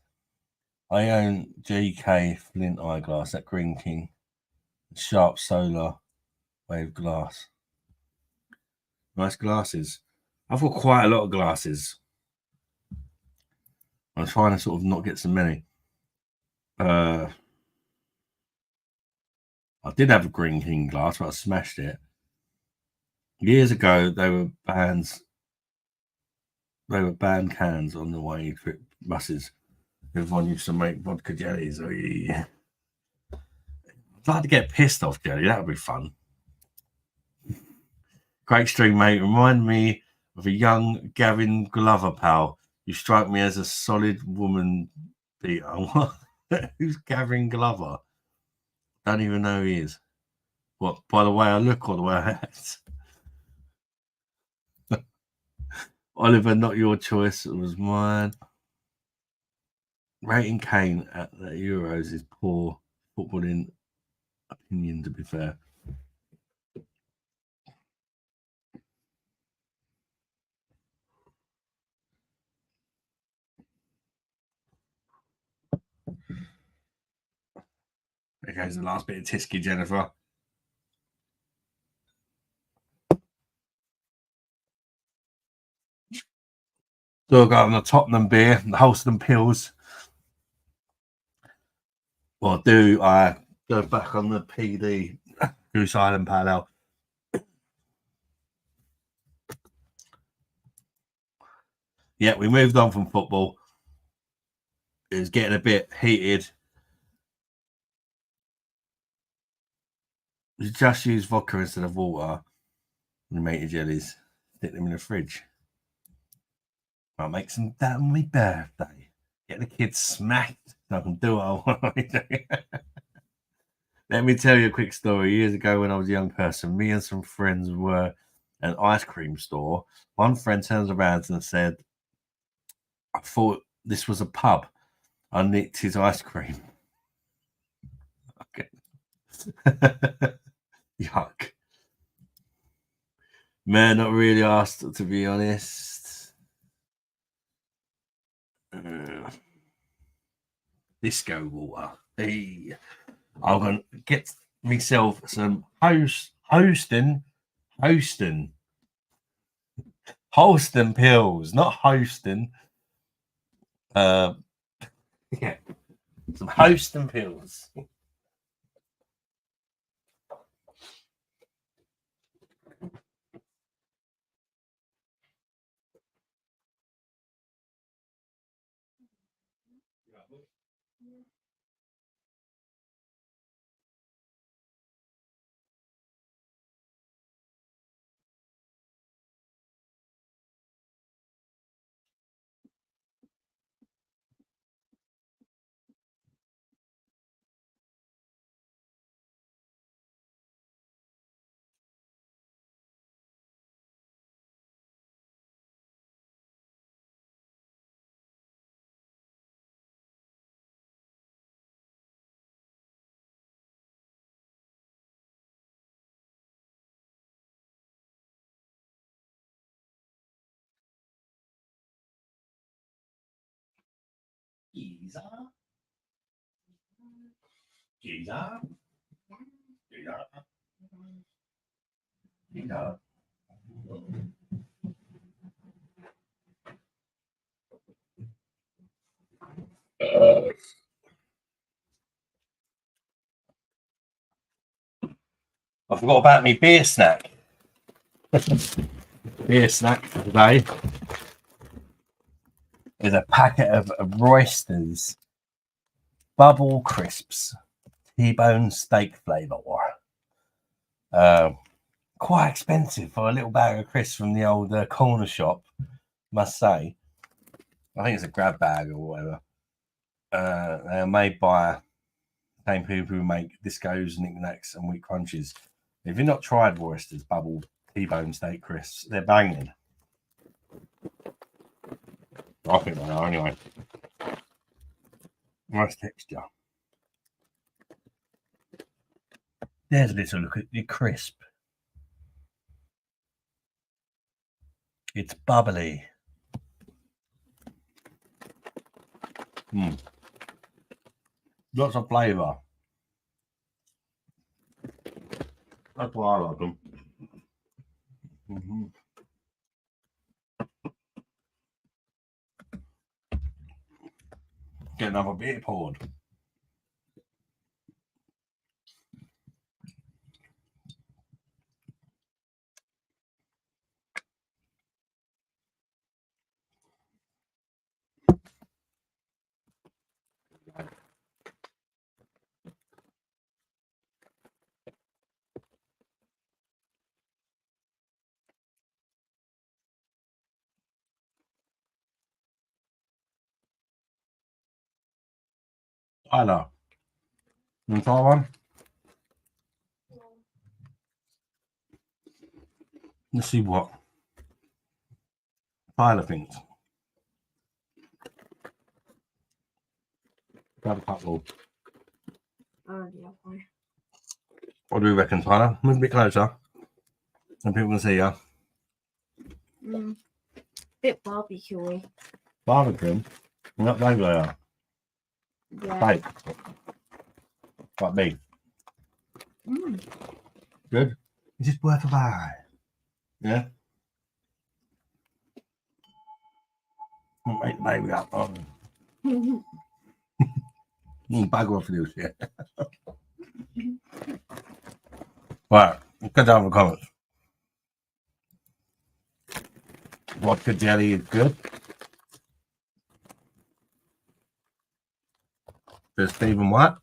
I own GK Flint eyeglass at Green King. Sharp solar wave glass. Nice glasses. I've got quite a lot of glasses. I'm trying to sort of not get so many. I did have a Green King glass, but I smashed it. Years ago, they were banned cans on the way trip buses. Everyone used to make vodka jellies. Oh, yeah. I'd like to get pissed off jelly. That would be fun. Great stream, mate. Remind me of a young Gavin Glover, pal. You strike me as a solid woman beater. Who's Gavin Glover? Don't even know who he is. What, by the way I look or the way I act? Oliver, not your choice. It was mine. Rating Kane at the Euros is poor footballing opinion, to be fair. There goes the last bit of Tisky, Jennifer. So I've got the Tottenham beer, the Holston Pills. Well, do I go back on the PD Goose Island Pale Ale? Yeah, we moved on from football. It was getting a bit heated. You just use vodka instead of water. You make your jellies, stick them in the fridge. I'll make some that on my birthday. Get the kids smacked so I can do what I want to do. Let me tell you a quick story. Years ago, when I was a young person, me and some friends were at an ice cream store. One friend turns around and said, I thought this was a pub. I nicked his ice cream. Okay. Yuck. Man, not really asked, to be honest. Disco water. Hey. I'm going to get myself some Holston pills, not Holston. Yeah, some Holston pills. Jesus. I forgot about me beer snack. Beer snack for today is a packet of Roysters Bubble Crisps T-bone steak flavour. Quite expensive for a little bag of crisps from the old corner shop, must say. I think it's a grab bag or whatever. They are made by the same people who make Discos, Knickknacks, and Wheat Crunches. If you've not tried Roysters Bubble T-bone steak crisps, they're banging. I think they are anyway. Nice texture. There's a little look at the crisp. It's bubbly. Lots of flavour. That's why I like them. Get another beer poured. Tyler, you want to try one? Let's see what Tyler thinks. Grab a couple. What do you reckon, Tyler? Move a bit closer, and people can see you. Bit barbecue-y. Barbecue? What flavour they are? Yeah. Steak. Like me. Good? Is this worth a buy? Yeah? We'll make the baby up. Bugger off this shit. Right, let's get down to the comments. Vodka jelly is good. There's Stephen White.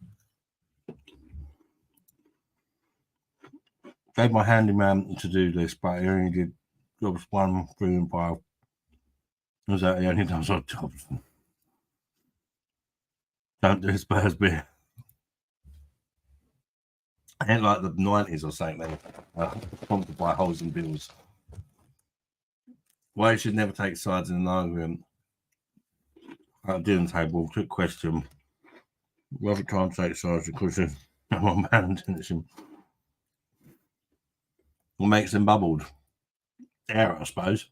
Gave my handyman to do this, but he only did jobs 1, 3, and 5. Was that the only time I jobs? Don't do Spurs beer. Ain't like the 90s or something. Sponsored by Holes and Bills. Why you should never take sides in an argument. At the dinner table, quick question. Whether try and take sides because of one bad intention. What makes them bubbled? Air, I suppose.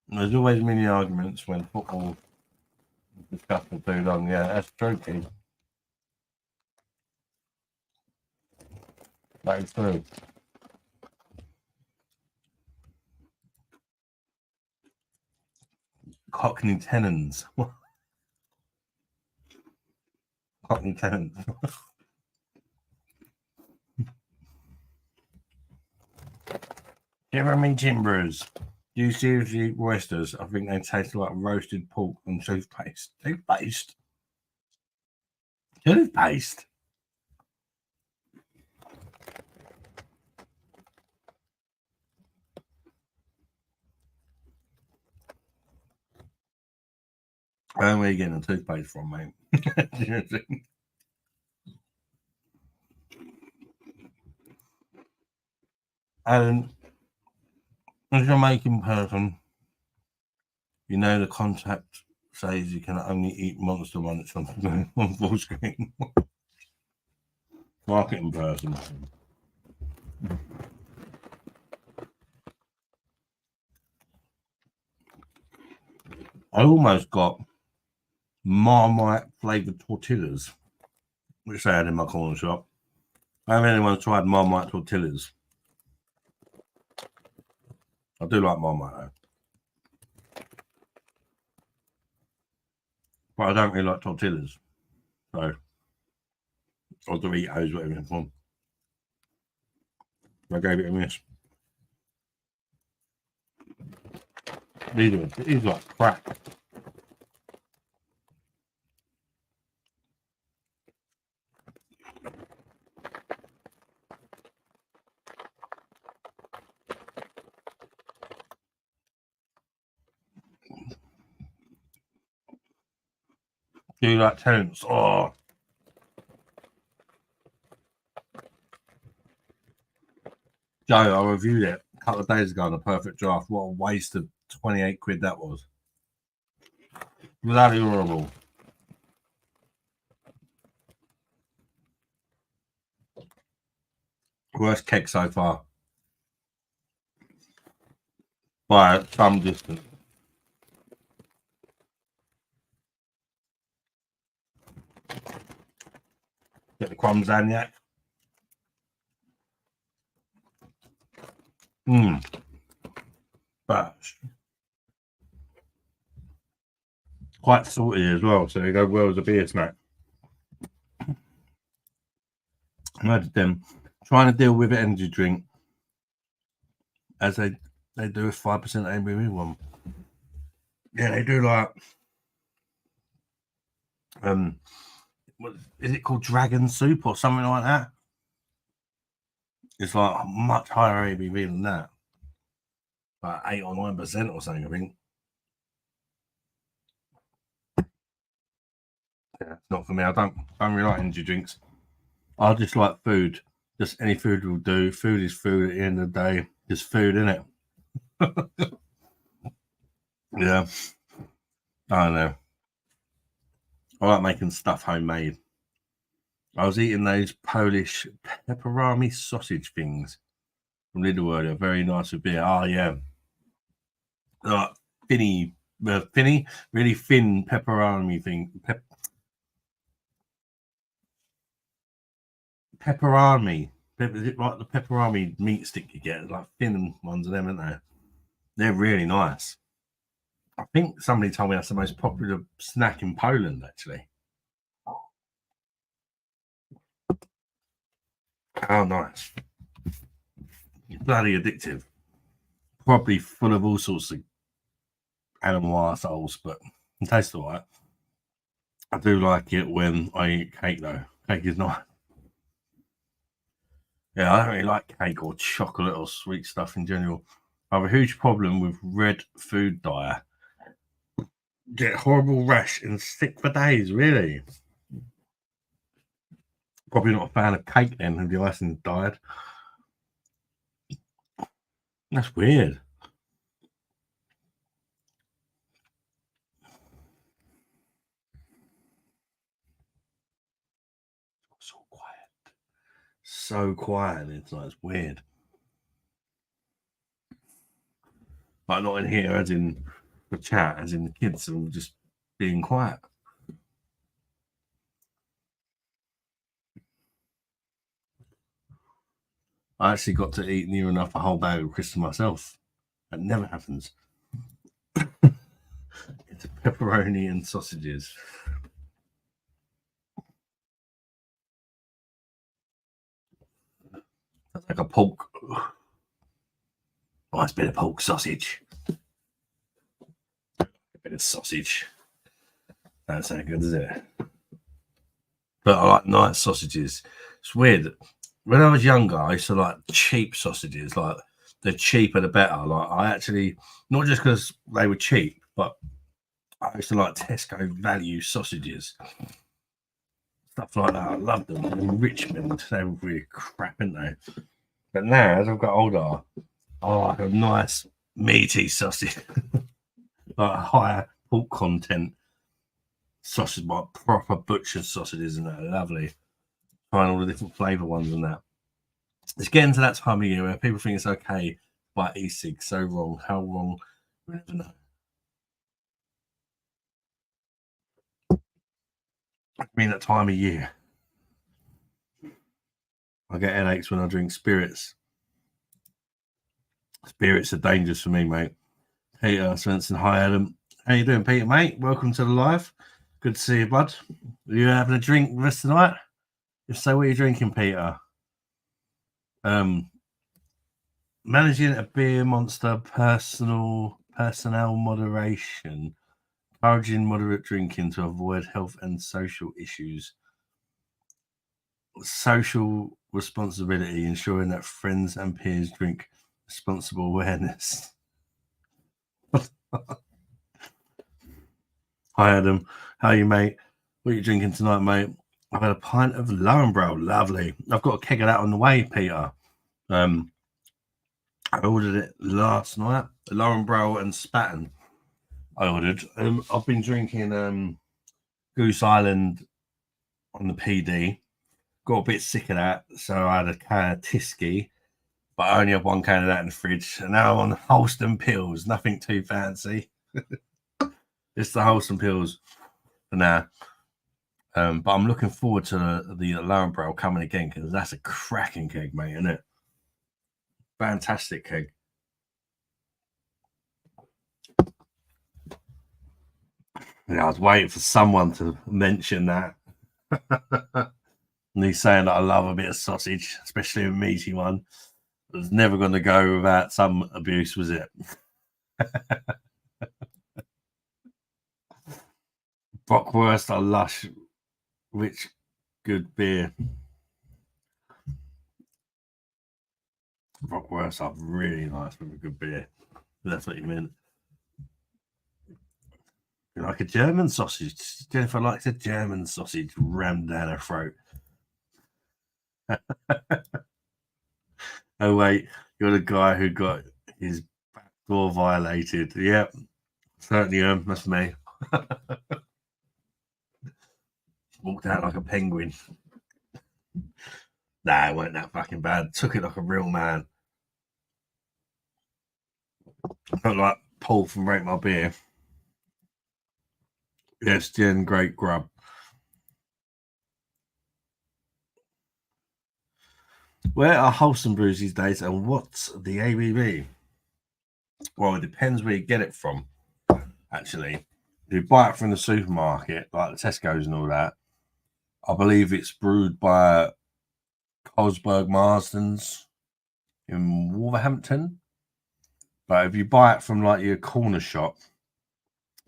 There's always many arguments when football is discussed for too long. Yeah, that's true, Keith. That is true. Cockney tenants. Cockney tenants. Jeremy Timbers. Do you seriously eat oysters? I think they taste like roasted pork and toothpaste. Toothpaste? Toothpaste? I don't know where you're getting the toothpaste from, mate. And as a Jamaican person, you know the contract says you can only eat Monster Munch on full screen. Marketing person. I almost got Marmite flavoured tortillas, which they had in my corner shop. I haven't anyone tried Marmite tortillas. I do like Marmite though. But I don't really like tortillas. So, or Doritos, whatever it's called. I gave it a miss. These are like crack. Do you like tenants? Oh. Joe, I reviewed it a couple of days ago on a perfect draft. What a waste of 28 quid that was. Bloody horrible. Worst keg so far. By some distance. Get the crumbs Zagnac. BOSH. Quite salty as well, so they go well as a beer snack. Imagine them trying to deal with an energy drink as they do a 5% ABV one. Yeah, they do like what is it called, dragon soup or something like that? It's like much higher ABV than that, like 8 or 9% or something, I think. Yeah, not for me. I don't really like energy drinks. I just like food. Just any food will do. Food is food at the end of the day. Just food, isn't it? Yeah. I don't know. I like making stuff homemade. I was eating those Polish pepperami sausage things from Lidl earlier. Very nice with beer. Oh, yeah. Really thin pepperami thing. Pepperami. Is it like the pepperami meat stick you get? Like thin ones of them, aren't they? They're really nice. I think somebody told me that's the most popular snack in Poland, actually. How nice. Bloody addictive. Probably full of all sorts of animal assholes, but it tastes all right. I do like it when I eat cake though. Cake is nice. Yeah, I don't really like cake or chocolate or sweet stuff in general. I have a huge problem with red food dye. Get horrible rash and sick for days, really. Probably not a fan of cake then, if the icing dyed. That's weird. So quiet. So quiet. It's like, it's weird. Like, not in here, as in the chat, as in the kids and just being quiet. I actually got to eat near enough a whole bag of crisps myself. That never happens. It's pepperoni and sausages. That's like a pork. Nice bit of pork sausage. A bit of sausage. That's not good, is it? But I like nice sausages. It's weird. When I was younger, I used to like cheap sausages. Like, the cheaper the better. Like, I actually, not just because they were cheap, but I used to like Tesco value sausages. Stuff like that. I loved them. In Richmond, they were really crap, weren't they? But now, as I've got older, I like a nice meaty sausage. Like higher pork content sausage, like proper butcher's sausages, and that are lovely. Trying all the different flavour ones and that. It's getting to that time of year where people think it's okay by e-cig. So wrong. How wrong? We never know. I mean, that time of year. I get headaches when I drink spirits. Spirits are dangerous for me, mate. Peter Svensson, hi Adam. How you doing, Peter, mate? Welcome to the live. Good to see you, bud. Are you having a drink with us tonight? If so, what are you drinking, Peter? Managing a beer monster personnel moderation, encouraging moderate drinking to avoid health and social issues. Social responsibility, ensuring that friends and peers drink responsible awareness. Hi, Adam. How are you, mate? What are you drinking tonight, mate? I've had a pint of Laurenbrau. Lovely. I've got a keg of that on the way, Peter. I ordered it last night. Laurenbrau and Spaten. I ordered. I've been drinking Goose Island on the PD. Got a bit sick of that, so I had a can of Tisky, but I only have one can of that in the fridge. And now I'm on Holston Pills. Nothing too fancy. It's the Holston Pills for now. But I'm looking forward to the Laurenbrau coming again, because that's a cracking keg, mate, isn't it? Fantastic keg. Yeah, I was waiting for someone to mention that. And he's saying that I love a bit of sausage, especially a meaty one. It was never going to go without some abuse, was it? Bockwurst are lush, rich, good beer. Bockwurst are really nice with a good beer. That's what you meant. You like a German sausage? Jennifer likes a German sausage rammed down her throat. Oh, wait, you're the guy who got his back door violated. Yep, certainly am. That's me. Walked out like a penguin. Nah, it weren't that fucking bad. Took it like a real man. Felt like Paul from Rate My Beer. Yes, Jen, great grub. Where are wholesome brews these days, and what's the ABV? Well, it depends where you get it from, actually. If you buy it from the supermarket, like the Tesco's and all that, I believe it's brewed by Carlsberg Marsden's in Wolverhampton. But if you buy it from like your corner shop,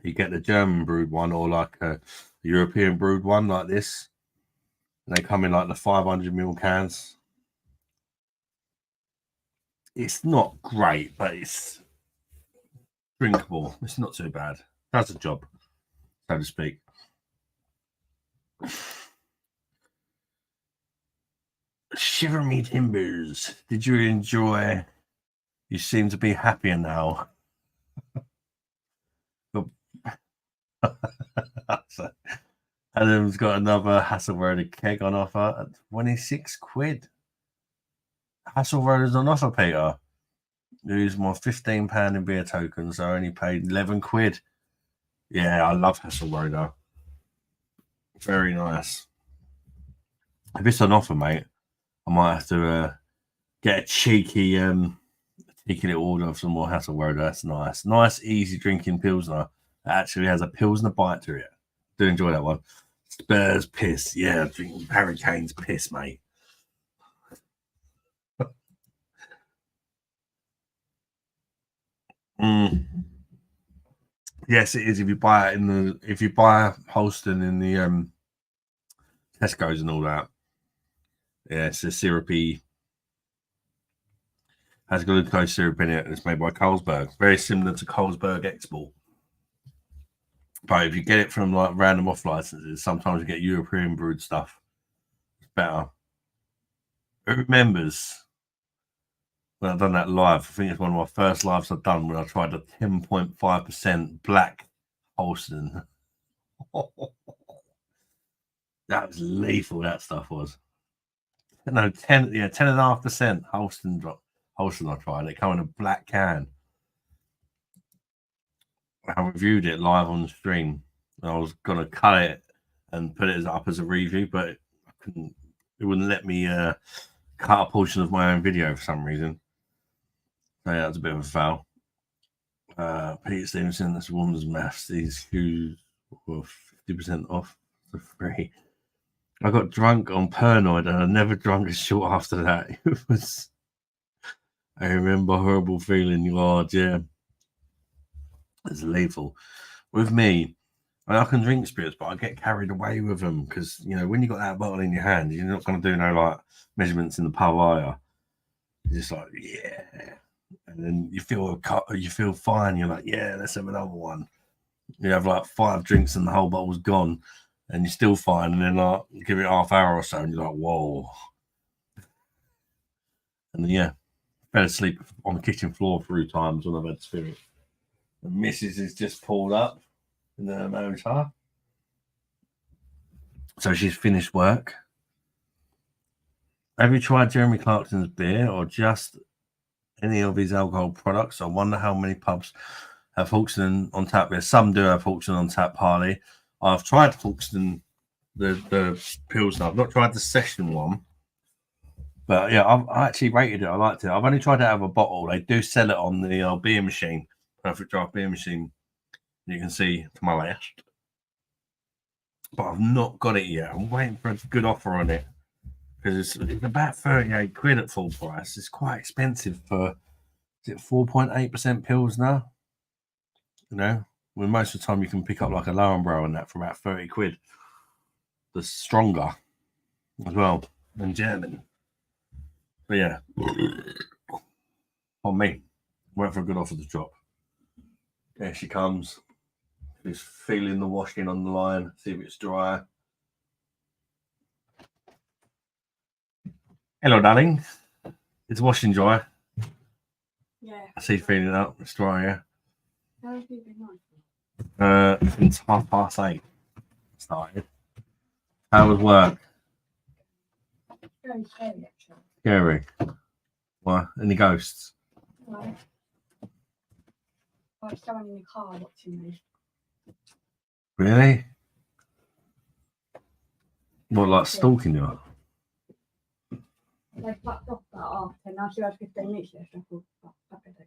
you get the German brewed one, or like a a European brewed one like this. And they come in like the 500ml cans. It's not great, but it's drinkable. It's not too bad. Does the job, so to speak. Shiver me timbers. Did you enjoy? You seem to be happier now. Adam's got another Hasselroder keg on offer at 26 quid. Hasselroder's on offer, Peter. Use my £15 in beer tokens. I only paid 11 quid. Yeah, I love Hasselroder. Very nice. If it's on offer, mate, I might have to get a cheeky little order of some more Hasselroder. That's nice. Nice, easy drinking Pilsner. It actually has a Pilsner bite to it. Do enjoy that one. Spurs piss. Yeah, drinking Hurricanes piss, mate. Yes, it is. If you buy it Holston in the Tesco's and all that, yeah, it's a syrupy. Has glucose syrup in it, and it's made by Carlsberg. Very similar to Carlsberg Export. But if you get it from like random off licenses, sometimes you get European brewed stuff. It's better. Who remembers when I've done that live? I think it's one of my first lives I've done when I tried a 10.5% black Holston. That was lethal. That stuff was. No, 10.5% Holston drop. Holston, I tried it. Come in a black can. I reviewed it live on the stream. I was gonna cut it and put it up as a review, but I couldn't. It wouldn't let me cut a portion of my own video for some reason. So yeah, that was a bit of a foul. Peter Stevenson, that's woman's maths. These shoes were 50% off for free. I got drunk on Pernod and I never drunk a short after that. It was. I remember a horrible feeling. Lord, yeah. It's lethal. With me, I can drink spirits, but I get carried away with them because, you know, when you got that bottle in your hand, you're not going to do no like measurements in the pub, are you? You're just like, yeah. And then you feel fine. You're like, yeah, let's have another one. You have like 5 drinks and the whole bottle's gone and you're still fine. And then like give it half hour or so and you're like, whoa. And then, yeah, fell asleep on the kitchen floor 3 times when I've had spirit. And Mrs. has just pulled up in the motor. So she's finished work. Have you tried Jeremy Clarkson's beer or just any of his alcohol products? I wonder how many pubs have Hawkston on tap beer. Some do have Hawkston on tap, Harley. I've tried Hawkston, the Pilsner. I've not tried the session one. But yeah, I actually rated it. I liked it. I've only tried it out of a bottle. They do sell it on the beer machine, Perfect Draft beer machine. You can see to my left. But I've not got it yet. I'm waiting for a good offer on it because it's about 38 quid at full price. It's quite expensive for, is it 4.8% Pilsner? You know, when most of the time you can pick up like a Lauenbrau and that for about 30 quid. The stronger as well than German. But yeah, on me. Wait for a good offer to drop. There she comes. She's feeling the washing on the line, see if it's dry. Hello, darling. It's washing dry. Yeah. I see feeling it up. It's dry, yeah. How have you been on? Since 8:30 started. How was work? Very scary, actually. Scary. Why? Any ghosts? No. Like someone in the car watching me. Really? What, like stalking you? They fucked off that after. Now she has 15 minutes left. I thought, oh, okay, they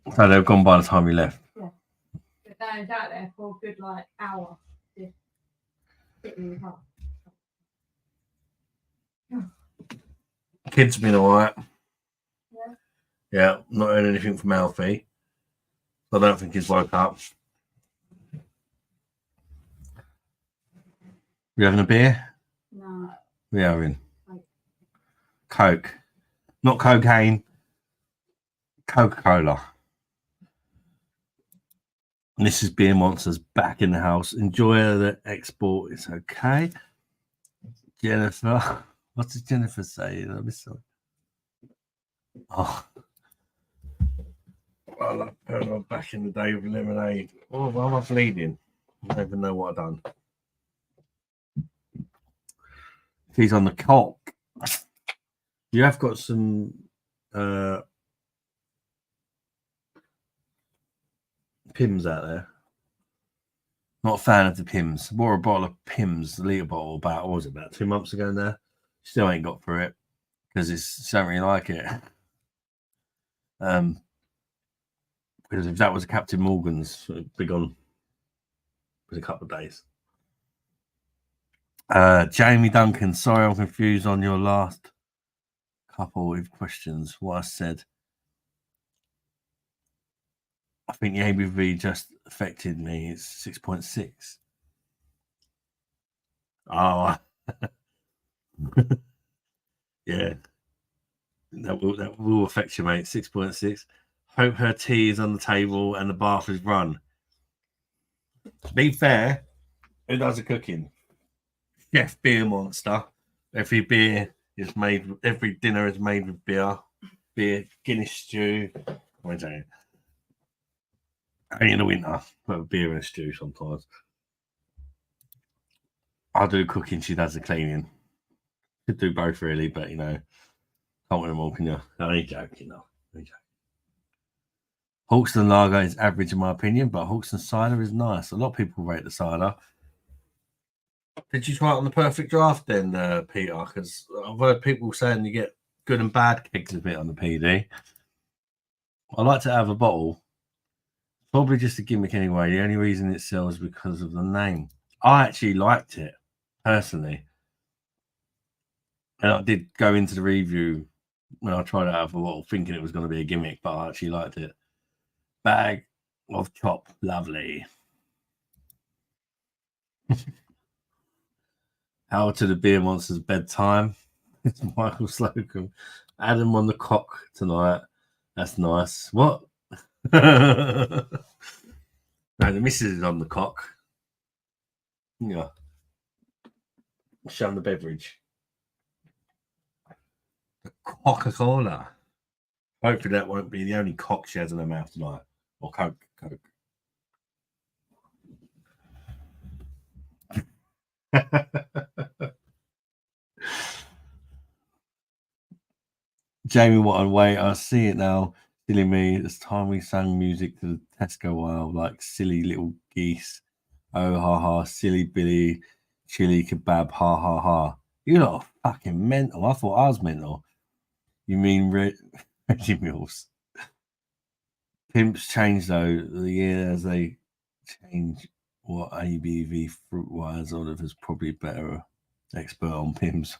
come. So they've gone by the time we left. Yeah. But Dan's out there for a good like hour. Just sitting in the car. Kids have been alright. Yeah. Yeah, not heard anything from Alfie. I don't think he's woke up. We having a beer? No. We having Coke. Coke, not cocaine. Coca-Cola. And this is Beer Monsters back in the house. Enjoy the export. It's okay. Jennifer. What did Jennifer say? Let me see. Oh. I love her back in the day with lemonade. Oh, why am I bleeding? I don't even know what I've done. She's on the cock. You have got some Pims out there. Not a fan of the Pims. Bought a bottle of Pims, the litre bottle, about, what was it, about 2 months ago now. Still ain't got through it because it's don't really like it. Because if that was a Captain Morgan's, it'd be gone in a couple of days. Jamie Duncan, sorry I'm confused on your last couple of questions. What I said. I think the ABV just affected me. It's 6.6. Oh, yeah. That will affect you, mate. 6.6. Hope her tea is on the table and the bath is run. To be fair, who does the cooking? Chef Beer Monster. Every dinner is made with beer. Guinness stew. I don't know. Only in the winter, but beer and stew sometimes. I do cooking, she does the cleaning. Could do both really, but you know, can't win them all, can you? No, I ain't joking, no. Hawkston Lager is average in my opinion, but Hawkston Cider is nice. A lot of people rate the cider. Did you try it on the perfect draft then, Peter? Because I've heard people saying you get good and bad kegs of it on the PD. I like to have a bottle. Probably just a gimmick anyway. The only reason it sells is because of the name. I actually liked it, personally. And I did go into the review when I tried it out of a bottle thinking it was going to be a gimmick, but I actually liked it. Bag of chop. Lovely. How to the Beer Monsters bedtime. It's Michael Slocum. Adam on the cock tonight. That's nice. What? No, the missus is on the cock. Yeah. Show the beverage. The Coca-Cola. Hopefully that won't be the only cock she has in her mouth tonight. Or Coke. Jamie Watton, wait, I see it now. Silly me. It's time we sang music to the Tesco while like silly little geese. Oh ha ha, silly Billy, chili kebab, ha ha ha. You lot are fucking mental. I thought I was mental. You mean Reggie Mills? Pimps change though. The year as they change what ABV fruit wise, Oliver's probably better expert on pimps.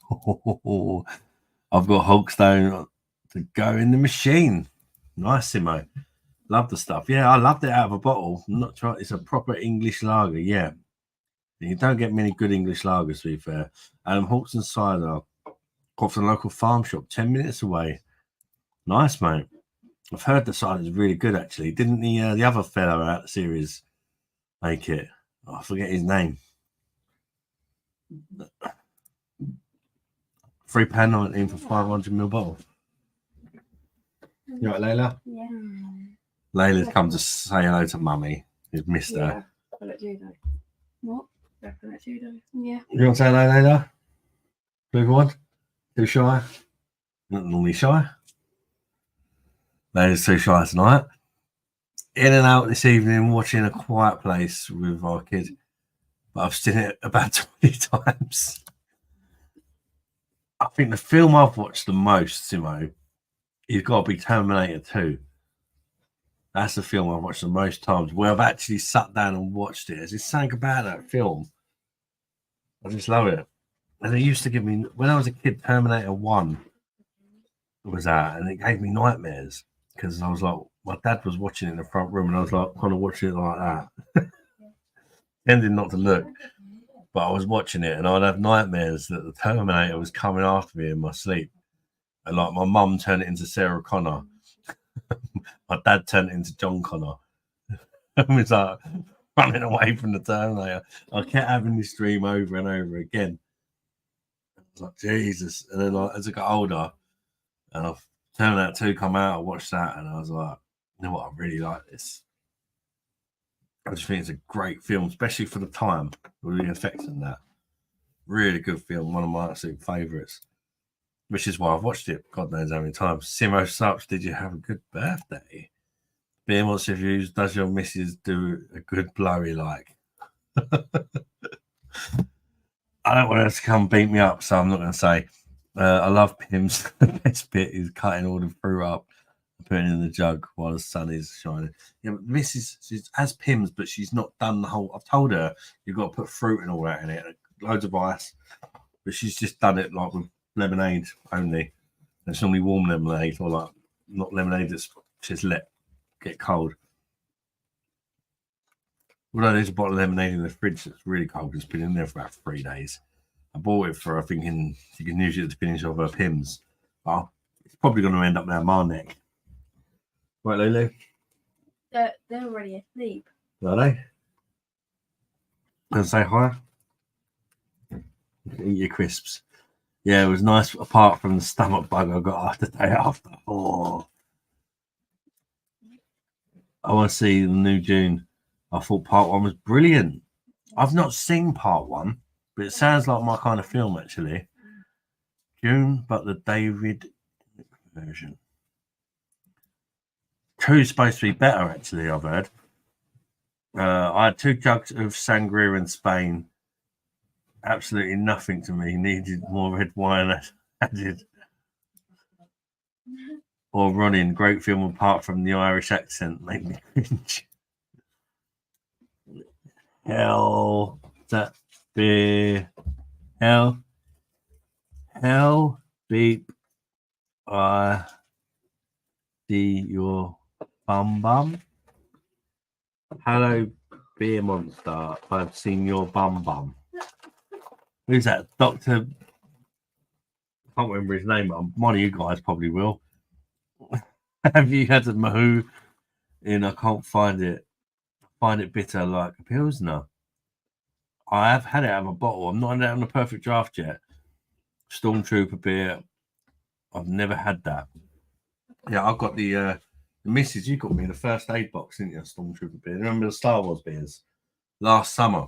I've got Hulkstone to go in the machine. Nice, Simo. Love the stuff. Yeah, I loved it out of a bottle. I'm not trying. It's a proper English lager. Yeah, you don't get many good English lagers, to be fair. Hawks and cider off the local farm shop, 10 minutes away. Nice, mate. I've heard the cider is really good, actually. Didn't the other fella out the series make it? Oh, I forget his name. £3.19 for 500ml bottle. You right, Layla? Yeah. Layla's come to say hello to Mummy. Who's missed her. I'll let you know. What? I'll let you know. Yeah. You want to say hello, Layla? To everyone? Too shy? Not normally shy. Layla's too shy tonight. In and out this evening, watching A Quiet Place with our kid. But I've seen it about 20 times. I think the film I've watched the most, Simo, you've got to be Terminator 2. That's the film I've watched the most times where I've actually sat down and watched it. There's just something about that film. I just love it. And it used to give me, when I was a kid, Terminator 1 was out, and it gave me nightmares because I was like, my dad was watching it in the front room, and I was like, kind of watching it like that, tending not to look. But I was watching it and I'd have nightmares that the Terminator was coming after me in my sleep. And like my mum turned it into Sarah Connor. My dad turned it into John Connor. And was like running away from the Terminator. I kept having this dream over and over again. I was like, Jesus. And then like, as I got older, and I've Terminator 2 come out, I watched that and I was like, you know what, I really like this. I just think it's a great film, especially for the time, with the effects and that. Really good film, one of my absolute favourites. Which is why I've watched it God knows how many times. Simo Sups, did you have a good birthday? Beer Monster Reviews, does your missus do a good blowy like? I don't want her to come beat me up, so I'm not going to say. I love Pim's. The best bit is cutting all the fruit up and putting it in the jug while the sun is shining. Yeah, but Mrs. She's has Pim's, but she's not done the whole. I've told her you've got to put fruit and all that in it, loads of ice, but she's just done it like with lemonade only. It's normally warm lemonade or like not lemonade that's just let get cold. Although there's a bottle of lemonade in the fridge that's really cold, it's been in there for about 3 days. I bought it for her thinking she can use it to finish off her Pims. Oh, it's probably going to end up down my neck. Right, Lulu? They're already asleep. Are they? Gonna say hi? Eat your crisps. Yeah, it was nice apart from the stomach bug I got the day after. Oh. I want to see the new June. I thought part 1 was brilliant. I've not seen part 1, but it sounds like my kind of film actually. June, but the David version. 2's supposed to be better actually, I've heard. I had 2 jugs of sangria in Spain. Absolutely nothing to me. Needed more red wine added. Or Running, great film apart from the Irish accent, made me cringe. Hell, that beer. Hell beep. I see your bum. Hello, beer monster. I've seen your bum. Who's that? Doctor. I can't remember his name, but one of you guys probably will. Have you had a Mahoo in? I can't find it. Find it bitter like a Pilsner. I have had it out of a bottle. I'm not on the perfect draft yet. Stormtrooper beer. I've never had that. Yeah, I've got the missus. You got me the first aid box, didn't you? Stormtrooper beer. Remember the Star Wars beers last summer?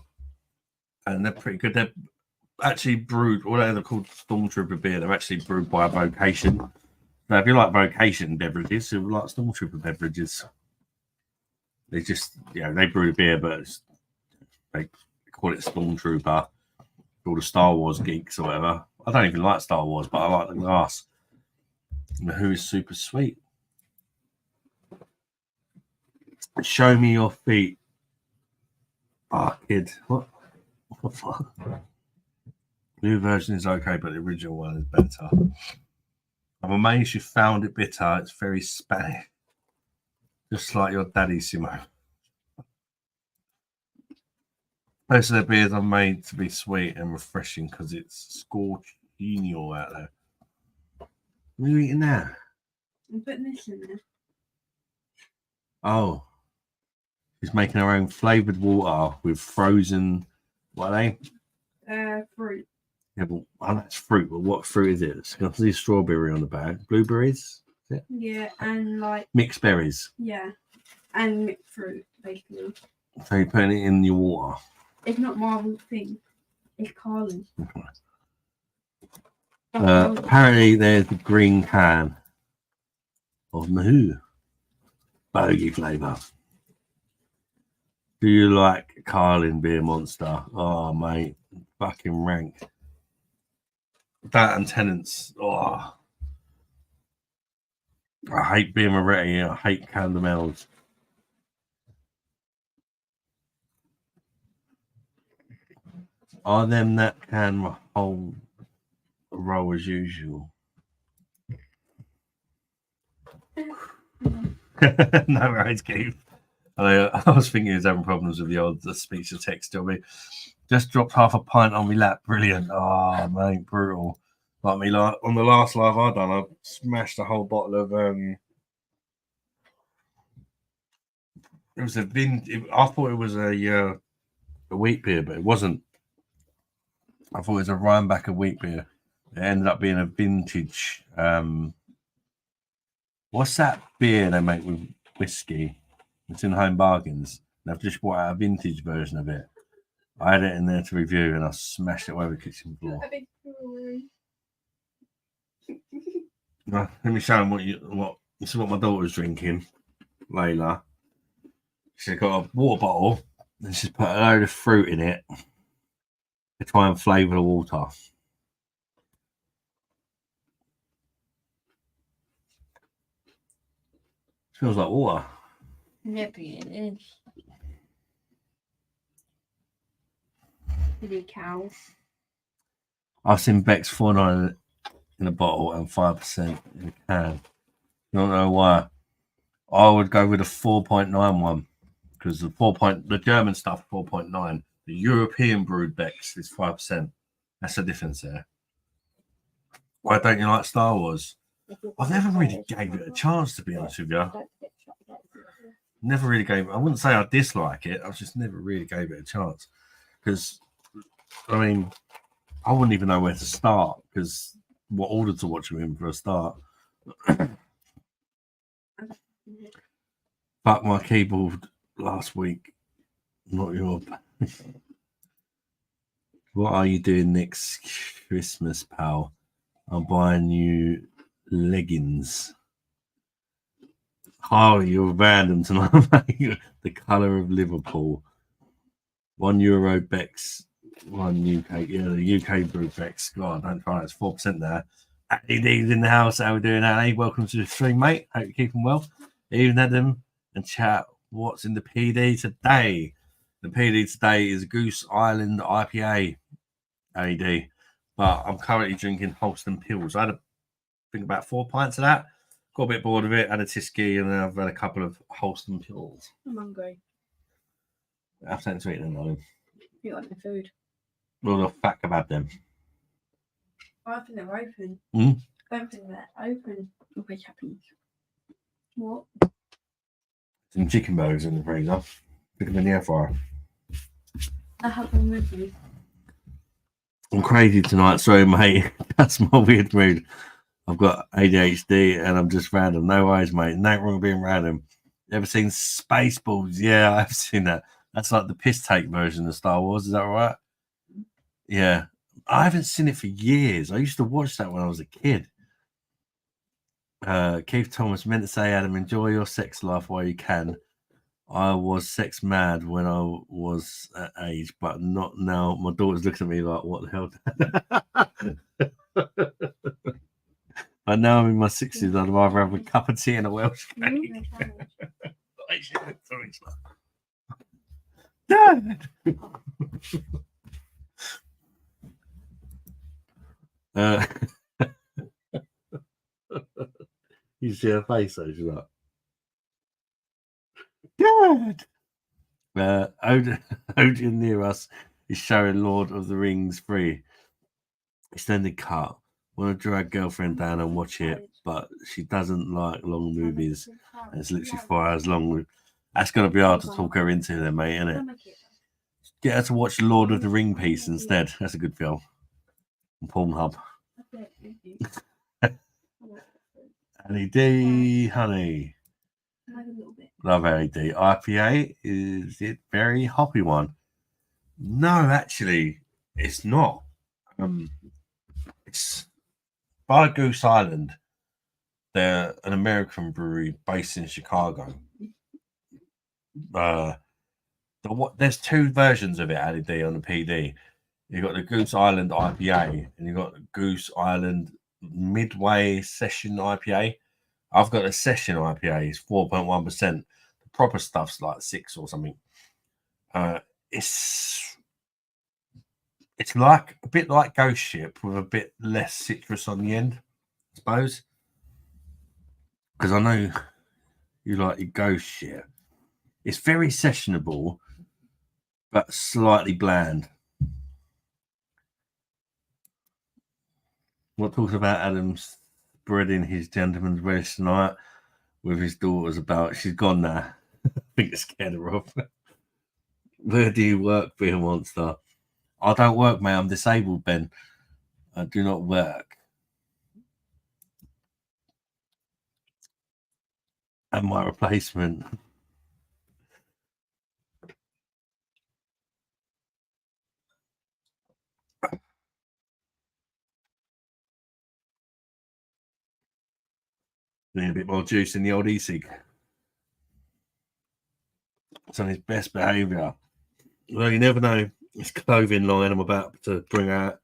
And they're pretty good. They're actually brewed, although they're called Stormtrooper beer, they're actually brewed by a vocation. So if you like vocation beverages, you like Stormtrooper beverages. They just, they brew the beer, but they call it Stormtrooper. All the Star Wars geeks or whatever. I don't even like Star Wars, but I like the glass. The Who is super sweet. Show me your feet. Ah, kid. What the fuck? New version is okay, but the original one is better. I'm amazed you found it bitter. It's very Spanish. Just like your daddy, Simo. Most of their beers are made to be sweet and refreshing because it's scorchino out there. What are you eating now? I'm putting this in there. Oh. She's making her own flavoured water with frozen, what are they? Fruit. Yeah, but that's fruit, but what fruit is it? I see strawberry on the bag. Blueberries? Is it? Yeah, and like... Mixed berries. Yeah, and mixed fruit, basically. So you're putting it in your water? It's not Marvel's thing. It's Carlin's. Apparently there's a green can of Mahoo. Bogey flavour. Do you like Carlin Beer Monster? Oh, mate. Fucking rank. That and Tenants. Oh. I hate beer Moretti. I hate Candamels. Are them that can hold a roll as usual? No worries, Keith. I was thinking he was having problems with the old speech to text. Do you know what I mean? Just dropped half a pint on my lap. Brilliant. Oh, mate, brutal. Like me, like on the last live I done, I smashed a whole bottle of it was a I thought it was a wheat beer, but it wasn't. I thought it was a Rhinebacker wheat beer. It ended up being a vintage. What's that beer they make with whiskey? It's in Home Bargains. They've just brought out a vintage version of it. I had it in there to review, and I smashed it all over the kitchen floor. Let me show them this is what my daughter's drinking. Layla. She's got a water bottle, and she's put a load of fruit in it to try and flavour the water. Smells like water. Maybe it is. Silly cow. I've seen Beck's 4.9 in a bottle and 5% in a can. I don't know why. I would go with a 4.9 one because the German stuff 4.9. The European brewed Beck's is 5%. That's the difference there. Why don't you like Star Wars? I've never really gave it a chance, to be honest with you. Never really gave. I wouldn't say I dislike it. I just never really gave it a chance because, I mean, I wouldn't even know where to start because what order to watch them in for a start. Fuck my keyboard last week. Not your. What are you doing next Christmas, pal? I'm buying you leggings. Oh, you're random tonight, mate. The colour of Liverpool. €1 Bex, 1 UK. Yeah, the UK brew Bex. God, don't try it. It's 4% there. AD's in the house. How we doing, Ali? Welcome to the stream, mate. Hope you're keeping well. Even Adam and chat. What's in the PD today? The PD today is Goose Island IPA. AD. But I'm currently drinking Holston Pills. I had about 4 pints of that. Got a bit bored of it, had a Tisky, and then I've had a couple of Holston Pills. I'm hungry. I've taken to eat them, darling. You want the food? Well, the fuck about them. I think they're open. I don't think they're open. Okay, happens. What? Some chicken burgers in the freezer. Pick them in the air fryer. I have them with you. I'm crazy tonight. Sorry, mate. That's my weird mood. I've got ADHD and I'm just random. No worries, mate. No wrong with being random. You ever seen Spaceballs? Yeah, I've seen that. That's like the piss take version of Star Wars. Is that right? Yeah. I haven't seen it for years. I used to watch that when I was a kid. Keith Thomas meant to say, Adam, enjoy your sex life while you can. I was sex mad when I was at age, but not now. My daughter's looking at me like, what the hell? But now I'm in my 60s, I'd rather have a cup of tea and a Welsh cake. Dad! You see her face though, she's like, Dad! Odin near us is showing Lord of the Rings 3. Extended cut. Want to drag girlfriend down and watch it, but she doesn't like long movies. And it's literally 4 hours long. That's going to be hard to talk her into then, mate, isn't it? Get her to watch Lord of the Ring piece instead. That's a good film. On Pornhub. LED, honey. Love LED. IPA, is it very hoppy one? No, actually, it's not. It's by Goose Island. They're an American brewery based in Chicago. There's 2 versions of it, LED, on the PD. You've got the Goose Island IPA and you've got the Goose Island Midway Session IPA. I've got a Session IPA, it's 4.1%. The proper stuff's like 6 or something. It's like a bit like Ghost Ship with a bit less citrus on the end, I suppose. Because I know you like your Ghost Ship. It's very sessionable, but slightly bland. What talks about Adam spreading his gentleman's relish tonight with his daughters about? She's gone now. I think it scared her off. Where do you work, Beer Monster? I don't work, mate. I'm disabled, Ben. I do not work. And my replacement. Need a bit more juice in the old e-cig. It's on his best behaviour. Well, you never know. This clothing line I'm about to bring out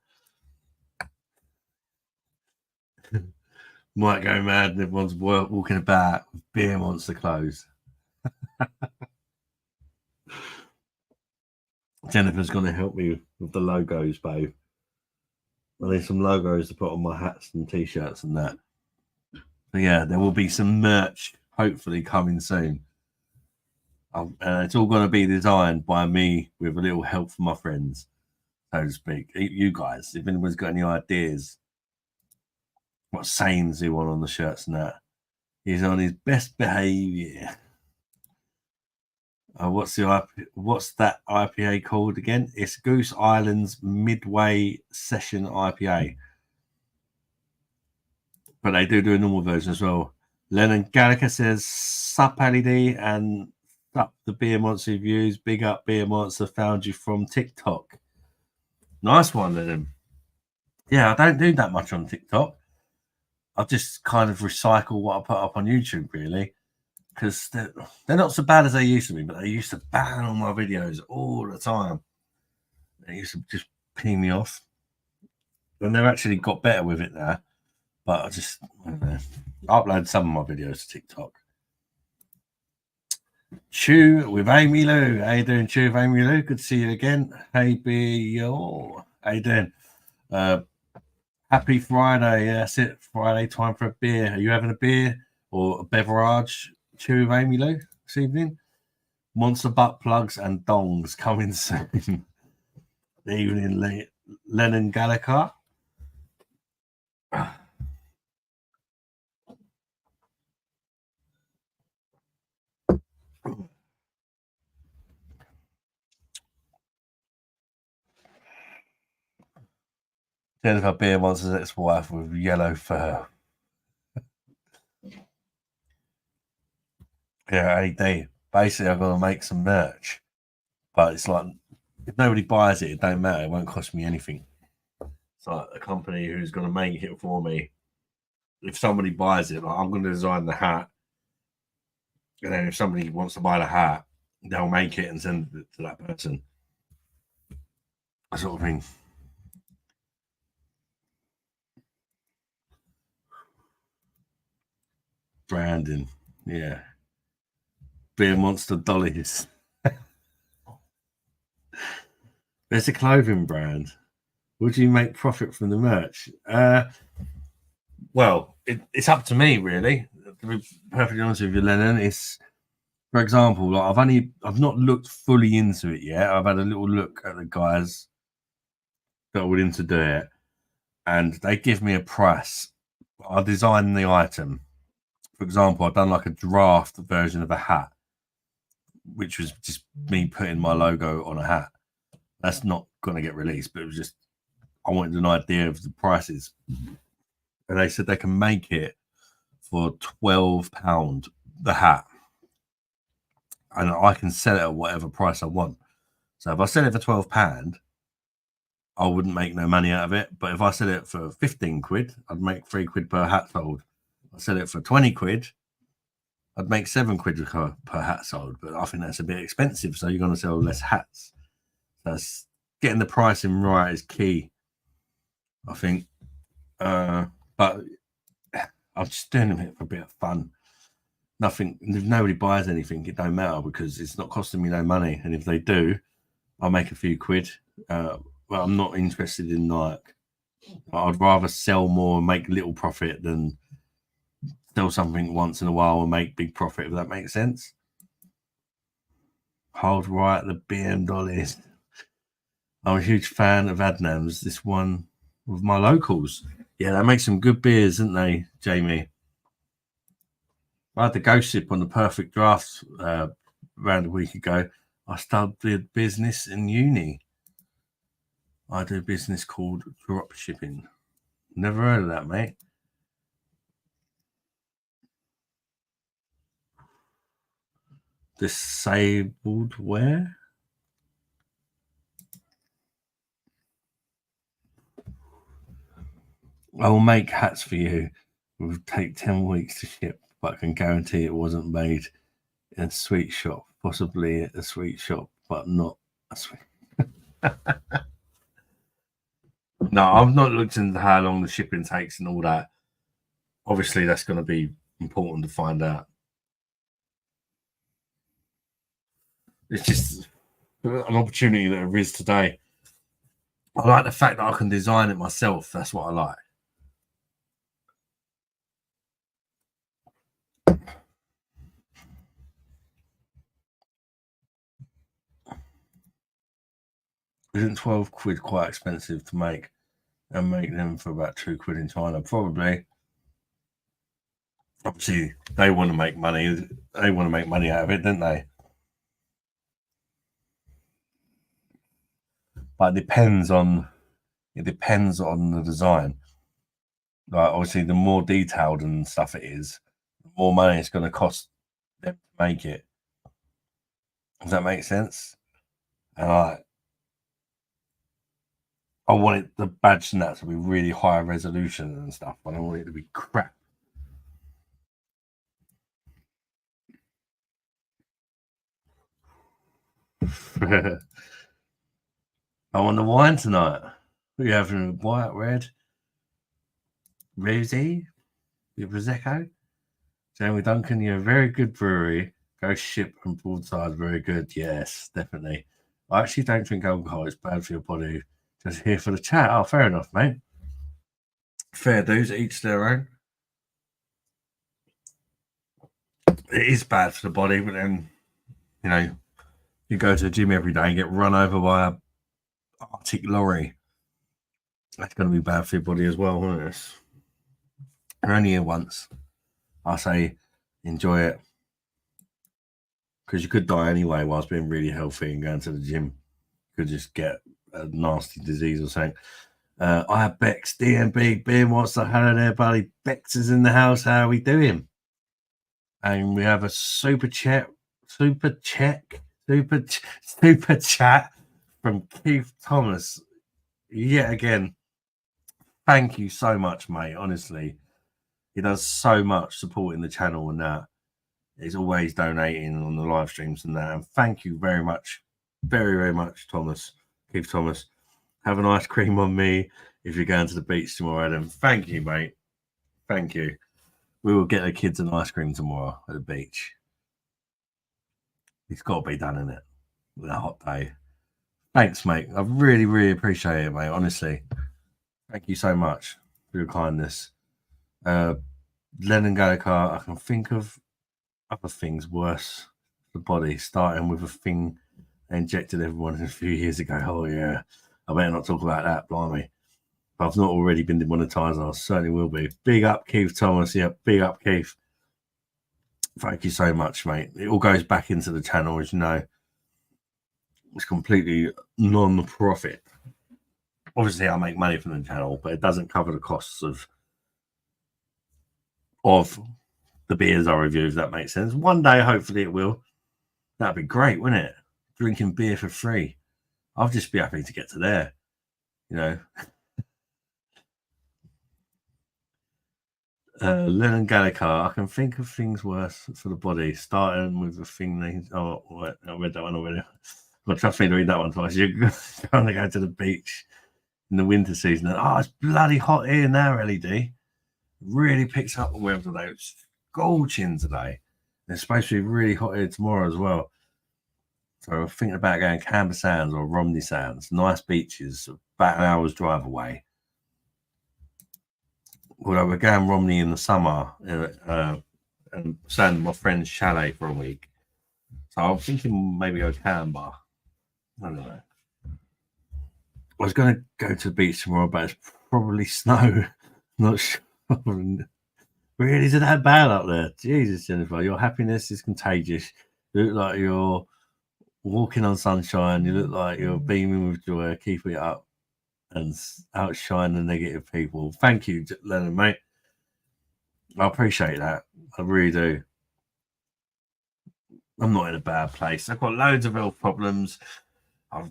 might go mad and everyone's walking about with Beer Monster clothes. Jennifer's going to help me with the logos, babe. I need some logos to put on my hats and t-shirts and that. So yeah, there will be some merch hopefully coming soon. It's all going to be designed by me with a little help from my friends, so to speak. You guys, if anyone's got any ideas, what sayings he want on the shirts and that, he's on his best behaviour. What's that IPA called again? It's Goose Island's Midway Session IPA, but they do a normal version as well. Lennon Gallagher says, "Sup, LED, and up the Beer Monster reviews. Big up, Beer Monster. Found you from TikTok. Nice one, Lennon. Yeah, I don't do that much on TikTok. I just kind of recycle what I put up on YouTube, really, because they're not so bad as they used to be, but they used to ban all my videos all the time. They used to just ping me off, and they've actually got better with it now. But I don't know. I upload some of my videos to TikTok. Chew with Amy Lou. How you doing, Chew with Amy Lou? Good to see you again. Hey, B-yo. How you doing? Happy Friday. That's it. Friday time for a beer. Are you having a beer or a beverage? Chew with Amy Lou this evening. Monster butt plugs and dongs coming soon. Evening, Lennon Gallagher. Jennifer Beer Monster's ex-wife with yellow fur. Yeah, AD. Basically, I've got to make some merch, but it's like if nobody buys it, it don't matter. It won't cost me anything. It's like a company who's going to make it for me. If somebody buys it, like I'm going to design the hat, and then if somebody wants to buy the hat, they'll make it and send it to that person. That sort of thing. Branding, yeah. Beer Monster Dollies. There's a clothing brand. Would you make profit from the merch? Well, it's up to me, really. To be perfectly honest with you, Lennon, it's, for example, like I've not looked fully into it yet. I've had a little look at the guys that are willing to do it, and they give me a price. I design the item. For example, I've done like a draft version of a hat, which was just me putting my logo on a hat. That's not going to get released, but it was just, I wanted an idea of the prices. And they said they can make it for £12 the hat. And I can sell it at whatever price I want. So if I sell it for £12, I wouldn't make no money out of it. But if I sell it for 15 quid, I'd make £3 per hat sold. If I sell it for 20 quid, I'd make £7 per hat sold. But I think that's a bit expensive. So you're going to sell less hats. That's getting the pricing right is key, I think. But I'm just doing it for a bit of fun. Nothing, if nobody buys anything, it don't matter because it's not costing me no money. And if they do, I'll make a few quid. Well, I'm not interested in like, I'd rather sell more and make little profit than sell something once in a while and make big profit, if that makes sense. Hold right the BM. I'm a huge fan of Adnam's. This one with my locals. Yeah, they make some good beers, didn't they, Jamie? I had the ghost sip on the Perfect Draft around a week ago. I studied business in uni. I do a business called drop shipping. Never heard of that, mate. Disabled where? I will make hats for you. It will take 10 weeks to ship, but I can guarantee it wasn't made in a sweet shop, possibly a sweet shop, but not a sweet. No, I've not looked into how long the shipping takes and all that. Obviously, that's going to be important to find out. It's just an opportunity that there is today. I like the fact that I can design it myself. That's what I like. Isn't 12 quid quite expensive to make and make them for about 2 quid in China? Probably. Obviously, they want to make money. They want to make money out of it, don't they? But it depends on the design. Like obviously, the more detailed and stuff it is, the more money it's going to cost them to make it. Does that make sense? And I want the badge and that to be really high resolution and stuff. I don't want it to be crap. I want the wine tonight. What are you having? White, red, rosé, with prosecco. Jamie Duncan, you're a very good brewery. Ghost Ship and Broadside, very good. Yes, definitely. I actually don't drink alcohol. It's bad for your body. Just here for the chat. Oh, fair enough, mate. Fair dues, each their own. It is bad for the body, but then, you know, you go to the gym every day and get run over by a Arctic lorry. That's going to be bad for your body as well, isn't it? You're only here once. I say enjoy it. Because you could die anyway whilst being really healthy and going to the gym. You could just get a nasty disease or something. I have Bex, DMB, Beer Monster. Hello there, buddy. Bex is in the house. How are we doing? And we have a super chat from Keith Thomas. Yet again, thank you so much, mate. Honestly, he does so much supporting the channel and that. He's always donating on the live streams and that. And thank you very much, very, very much, Thomas, Keith Thomas. Have an ice cream on me if you're going to the beach tomorrow, Adam. Thank you, mate. Thank you. We will get the kids an ice cream tomorrow at the beach. It's got to be done, isn't it? With a hot day. Thanks, mate. I really, really appreciate it, mate. Honestly. Thank you so much for your kindness. Lennon Gallicar, I can think of other things worse for the body, starting with a thing they injected everyone a few years ago. Oh, yeah. I better not talk about that, blimey. If I've not already been demonetized, I certainly will be. Big up, Keith Thomas. Yeah, big up, Keith. Thank you so much, mate. It all goes back into the channel, as you know. It's completely non-profit. Obviously, I make money from the channel, but it doesn't cover the costs of the beers I review, if that makes sense. One day, hopefully, it will. That'd be great, wouldn't it? Drinking beer for free. I'll just be happy to get to there, you know. Lennon Gallicar, I can think of things worse for the body, starting with the thing they. Oh, wait, I read that one already. But trust me to read that one twice. You're going to go to the beach in the winter season. And, oh, it's bloody hot here now, LED. Really picks up the weather today. It's scorching today. It's supposed to be really hot here tomorrow as well. So I'm thinking about going Camber Sands or Romney Sands. Nice beaches, about an hour's drive away. Although we're going Romney in the summer and staying at my friend's chalet for a week. So I'm thinking maybe go Camber. I don't know. I was going to go to the beach tomorrow, but it's probably snow Not sure. Really, is it that bad up there? Jesus, Jennifer, your happiness is contagious. You look like you're walking on sunshine. You look like you're beaming with joy. Keep it up and outshine the negative people. Thank you, Leonard, mate. I appreciate that. I really do. I'm not in a bad place. I've got loads of health problems. But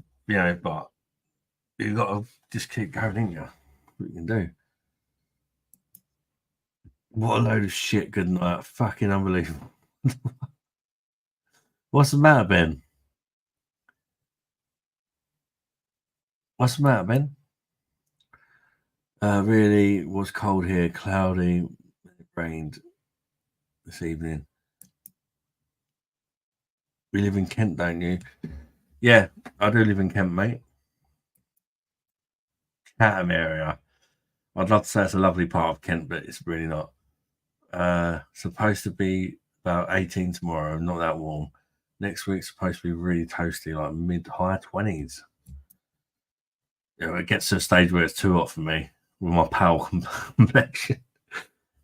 you've got to just keep going, ain't you? What you can do. What a load of shit, good night. Fucking unbelievable. What's the matter, Ben? What's the matter, Ben? Really was cold here, cloudy, it rained this evening. You live in Kent, don't you? Yeah, I do live in Kent, mate. Chatham area. I'd love to say it's a lovely part of Kent, but it's really not. Supposed to be about 18 tomorrow, not that warm. Next week's supposed to be really toasty, like mid-high 20s. It gets to a stage where it's too hot for me with my pale complexion.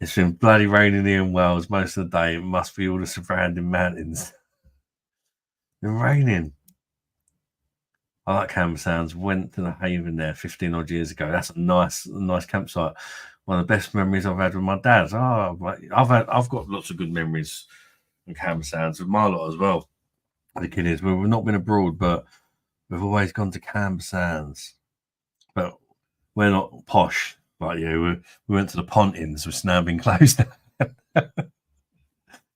It's been bloody raining here in Wales most of the day. It must be all the surrounding mountains. It's raining. I like Camber Sands. Went to the Haven there 15 odd years ago. That's a nice campsite. One of the best memories I've had with my dad. I've got lots of good memories in Camber Sands with my lot as well. The kid is. We've not been abroad, but we've always gone to Camber Sands. But we're not posh like you. We went to the Pontins, which has now been closed down.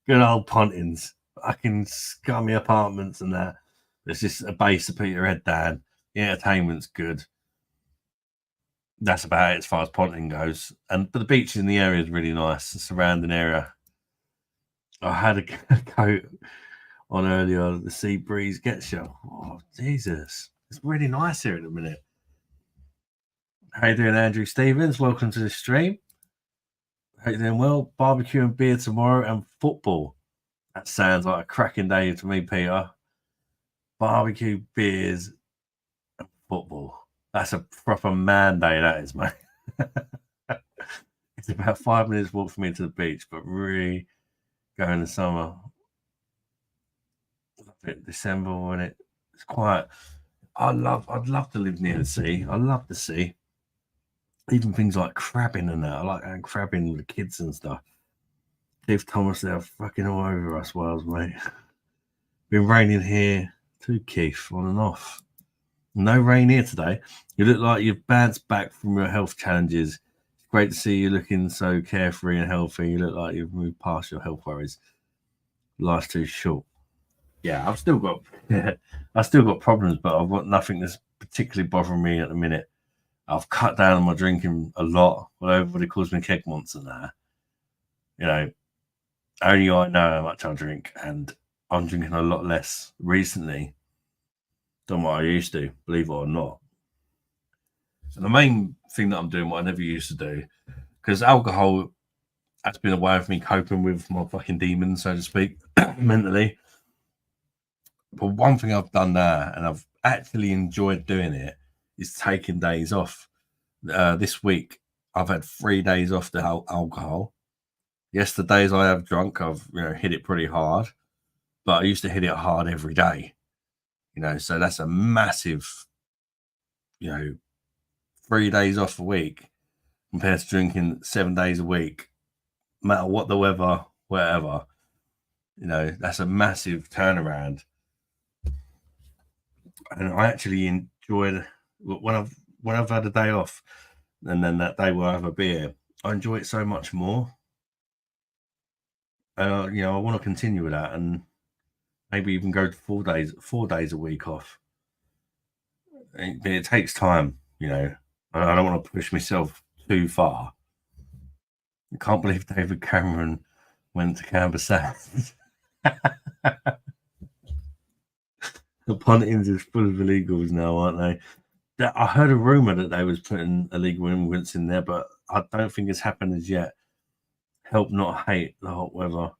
Good old Pontins. Fucking scummy apartments and that. It's just a base to put your head down. The entertainment's good. That's about it as far as Ponting goes. But the beach in the area is really nice. The surrounding area. I had a coat on earlier. The sea breeze gets you. Oh, Jesus. It's really nice here in a minute. How you doing, Andrew Stevens? Welcome to the stream. How you doing? Well, barbecue and beer tomorrow and football. That sounds like a cracking day to me, Peter. Barbecue, beers, and football. That's a proper man day, that is, mate. It's about 5 minutes walk for me to the beach, but really go in the summer. December when it's quiet. I'd love to live near the sea. I love the sea. Even things like crabbing and that. I like going crabbing with the kids and stuff. Keith Thomas, they're fucking all over us, Wales, mate. Been raining here too, Keith, on and off. No rain here today. You look like you've bounced back from your health challenges. It's great to see you looking so carefree and healthy. You look like you've moved past your health worries. Life's too short. Yeah, I've still got problems, but I've got nothing that's particularly bothering me at the minute. I've cut down on my drinking a lot. Well, everybody calls me keg monster now. You know, only I know how much I drink, and I'm drinking a lot less recently than what I used to, believe it or not. And the main thing that I'm doing, what I never used to do, because alcohol has been a way of me coping with my fucking demons, so to speak, mentally. But one thing I've done now, and I've actually enjoyed doing it, is taking days off. This week, I've had 3 days off the alcohol. Yes, the days I have drunk, I've hit it pretty hard, but I used to hit it hard every day. So that's a massive, 3 days off a week compared to drinking 7 days a week, no matter what the weather, wherever. That's a massive turnaround. And I actually enjoyed when I've had a day off, and then that day where I have a beer, I enjoy it so much more. I want to continue with that, and maybe even go to 4 days a week off. But it takes time, I don't want to push myself too far. I can't believe David Cameron went to Camber Sands. The Pontins is full of illegals now, aren't they? I heard a rumor that they was putting illegal immigrants in there, but I don't think it's happened as yet. Help not hate the hot weather.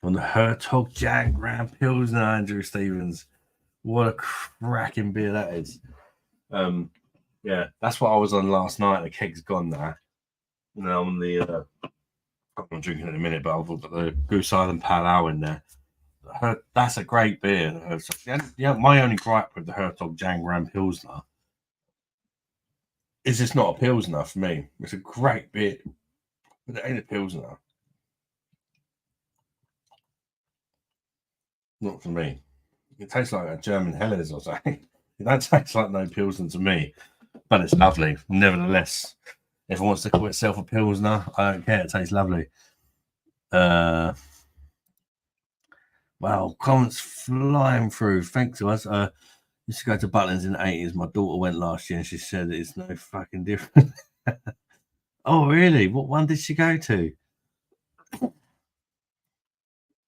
On the Hertog Jan Grand Pilsner, Andrew Stevens. What a cracking beer that is. Yeah, that's what I was on last night. The keg's gone now. You know, on the I'm drinking in a minute, but I've got the Goose Island Pale Ale in there. That's a great beer. Yeah, my only gripe with the Hertog Jan Gran Pilsner is it's not a Pilsner for me. It's a great beer, but it ain't a Pilsner. Not for me. It tastes like a German Helles or something. It don't taste like no Pilsner to me, but it's lovely. Nevertheless, if it wants to call itself a Pilsner, I don't care. It tastes lovely. Wow, comments flying through. Thanks to us. Used to go to Butlins in the 80s. My daughter went last year and she said it's no fucking different. Oh, really? What one did she go to?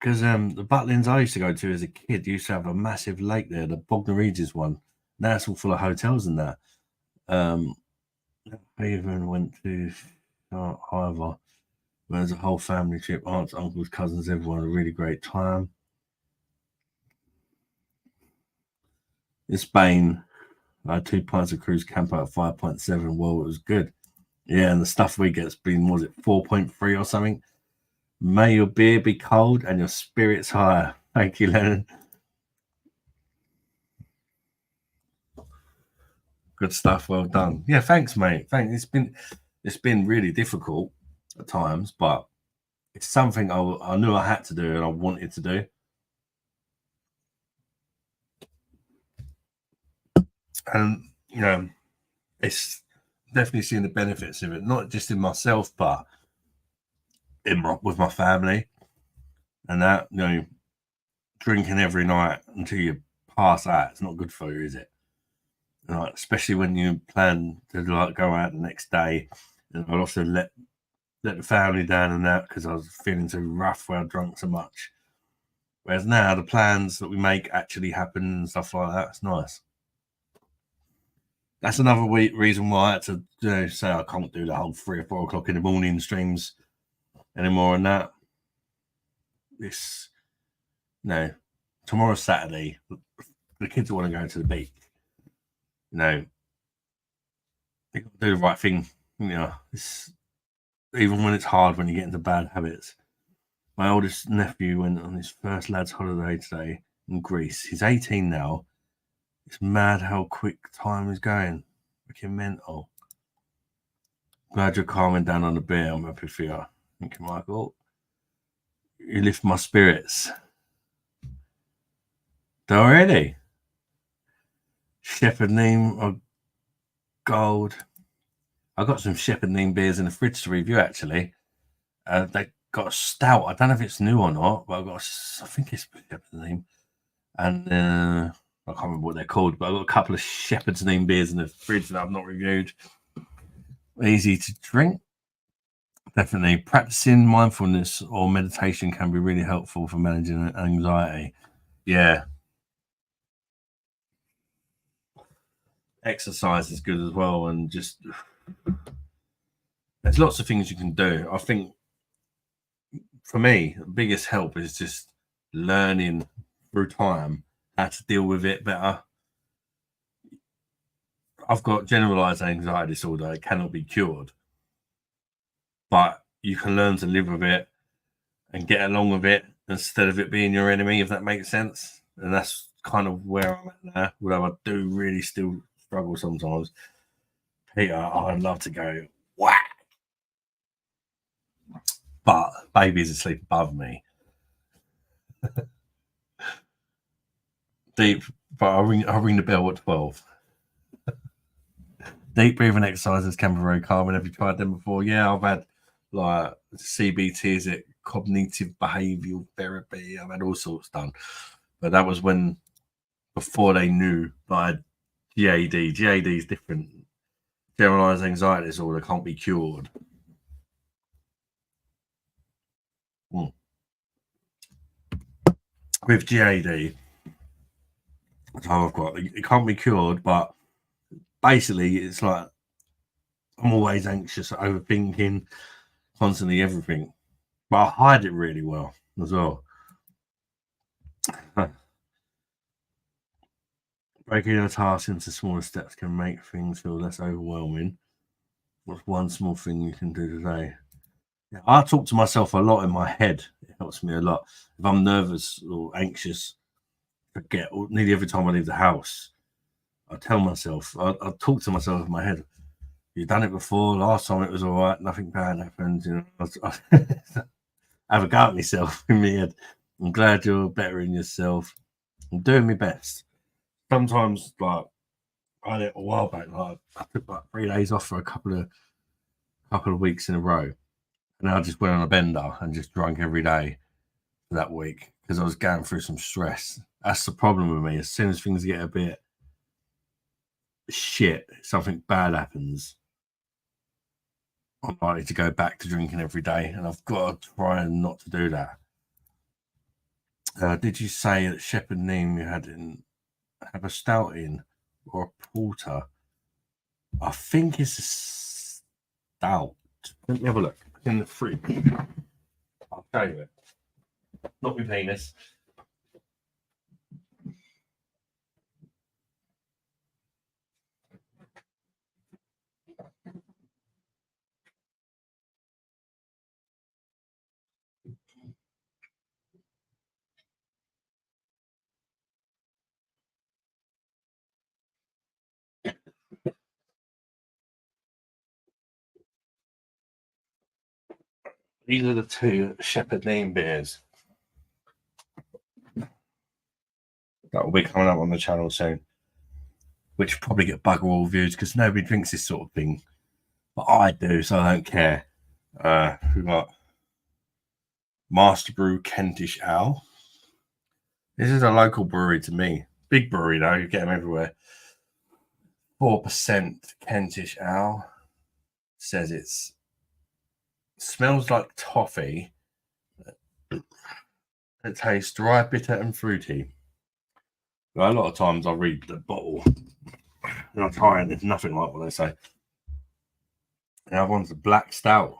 Because the Butlins I used to go to as a kid used to have a massive lake there, the Bognor Regis one. Now it's all full of hotels and that. I even went to Ivor. There's a whole family trip, aunts, uncles, cousins, everyone, a really great time. In Spain, I had 2 pints of cruise camp at 5.7. Well, it was good. Yeah, and the stuff we get's been, was it 4.3 or something? May your beer be cold and your spirits higher. Thank you, Lennon. Good stuff. Well done. Yeah, thanks, mate. Thanks. It's been really difficult at times, but it's something I knew I had to do and I wanted to do. And you know, it's definitely seeing the benefits of it, not just in myself, but with my family. And that, you know, drinking every night until you pass out, it's not good for you, is it? Like, especially when you plan to like go out the next day. And I'd also let the family down and that because I was feeling too rough where I drunk so much. Whereas now the plans that we make actually happen and stuff like that. It's nice. That's another reason why I had to say I can't do the whole 3 or 4 o'clock in the morning streams anymore. And that it's tomorrow's Saturday. The kids want to go to the beach. You know, they got to do the right thing. You know, even when it's hard when you get into bad habits. My oldest nephew went on his first lad's holiday today in Greece. He's 18 now. It's mad how quick time is going. Freaking mental. Glad you're calming down on the beer. I'm happy for you. Thank you, Michael. You lift my spirits. Already? Shepherd Neame of Gold. I've got some Shepherd Neame beers in the fridge to review, actually. They got a stout. I don't know if it's new or not, but I think it's Shepherd Neame. And I can't remember what they're called, but I've got a couple of Shepherd's Neame beers in the fridge that I've not reviewed. Easy to drink. Definitely. Practicing mindfulness or meditation can be really helpful for managing anxiety. Yeah. Exercise is good as well. And just, there's lots of things you can do. I think for me, the biggest help is just learning through time how to deal with it better. I've got generalized anxiety disorder. It cannot be cured, but you can learn to live with it and get along with it instead of it being your enemy, if that makes sense. And that's kind of where I'm at now, although I do really still struggle sometimes. Peter, I'd love to go whack, but baby's asleep above me. Deep, but I'll ring the bell at 12. Deep breathing exercises can be very calming. Have you tried them before? Yeah, I've had like CBT, is it cognitive behavioral therapy? I've had all sorts done, but that was before they knew that I had GAD. GAD is different. Generalized anxiety disorder can't be cured. With GAD, I've got it can't be cured, but basically it's like I'm always anxious, overthinking, constantly everything, but I hide it really well as well. Breaking a task into smaller steps can make things feel less overwhelming. What's one small thing you can do today? Yeah, I talk to myself a lot in my head. It helps me a lot. If I'm nervous or anxious, forget nearly every time I leave the house. I tell myself, I talk to myself in my head. You've done it before. Last time it was all right. Nothing bad happened. You know, I have a go at myself in my head. I'm glad you're bettering yourself. I'm doing my best. Sometimes, like I had it a while back. Like I took like 3 days off for a couple of weeks in a row, and I just went on a bender and just drank every day for that week because I was going through some stress. That's the problem with me. As soon as things get a bit shit, something bad happens, I'm likely to go back to drinking every day, and I've got to try and not to do that. Did you say that Shepherd Neame you have a stout in or a porter? I think it's a stout. Let me have a look in the fridge. I'll show you it. Not my penis. These are the two Shepherd Neame beers that will be coming up on the channel soon, which probably get bugger all views because nobody drinks this sort of thing, but I do, so I don't care. We've got Master Brew Kentish Ale. This is a local brewery to me. Big brewery though, you get them everywhere. 4% Kentish Ale. Says it smells like toffee. It tastes dry, bitter, and fruity. Well, a lot of times I read the bottle and I try and it's nothing like what they say. The other one's a black stout.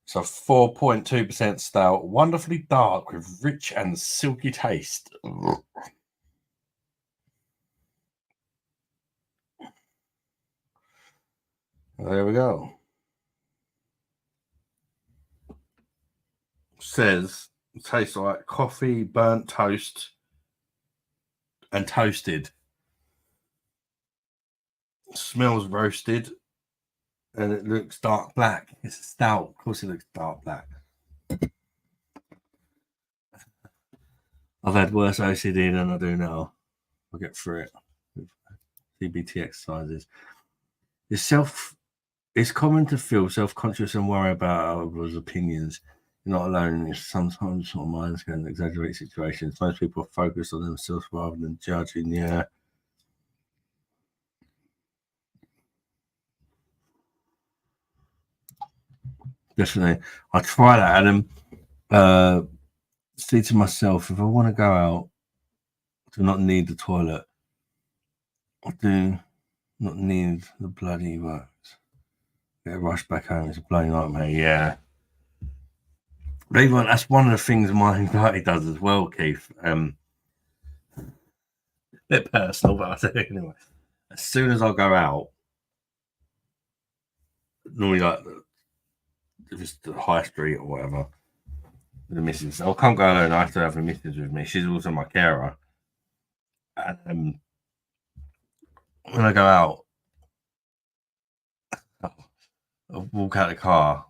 So 4.2% stout, wonderfully dark with rich and silky taste. There we go. Says it tastes like coffee, burnt toast, and toasted. Smells roasted, and it looks dark black. It's a stout. Of course, it looks dark black. I've had worse OCD than I do now. I'll get through it with CBT exercises. It's common to feel self-conscious and worry about others' opinions. You're not alone. Sometimes our minds can exaggerate situations. Most people are focused on themselves rather than judging. Yeah. Definitely. I try that, Adam. Say to myself, if I want to go out, I do not need the toilet. I do not need the bloody works. Get a rush back home. It's a bloody nightmare. Yeah. Even that's one of the things my anxiety does as well, Keith. A bit personal, but I say it anyway. As soon as I go out, normally like if it's the high street or whatever, the missus, I can't go alone. I have to have the missus with me. She's also my carer. And when I go out, I'll walk out the car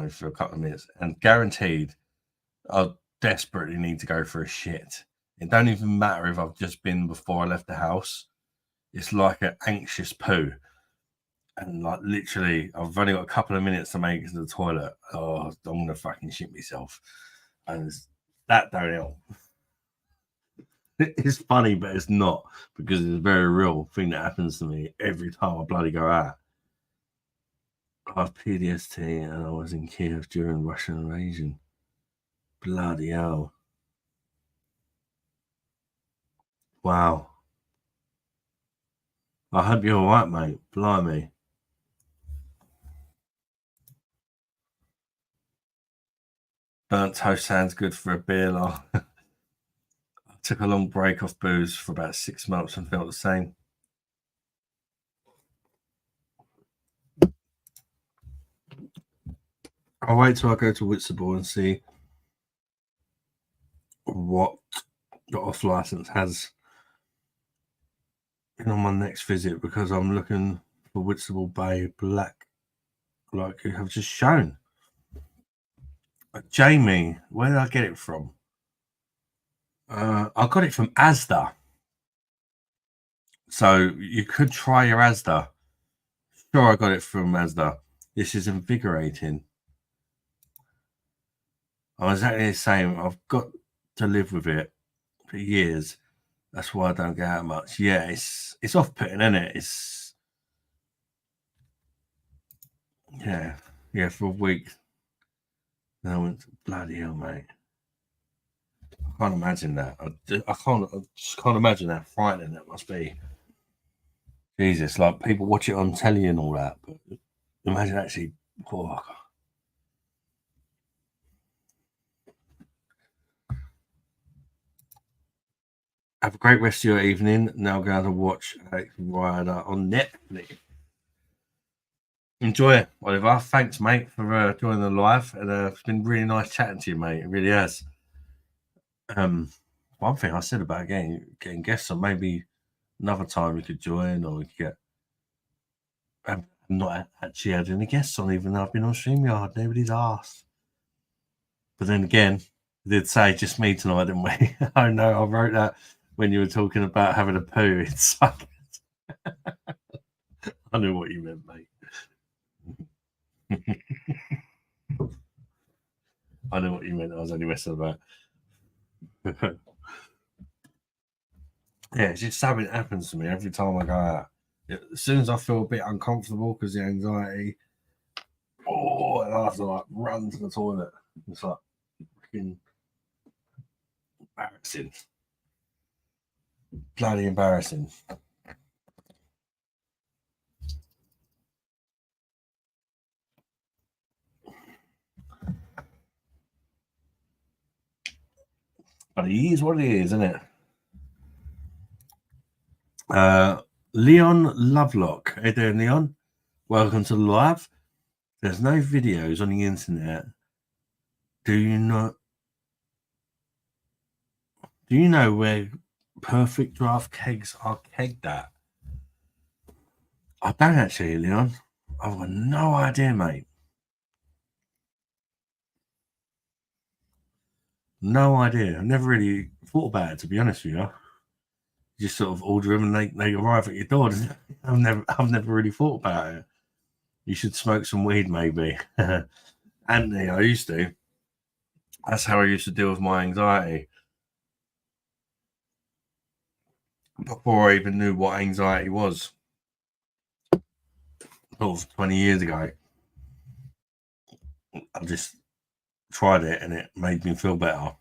for a couple of minutes, and guaranteed, I'll desperately need to go for a shit. It don't even matter if I've just been before I left the house. It's like an anxious poo. And like literally, I've only got a couple of minutes to make it to the toilet. Oh, I'm gonna fucking shit myself, and that don't help. It's funny, but it's not because it's a very real thing that happens to me every time I bloody go out. I have PTSD, and I was in Kiev during Russian invasion. Bloody hell! Wow. I hope you're all right, mate. Blimey. Burnt toast sounds good for a beer, like. took a long break off booze for about 6 months and felt the same. I'll wait till I go to Whitstable and see what the off license has on my next visit, because I'm looking for Whitstable Bay Black, like you have just shown. Jamie, where did I get it from? I got it from Asda. So you could try your Asda. Sure, I got it from Asda. This is invigorating. I'm exactly the same. I've got to live with it for years. That's why I don't get out much. Yeah, it's off-putting, isn't it? It's yeah, for a week. Then I went, bloody hell, mate. I can't imagine that. I just can't imagine how frightening that must be. Jesus, like people watch it on telly and all that, but imagine actually. Oh, have a great rest of your evening. Now going to watch Rider on Netflix. Enjoy it, Oliver. Thanks, mate, for joining the live. And it's been really nice chatting to you, mate. It really has. One thing I said about getting guests on, maybe another time we could join, or we could get. I've not actually had any guests on, even though I've been on StreamYard. Nobody's asked. But then again, we did say just me tonight, didn't we? I know. I wrote that when you were talking about having a poo. It's like, I knew what you meant, mate. I know what you meant. I was only messing about. Yeah, it's just something that happens to me every time I go out. As soon as I feel a bit uncomfortable because the anxiety, and I have to like run to the toilet. It's like freaking embarrassing. Bloody embarrassing. But it is what it is, isn't it? Leon Lovelock. Hey there, Leon. Welcome to the live. There's no videos on the internet. Do you know where perfect draft kegs are kegged at? I don't actually, Leon. I've got no idea, mate. No idea. I've never really thought about it, to be honest with you. You just sort of order them and they arrive at your door. I've never really thought about it. You should smoke some weed, maybe. Anthony, I used to. That's how I used to deal with my anxiety. Before I even knew what anxiety was. 20 years ago. I just tried it and it made me feel better.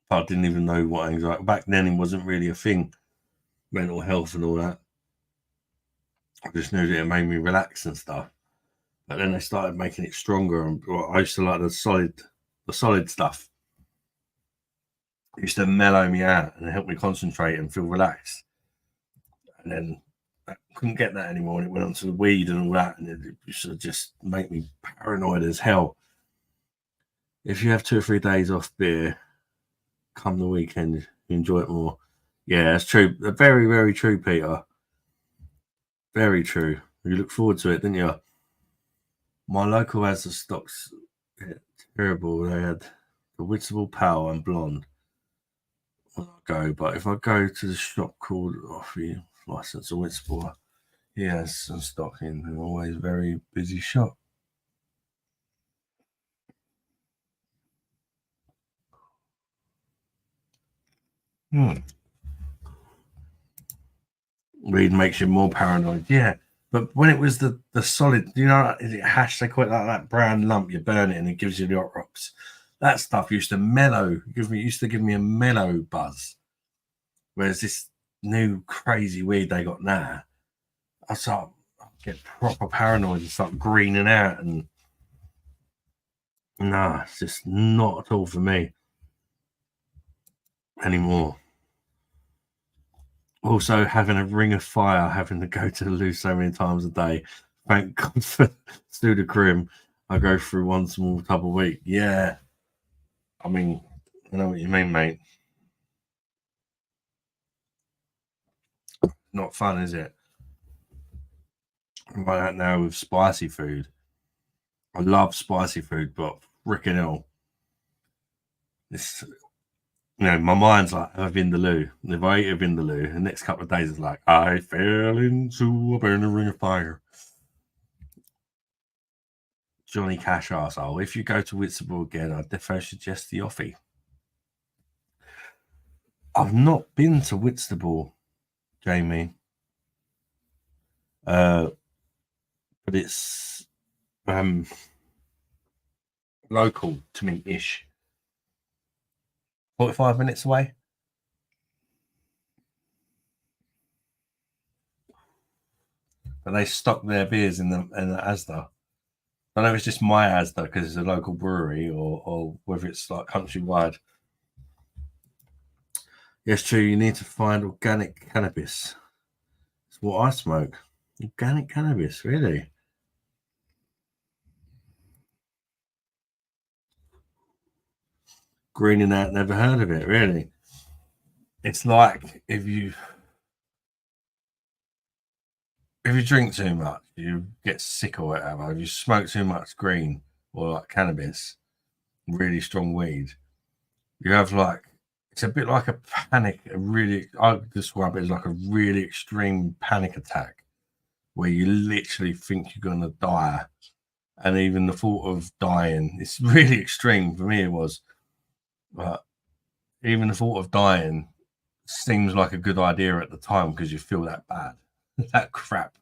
But I didn't even know what anxiety. Back then, it wasn't really a thing. Mental health and all that. I just knew that it made me relax and stuff. But then they started making it stronger. And I used to like the solid stuff. It used to mellow me out and help me concentrate and feel relaxed. And then I couldn't get that anymore. And it went on to the weed and all that. And it used to just make me paranoid as hell. If you have 2 or 3 days off beer, come the weekend, you enjoy it more. Yeah, that's true. Very, very true, Peter. Very true. You look forward to it, didn't you? My local has the stocks. Terrible. They had the Whitstable Power and Blonde. When I go, but if I go to the shop called Offie License or Whitstable, he has some stock in an always very busy shop. Weed makes you more paranoid. Yeah. But when it was the solid, is it hash? They call it like that brown lump. You burn it and it gives you the hot rocks. That stuff used to mellow. Used to give me a mellow buzz. Whereas this new crazy weed they got now, I get proper paranoid and start greening out. And no, it's just not at all for me anymore. Also, having a ring of fire, having to go to the loo so many times a day. Thank God for Sudocrem. I go through one small tub a week. Yeah. I mean, I know what you mean, mate. Not fun, is it? I'm like that now with spicy food. I love spicy food, but freaking hell. It's, my mind's like, have I been the loo? And if I eat a vindaloo, the next couple of days it's like, I fell into a burning ring of fire. Johnny Cash arsehole. If you go to Whitstable again, I'd definitely suggest the Offie. I've not been to Whitstable, Jamie. But it's local to me-ish. 45 minutes away. But they stock their beers in the Asda. I don't know if it's just my Asda because it's a local brewery or whether it's like countrywide. Yes, true. You need to find organic cannabis. It's what I smoke. Organic cannabis, really? Greening out, never heard of it, really. It's like if you drink too much, you get sick or whatever. If you smoke too much green or like cannabis, really strong weed, you have like, it's a bit like a panic, I describe it as like a really extreme panic attack where you literally think you're going to die. And even the thought of dying, it's really extreme. For me, it was. But even the thought of dying seems like a good idea at the time because you feel that bad, that crap.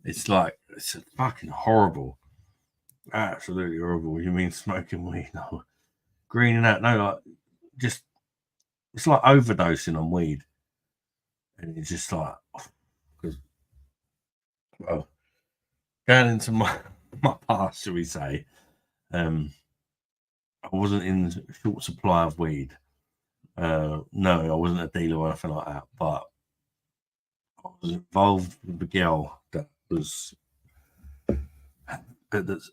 It's like, it's fucking horrible. Absolutely horrible. You mean smoking weed? No. Greening out? No, like, just, it's like overdosing on weed. And it's just like, because, well, going into my past, shall we say, I wasn't in short supply of weed. No, I wasn't a dealer or anything like that, but I was involved with a girl that was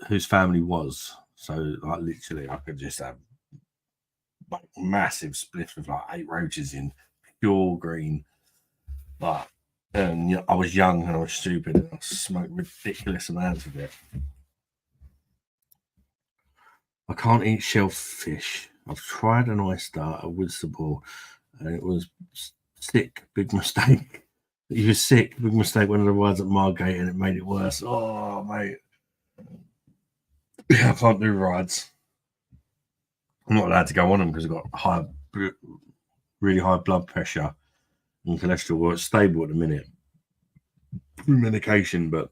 whose family was. So, like, literally, I could just have like massive spliffs with like 8 roaches in pure green. But I was young and I was stupid and I smoked ridiculous amounts of it. I can't eat shellfish. I've tried an oyster at Whitstable and it was sick. Big mistake. You were sick. Big mistake. One of the rides at Margate and it made it worse. Oh, mate. Yeah, I can't do rides. I'm not allowed to go on them because I've got really high blood pressure and cholesterol. Well, it's stable at the minute through medication, but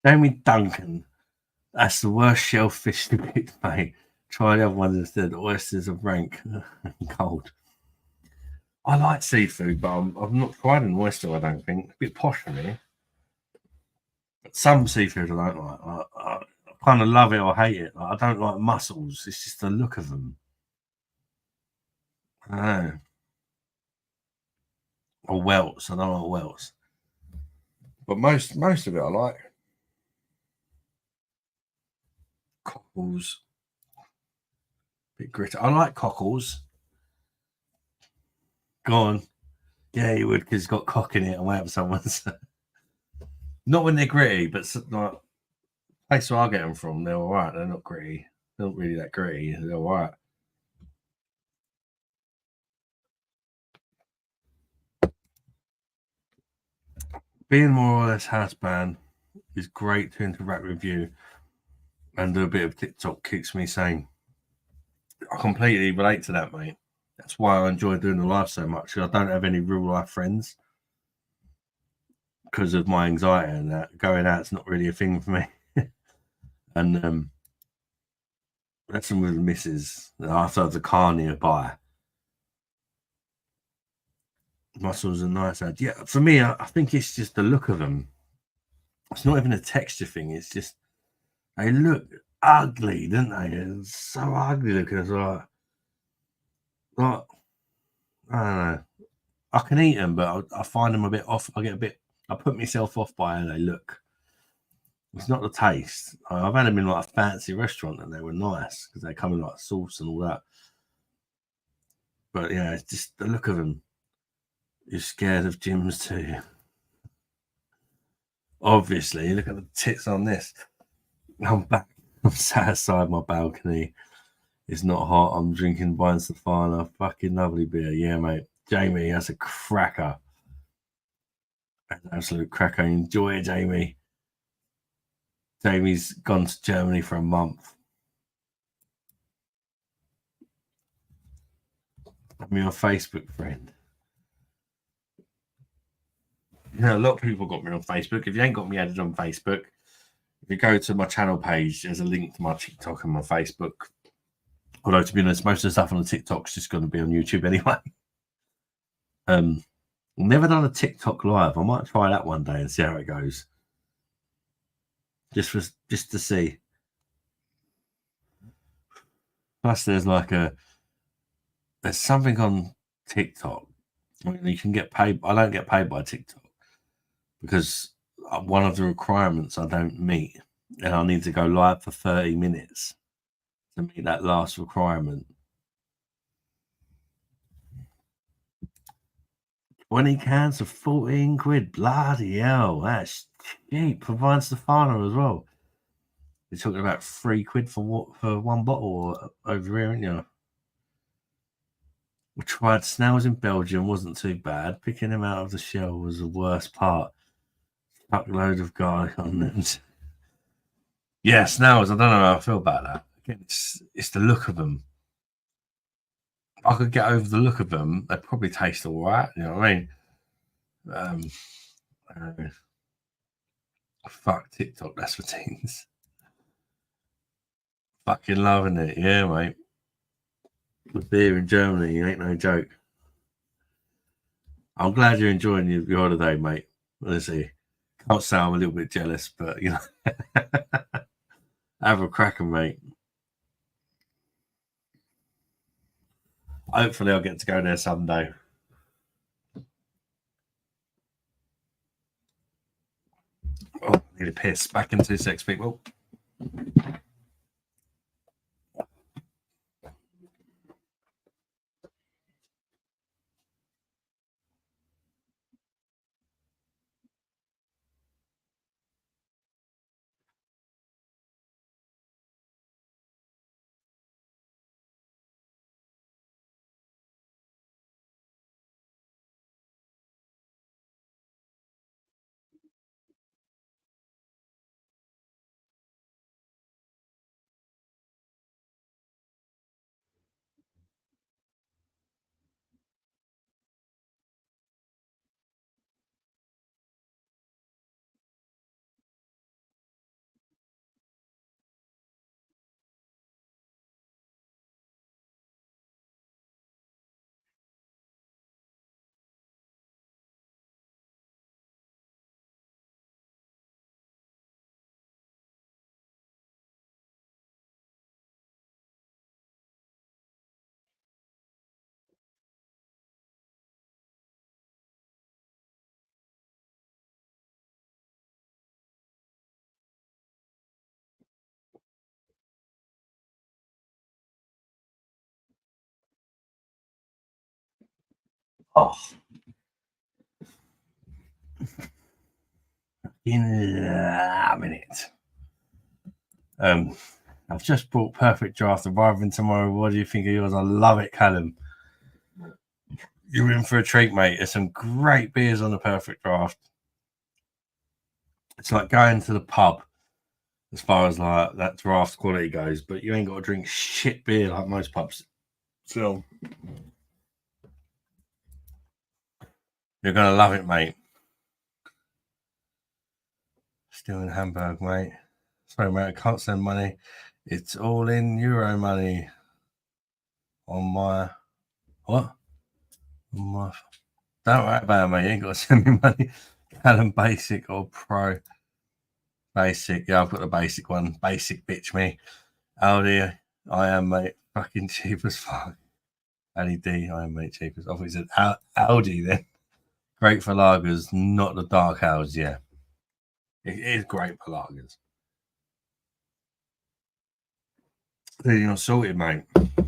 Jamie Duncan, that's the worst shellfish to pick, mate. Try the other ones instead. Oysters are rank and cold. I like seafood, but I've not tried an oyster, I don't think. A bit posh for me. But some seafood I don't like. I kind of love it or hate it. Like, I don't like mussels. It's just the look of them. I don't know. Or welts. I don't like welts. But most of it I like. Cockles. Bit gritty. I like cockles. Go on. Yeah, you would because it's got cock in it and whatever someone's. Not when they're gritty, but like place where I get them from, they're all right. They're not gritty. They're not really that gritty. They're all right. being more or less housebound is great to interact with you and do a bit of TikTok keeps me sane. I completely relate to that, mate. That's why I enjoy doing the live so much. I don't have any real life friends because of my anxiety and that. Going out's not really a thing for me. And that's with the missus. After I have the car nearby. Muscles are nice. Yeah, for me, I think it's just the look of them. It's not even a texture thing. It's just they look ugly, don't they? It's so ugly looking as well. Like, I don't know. I can eat them, but I find them a bit off. I put myself off by how they look. It's not the taste. I've had them in like a fancy restaurant and they were nice because they come in like sauce and all that. But yeah, it's just the look of them. You're scared of gyms too. Obviously, look at the tits on this. I'm back. I'm sat outside my balcony. It's not hot. I'm drinking wine Stefano. Fucking lovely beer. Yeah, mate. Jamie, that's a cracker. That's an absolute cracker. Enjoy it, Jamie. Jamie's gone to Germany for a month. I'm your Facebook friend. You know, a lot of people got me on Facebook. If you ain't got me added on Facebook, if you go to my channel page, there's a link to my TikTok and my Facebook. Although, to be honest, most of the stuff on the TikTok's just going to be on YouTube anyway. Never done a TikTok live. I might try that one day and see how it goes. Just to see. Plus, there's something on TikTok. I mean, you can get paid. I don't get paid by TikTok because one of the requirements I don't meet, and I need to go live for 30 minutes to meet that last requirement. 20 cans for 14 quid. Bloody hell, that's cheap. For Vine Stefano as well. You're talking about 3 quid for one bottle over here, aren't you? We tried snails in Belgium, wasn't too bad. Picking them out of the shell was the worst part. Chuck a load of garlic on them. Yeah, snails. I don't know how I feel about that. Again, it's the look of them. I could get over the look of them. They probably taste all right. You know what I mean? Fuck TikTok. That's for teens. Fucking loving it. Yeah, mate. The beer in Germany ain't no joke. I'm glad you're enjoying your holiday, mate. Honestly, can't say I'm a little bit jealous, but you know, have a cracker, mate. Hopefully, I'll get to go there someday. Oh, I need a piss. Back in 2 seconds, people. Oh. In a minute. I've just bought Perfect Draft arriving tomorrow. What do you think of yours? I love it, Callum. You're in for a treat, mate. There's some great beers on the Perfect Draft. It's like going to the pub as far as like that draft quality goes, but you ain't got to drink shit beer like most pubs. So you're gonna love it, mate. Still in Hamburg, mate. Sorry, mate, I can't send money. It's all in euro money on my what? On my. Don't worry about it, mate. You ain't got to send me money. Callum Basic or Pro? Basic. Yeah, I've got the basic one. Basic, bitch me. Audi, I am, mate. Fucking cheap as fuck. LED, I am, mate. Cheap as. I thought he said Audi then. Great for lagers, not the dark hours. Yeah, it is great for lagers. Then you're sorted, mate. But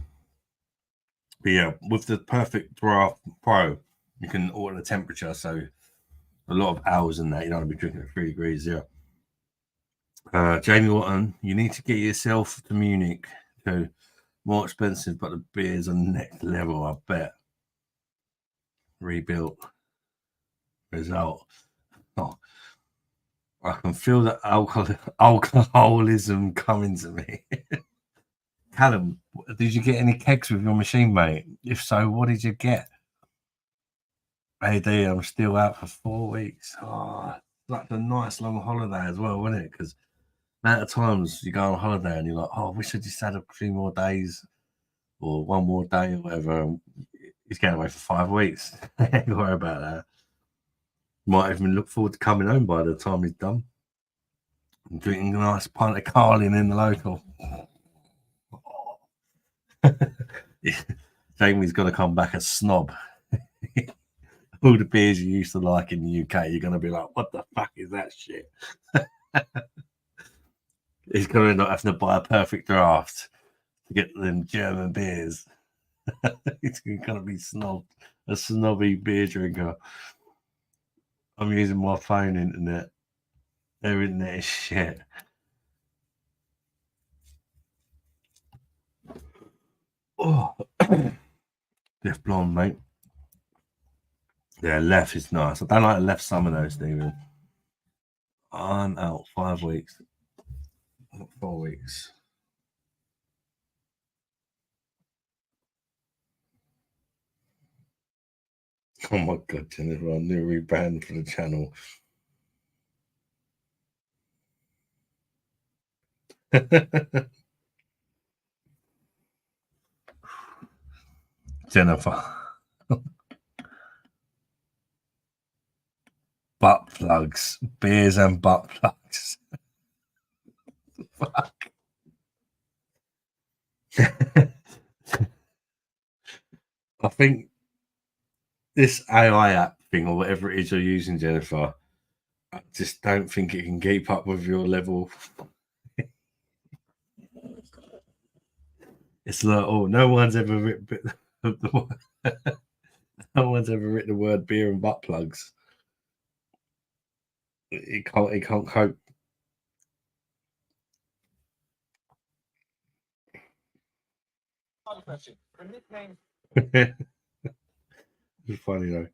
yeah, with the perfect draft pro, you can alter the temperature. So a lot of hours in that, you don't want to be drinking at 3 degrees zero. Jamie Watton, you need to get yourself to Munich too. More expensive, but the beers are next level, I bet. Rebuilt. Result. Oh, I can feel the alcoholism coming to me. Callum, did you get any kegs with your machine, mate? If so, what did you get? AD, I'm still out for 4 weeks. Oh, like a nice long holiday as well, wasn't it? Because amount of times you go on holiday and you're like, oh, I wish I just had a few more days or one more day or whatever. He's getting away for 5 weeks. Don't worry about that. Might even look forward to coming home by the time he's done. And drinking a nice pint of Carling in the local. Jamie's got to come back a snob. All the beers you used to like in the UK, you're going to be like, what the fuck is that shit? He's going to end up having to buy a perfect draft to get them German beers. He's going to be snobbed, a snobby beer drinker. I'm using my phone internet. Their internet is shit. Oh, Left blonde, mate. Yeah, left is nice. I don't like the left summer though, Stephen. I'm out 5 weeks. 4 weeks. Oh my god, Jennifer, I'm new rebrand for the channel. Jennifer. Butt plugs. Beers and butt plugs. Fuck. I think this AI app thing or whatever it is you're using, Jennifer, I just don't think it can keep up with your level. It's like, oh, no one's ever written no one's ever written the word beer and butt plugs. It can't cope. It's funny though.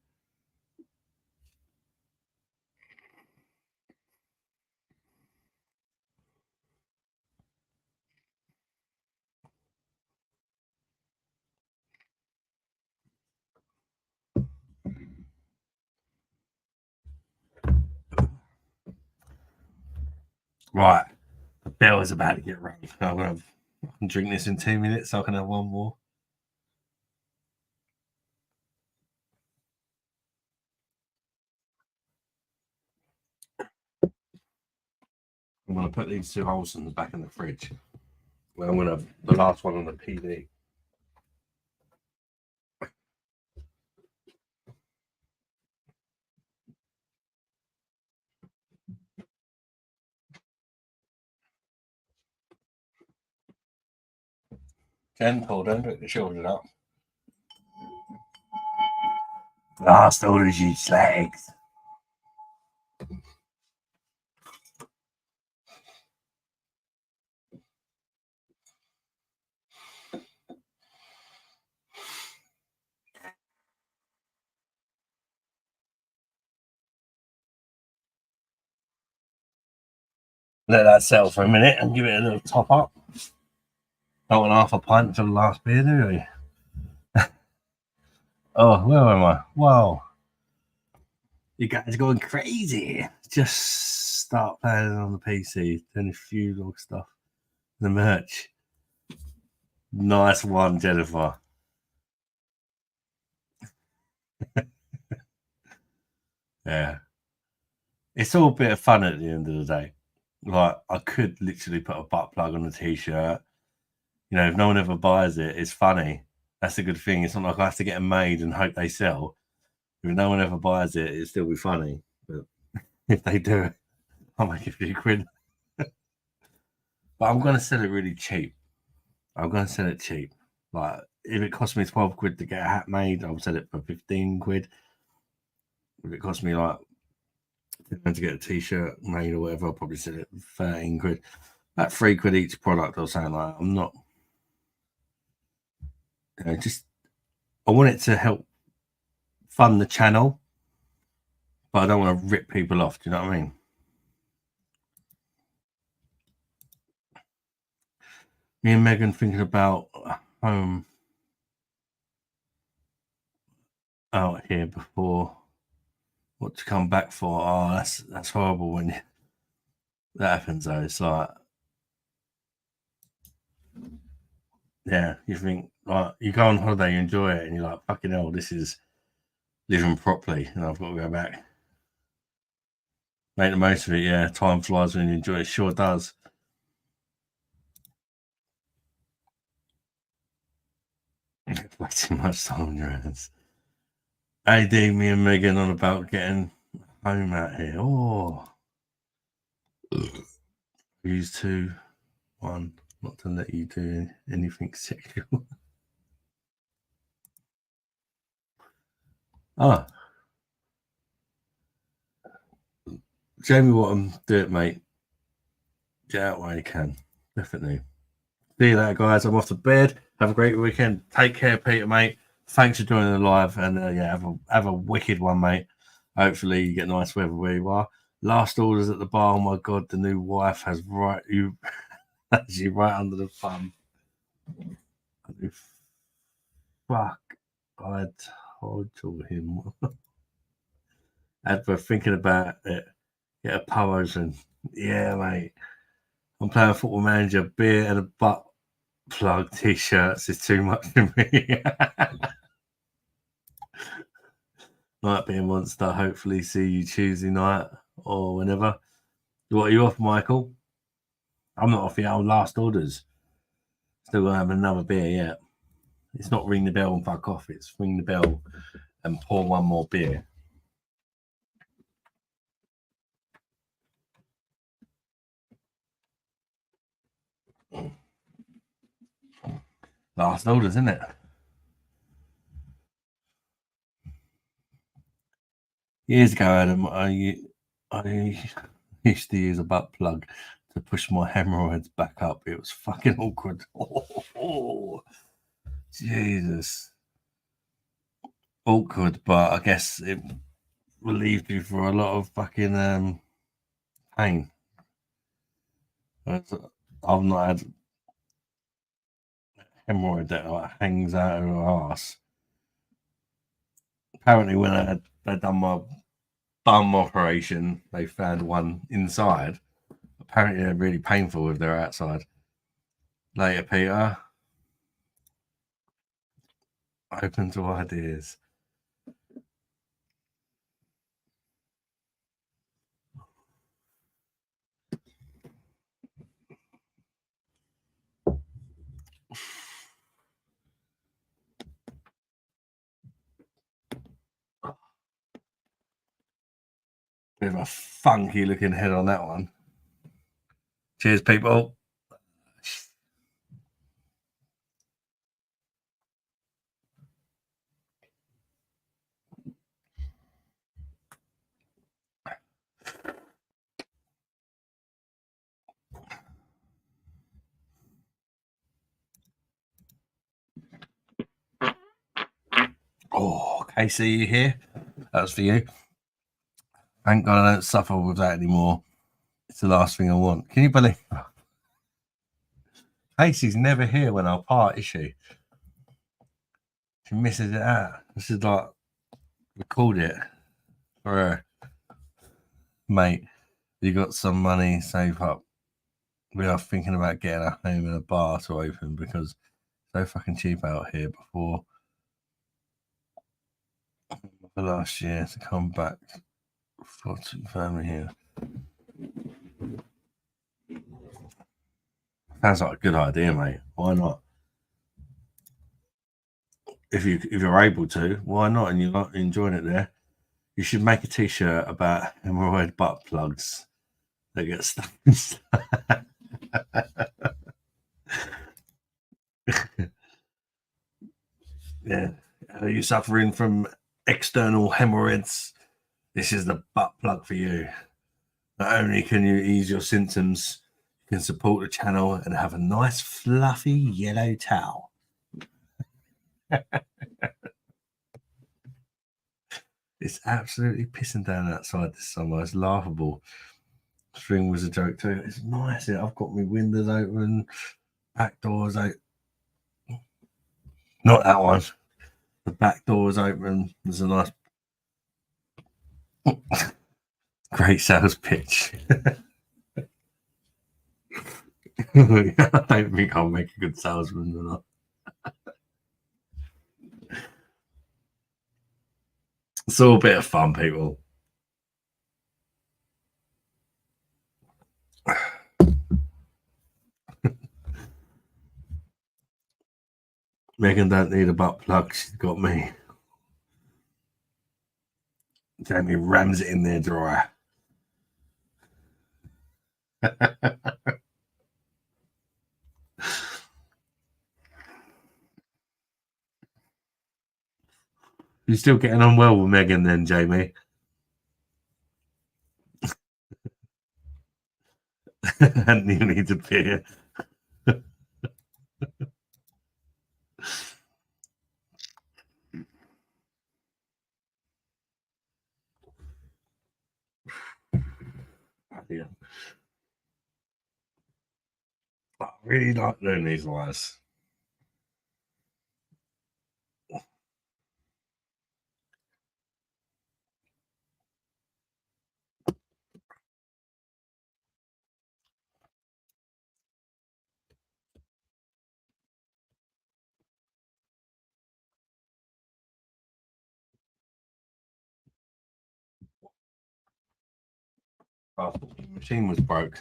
Right. The bell is about to get rung. I can drink this in 2 minutes, so I can have one more. I'm going to put these 2 Olsons back in the fridge. Well, I'm going to have the last one on the PD. Gentle, don't put the children up. Last orders, you slags. Let that settle for a minute and give it a little top up. Don't want half a pint for the last beer, do we? Oh, where am I? Wow. You guys are going crazy. Just start playing on the PC, doing a few little stuff. The merch. Nice one, Jennifer. Yeah. It's all a bit of fun at the end of the day. Like, I could literally put a butt plug on a t-shirt. You know, if no one ever buys it, it's funny. That's a good thing. It's not like I have to get them made and hope they sell. If no one ever buys it, it'll still be funny. But if they do, I'll make a few quid. But I'm going to sell it really cheap. I'm going to sell it cheap. Like, if it costs me 12 quid to get a hat made, I'll sell it for 15 quid. If it costs me like to get a t-shirt made or whatever, I'll probably sell it for 13 quid. About 3 quid each product or something like that. I'm not, you know, just, I want it to help fund the channel, but I don't want to rip people off. Do you know what I mean? Me and Megan thinking about home out here before what to come back for. Oh, that's horrible when that happens though. It's like, yeah, you think like you go on holiday, you enjoy it, and you're like, fucking hell, this is living properly, and I've got to go back. Make the most of it. Yeah, time flies when you enjoy it. Sure does. Way too much time on your hands. AD, me and Megan on about getting home out here. Oh, use 2, 1, not to let you do anything sexual. Ah, Jamie Watton, do it, mate. Get out while you can. Definitely. See you later, guys. I'm off to bed. Have a great weekend. Take care, Peter, mate. Thanks for joining the live, and yeah, have a wicked one, mate. Hopefully, you get nice weather where you are. Last orders at the bar. Oh my god, the new wife has you right under the thumb. Fuck, I told him. As we're thinking about it, get a powers and yeah, mate. I'm playing Football Manager. Beer and a butt plug t-shirts is too much for me. Might be a monster. Hopefully, see you Tuesday night or whenever. What are you off, Michael? I'm not off yet. I'm last orders. Still gonna have another beer yet. It's not ring the bell and fuck off. It's ring the bell and pour one more beer. Last orders, isn't it? Years ago, Adam, I used to use a butt plug to push my hemorrhoids back up. It was fucking awkward. Oh, Jesus. Awkward, but I guess it relieved you for a lot of fucking pain. I've not had hemorrhoid that like, hangs out of her ass. Apparently, when they'd done my bum operation, they found one inside. Apparently, they're really painful if they're outside. Later, Peter. Open to ideas. Bit of a funky looking head on that one. Cheers, people. Oh, Casey, you here? That's for you. Thank God I don't suffer with that anymore. It's the last thing I want. Can you believe? Casey's never here when I part, is she? She misses it out. This is like record it for her. Mate, you got some money saved up. We are thinking about getting a home and a bar to open because it's so fucking cheap out here before the last year to come back for family here. Sounds like a good idea, mate. Why not? If you're able to, why not? And you're not enjoying it there, you should make a t-shirt about hemorrhoid butt plugs that get stuck. Yeah. Are you suffering from external hemorrhoids? This is the butt plug for you. Not only can you ease your symptoms, you can support the channel and have a nice fluffy yellow towel. It's absolutely pissing down outside this summer. It's laughable. String was a joke too. It's nice. I've got my windows open, back doors open. Not that one. The back door is open. There's a nice, great sales pitch. I don't think I'll make a good salesman or not. It's all a bit of fun, people. Megan don't need a butt plug. She's got me. Jamie rams it in there dry. You're still getting on well with Megan then, Jamie? And you need a beer. Yeah. I really like doing these lives. Oh, the machine was broke.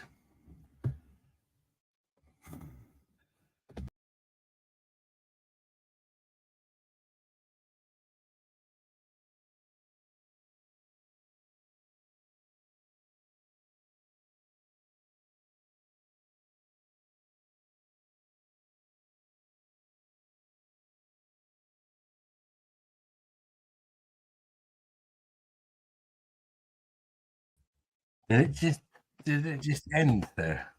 Did it just end there?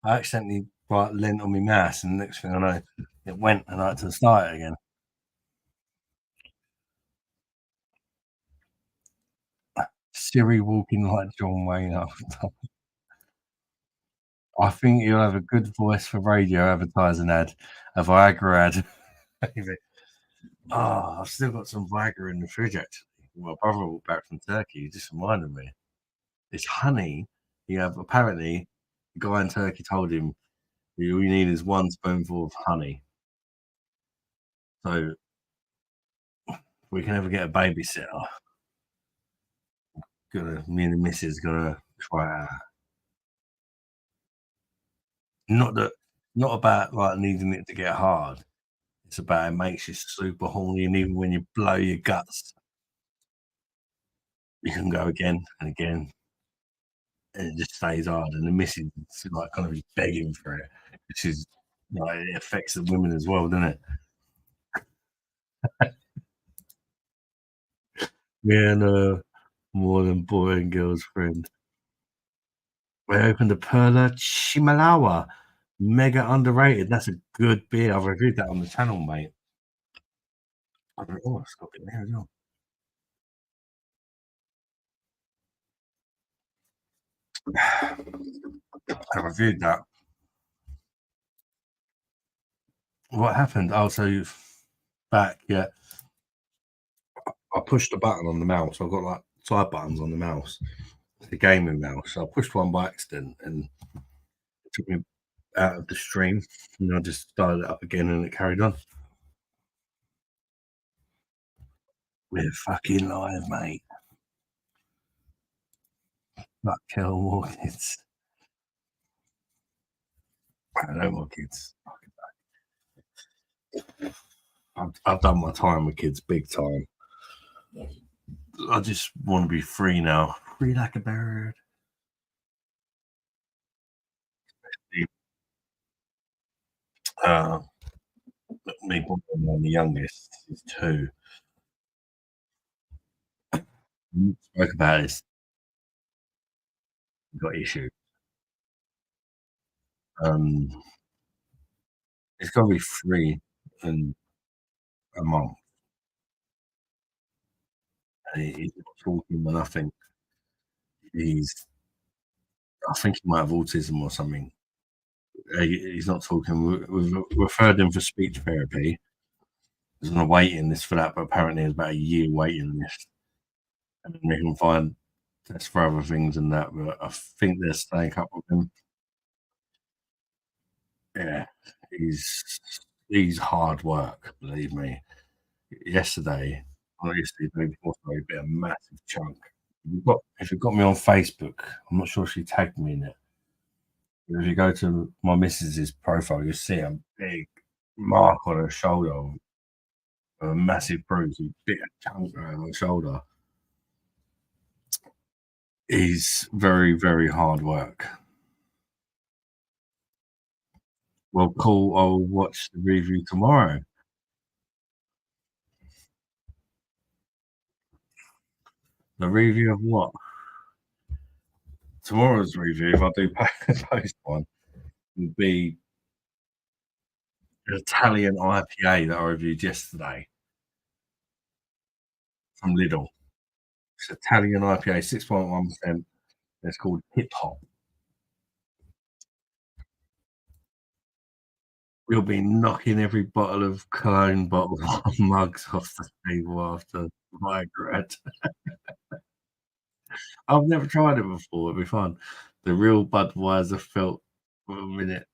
I accidentally leant on my mouse, and the next thing I know, it went, and I had to start it again. Siri walking like John Wayne after. I think you'll have a good voice for radio advertising ad, a Viagra ad. Oh, I've still got some Viagra in the fridge actually. My brother walked back from Turkey. He just reminded me. It's honey. Apparently the guy in Turkey told him all you need is one spoonful of honey. So we can ever get a babysitter. Me and the missus gonna try it out. Not about like needing it to get hard. It's about it makes you super horny, and even when you blow your guts, you can go again and again, and it just stays hard. And the missus is like kind of begging for it, which is like it affects the women as well, doesn't it? Yeah, no, more than boy and girl's friend. We opened a Perla Chimalawa. Mega underrated. That's a good beer. I've reviewed that on the channel, mate. Oh, it's got it there as well. I reviewed that. What happened? Oh, so you've back, yeah. I pushed a button on the mouse. I've got like side buttons on the mouse, the gaming mouse. So I pushed one by accident and it took me out of the stream. And I just started it up again and it carried on. We're fucking live, mate. Fuck hell, more kids. No more kids. I've done my time with kids big time. I just want to be free now. Free like a bird. Uh, me, the youngest, is 2. We spoke about this. Got issues. It's got to be 3 and a month. And he's not talking or nothing. I think he might have autism or something. He's not talking. We've referred him for speech therapy. There's on a waiting list for that, but apparently there's about a year waiting list. And then they can find tests for other things and that. But I think they're staying up with him. Yeah, he's hard work, believe me. Yesterday, not yesterday, the day before, sorry, a bit of massive chunk. If you've got me on Facebook, I'm not sure she tagged me in it. If you go to my missus's profile, you'll see a big mark on her shoulder, a massive bruise, a big chunk around her shoulder. He's very, very hard work. Well, cool. I'll watch the review tomorrow. The review of what? Tomorrow's review, if I do post one, will be an Italian IPA that I reviewed yesterday from Lidl. It's Italian IPA, 6.1%. It's called Hip Hop. We'll be knocking every bottle of cologne bottle mugs off the table after my grad. I've never tried it before. It'd be fun. The real Budweiser felt for a minute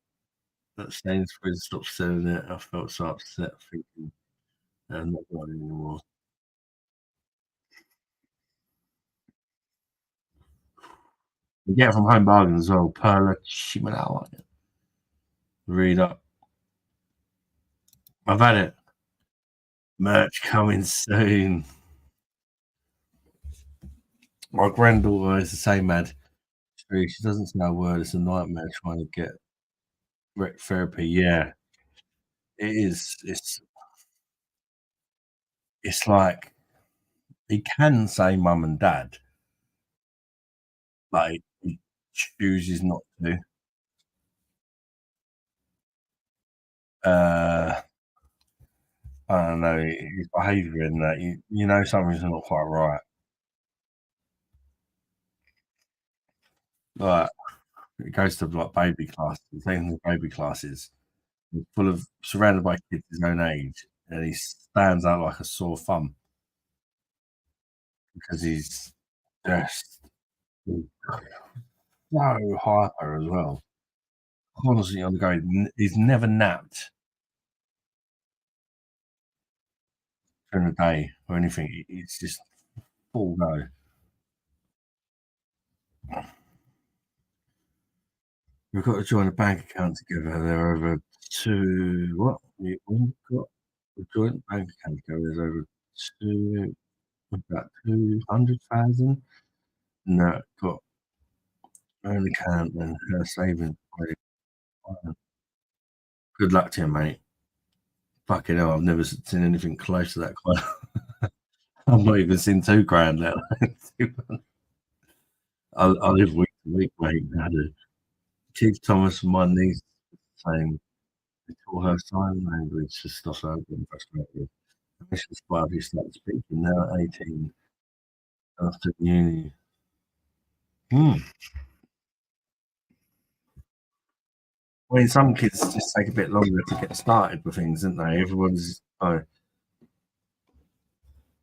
that Sainsbury's stopped selling it. I felt so upset thinking I'm not got it anymore. You get it from Home Bargains as well. Perla Chimanala. Read up. I've had it. Merch coming soon. My granddaughter is the same, mad. She doesn't say a word. It's a nightmare trying to get rec therapy. Yeah, it is. It's like he can say mum and dad, but he chooses not to. Uh, I don't know his behaviour in that. You know something's not quite right. Like it goes to like baby classes, taking the baby classes, he's full of surrounded by kids his own age, and he stands out like a sore thumb because he's just so hyper as well. Constantly on the go. He's never napped during the day or anything. It's just full go. We've got to join a bank account together. They're over two. What? We've got a joint bank account together. There's over two, about 200,000. No, got her own account and her savings. Good luck to you, mate. Fucking hell, I've never seen anything close to that. I've not even seen £2,000 now. I live week to week, mate. I do. Keith Thomas and my niece saying they taught her sign language to stop her getting frustrated. She's 5, she started speaking now at 18 after uni. Hmm. I mean, some kids just take a bit longer to get started with things, don't they? Everyone's,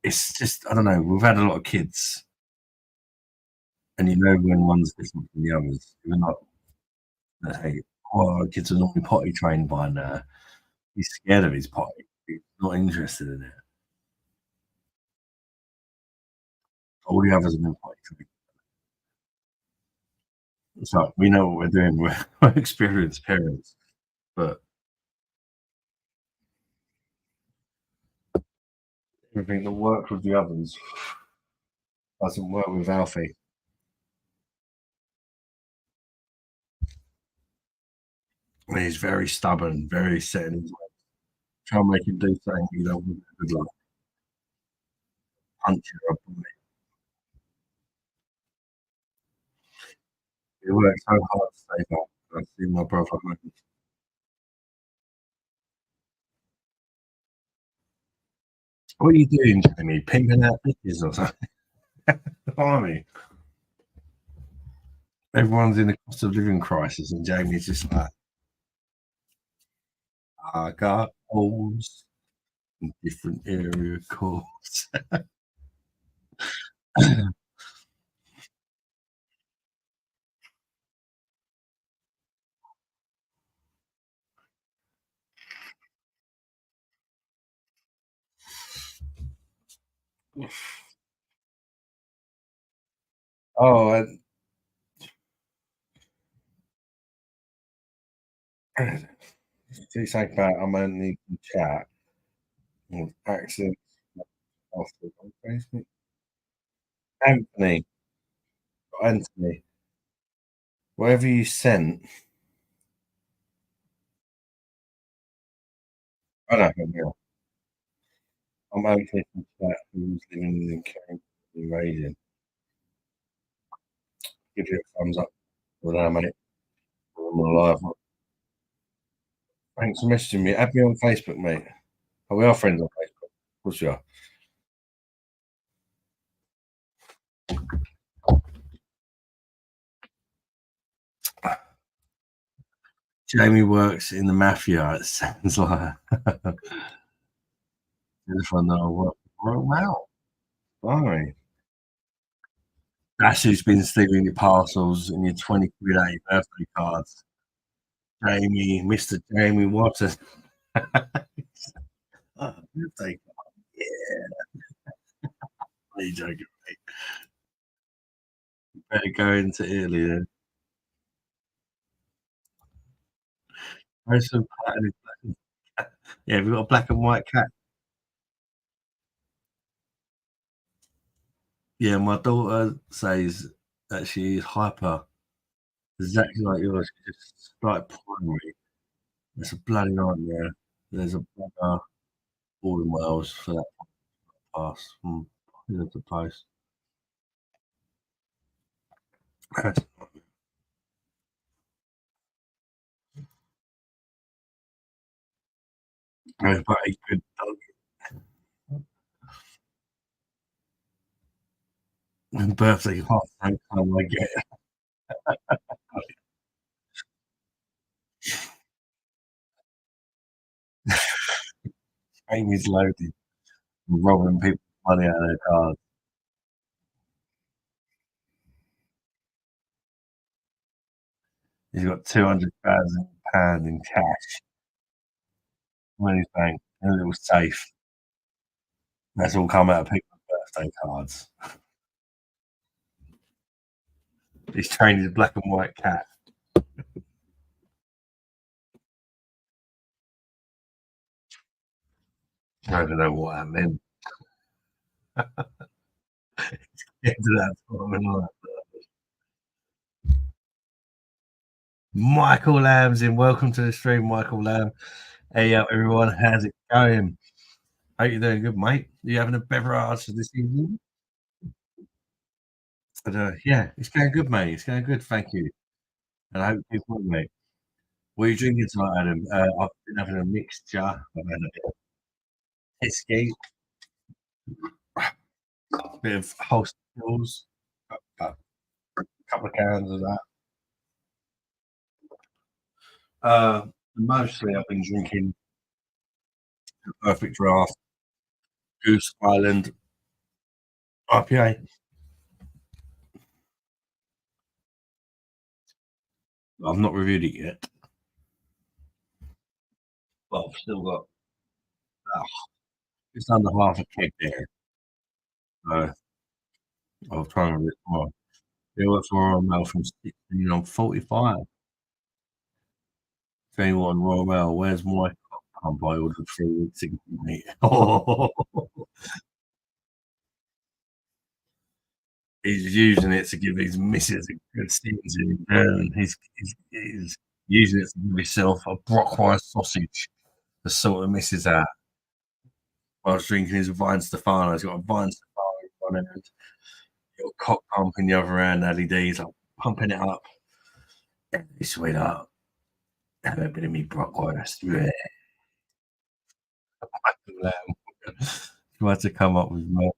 it's just, I don't know. We've had a lot of kids, and you know when one's different from the others. Even like, hey, oh, kids are normally potty trained by now. He's scared of his potty. He's not interested in it. All the others have been potty trained. So we know what we're doing. We're experienced parents, but everything that worked with the others doesn't work with Alfie. And he's very stubborn, very set in his way. Try and make him do something you don't want to do, like punch you or bully. He works so hard to save up. I see my brother home. What are you doing, Jamie? Pimping out bitches or something? Blimey. Everyone's in a cost of living crisis, and Jamie's just like, I got holes in different area codes. Oh, and do something about I'm only in chat with accents after Facebook. Anthony, whatever you sent, I don't know. I'm okay from chat who's living in Kent invading. Give you a thumbs up for that, mate. I'm alive. Thanks for messaging me. Add me on Facebook, mate. Oh, we are friends on Facebook. Of course we are. Jamie works in the mafia. It sounds like. This one though, wow. Blimey. That's who's been stealing your parcels and your 20 quid out your birthday cards. Jamie, Mr. Jamie Waters. Birthday card. Yeah, you joking, mate. You better go into Italy then. Most of the pattern is black and yeah, we've got a black and white cat. Yeah, my daughter says that she is hyper, exactly like yours. She just like primary. It's a bloody nightmare. There's a bugger all in Wales for that pass from the post. But a good birthday half time I get Amy's loaded, robbing people money out of their cars. He's got £200,000 in cash in his bank in a little safe. That's all come out of people's birthday cards. He's trained his black and white cat. I don't even know what that meant. Get to that time in life. Michael Lamb's in. Welcome to the stream, Michael Lamb. Hey, everyone. How's it going? Hope you're doing good, mate. Are you having a beverage this evening? But yeah, it's going good, mate. It's going good. Thank you. And I hope you're good, mate. What are you drinking tonight, Adam? I've been having a mixture. I've had a bit of whiskey, a bit of Holst Hills, a couple of cans of that. Mostly I've been drinking the Perfect Draft Goose Island IPA. I've not reviewed it yet, but I've still got just under half a keg there. So I'll try and read it tomorrow. It was Royal Mail from 16 on 45. 21 Royal Mail. Where's my pump I ordered 3 weeks ago, mate? He's using it to give his missus a good stings in, and he's using it to give himself a brockwurst sausage to sort of misses out. I was drinking his Vine Stefano. He's got a Vine Stefano in one end, got a cock pump in the other hand, LEDs. I'm pumping it up. Sweetheart, have a bit of me brockwurst. Yeah. Tried to come up with more.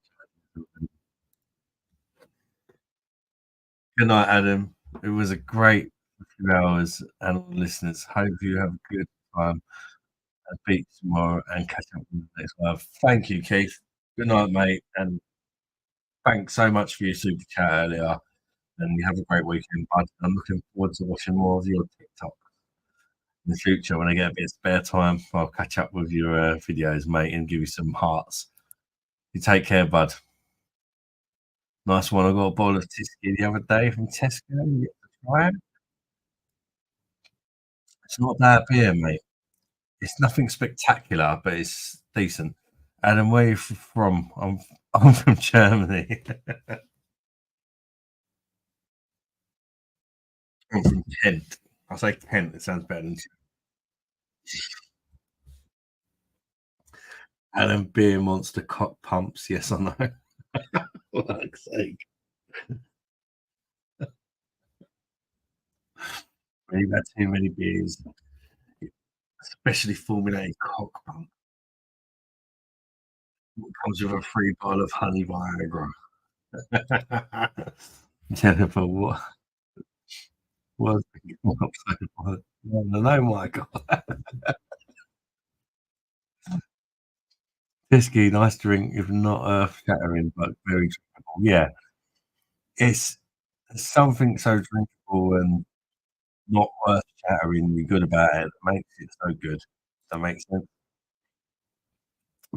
Good night, Adam. It was a great few hours, and all the listeners. Hope you have a good time. I'll speak tomorrow and catch up with the next one. Thank you, Keith. Good night, mate, and thanks so much for your super chat earlier. And you have a great weekend, bud. I'm looking forward to watching more of your TikTok in the future when I get a bit of spare time. I'll catch up with your videos, mate, and give you some hearts. You take care, bud. Nice one. I got a bowl of Tisky the other day from Tesco. You get to try it. It's not bad beer, mate. It's nothing spectacular, but it's decent. Adam, where are you from? I'm from Germany. I'm from Kent. I say Kent. It sounds better than Adam. Beer monster cock pumps. Yes or no? For fuck's sake. You've had too many beers, especially formulated cock pump. It comes with a free bottle of honey Viagra. Jennifer, what? No, Michael. Whiskey, nice drink, if not earth shattering, but very drinkable. Yeah, it's something so drinkable and not earth shatteringly good about it that makes it so good. Does that make sense?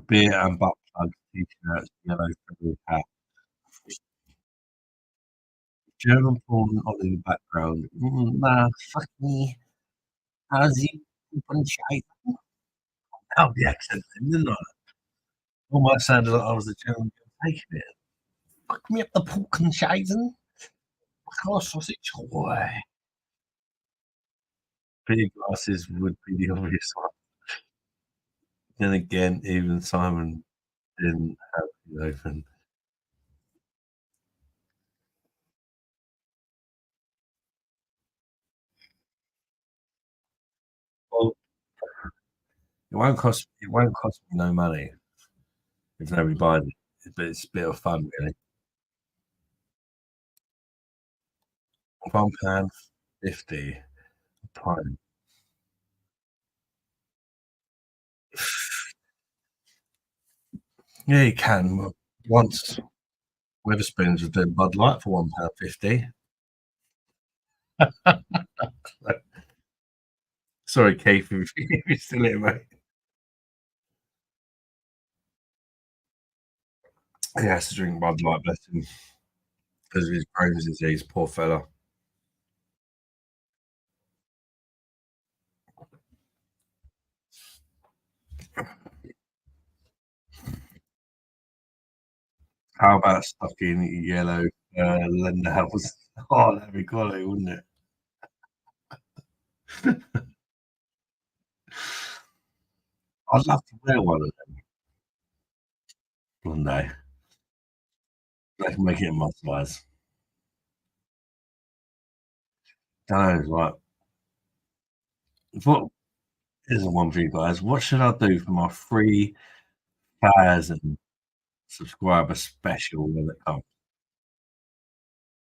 Beer and butt plugs, t-shirts, yellow feather hat. German porn on in the background. Nah, fuck me. How's he keeping shite? How'd the accent then, didn't I? Almost sounded like I was a German taking it. Fuck me up the pork and shazen. Fuck sausage. Boy. Beer glasses would be the obvious one. Then again, even Simon didn't have it open. Well, it won't cost me no money if nobody buys it, but it's a bit of fun really. £1 50 a pint. Yeah, you can. Well, once Weatherspoons was doing Bud Light for £1 50. Sorry, Keith, if you're still here, mate. He has to drink Bud Light, bless him, because of his Crohn's disease. Poor fella. How about stuck in yellow Lindau's? Oh, that'd be quality, wouldn't it? I'd love to wear one of them one day. They can make it in my size. Don't know, like, what is the one for you guys? What should I do for my 3,000 subscriber special when it comes?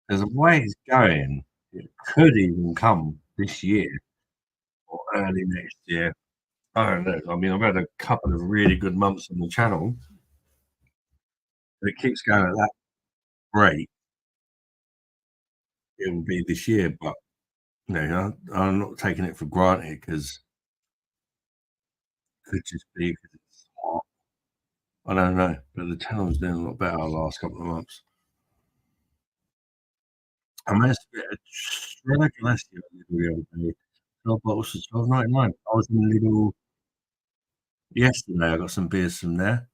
There's a way it's going. It could even come this year or early next year. I don't know. I mean, I've had a couple of really good months on the channel. If it keeps going at that rate, it will be this year. But I'm not taking it for granted because it could just be because it's hot. I don't know, but the channel's doing a lot better the last couple of months. I managed to get a Sri Lankan last year the other day. 12 bottles for 12.99. I was in Lidl yesterday. I got some beers from there.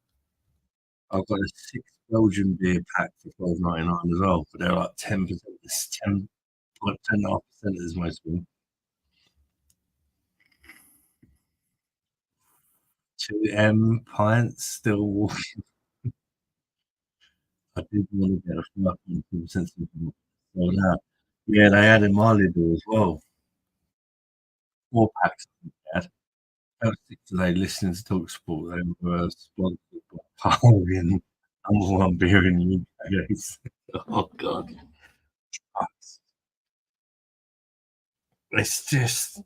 I've got a 6 Belgian beer pack for 12.99 as well, but they're like 10%. It's 10, like 10.5% is most of them. 2M pints still. I did want to get a fucking 2% sold out. Yeah, they had in my Lidl as well. 4 packs I think they had. About 6 today listening to TalkSport. They were sponsored by Harvey, number one beer in the UK. Oh God. It's just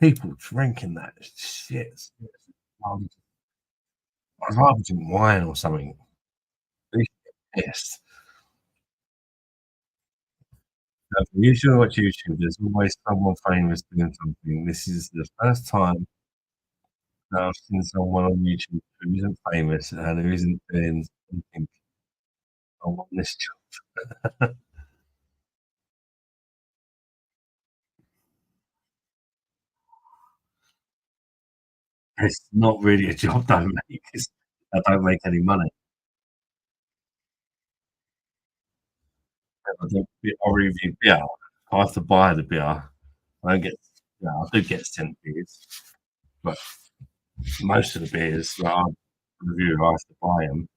people drinking that shit. I'd rather drink wine or something. At least get pissed. If you usually watch YouTube, there's always someone famous doing something. This is the first time that I've seen someone on YouTube who isn't famous and who isn't doing something. I want this job. It's not really a job I make. I don't make any money. I review beer. I have to buy the beer. I don't get. I do get sent beers, but most of the beers that I review, I have to buy them,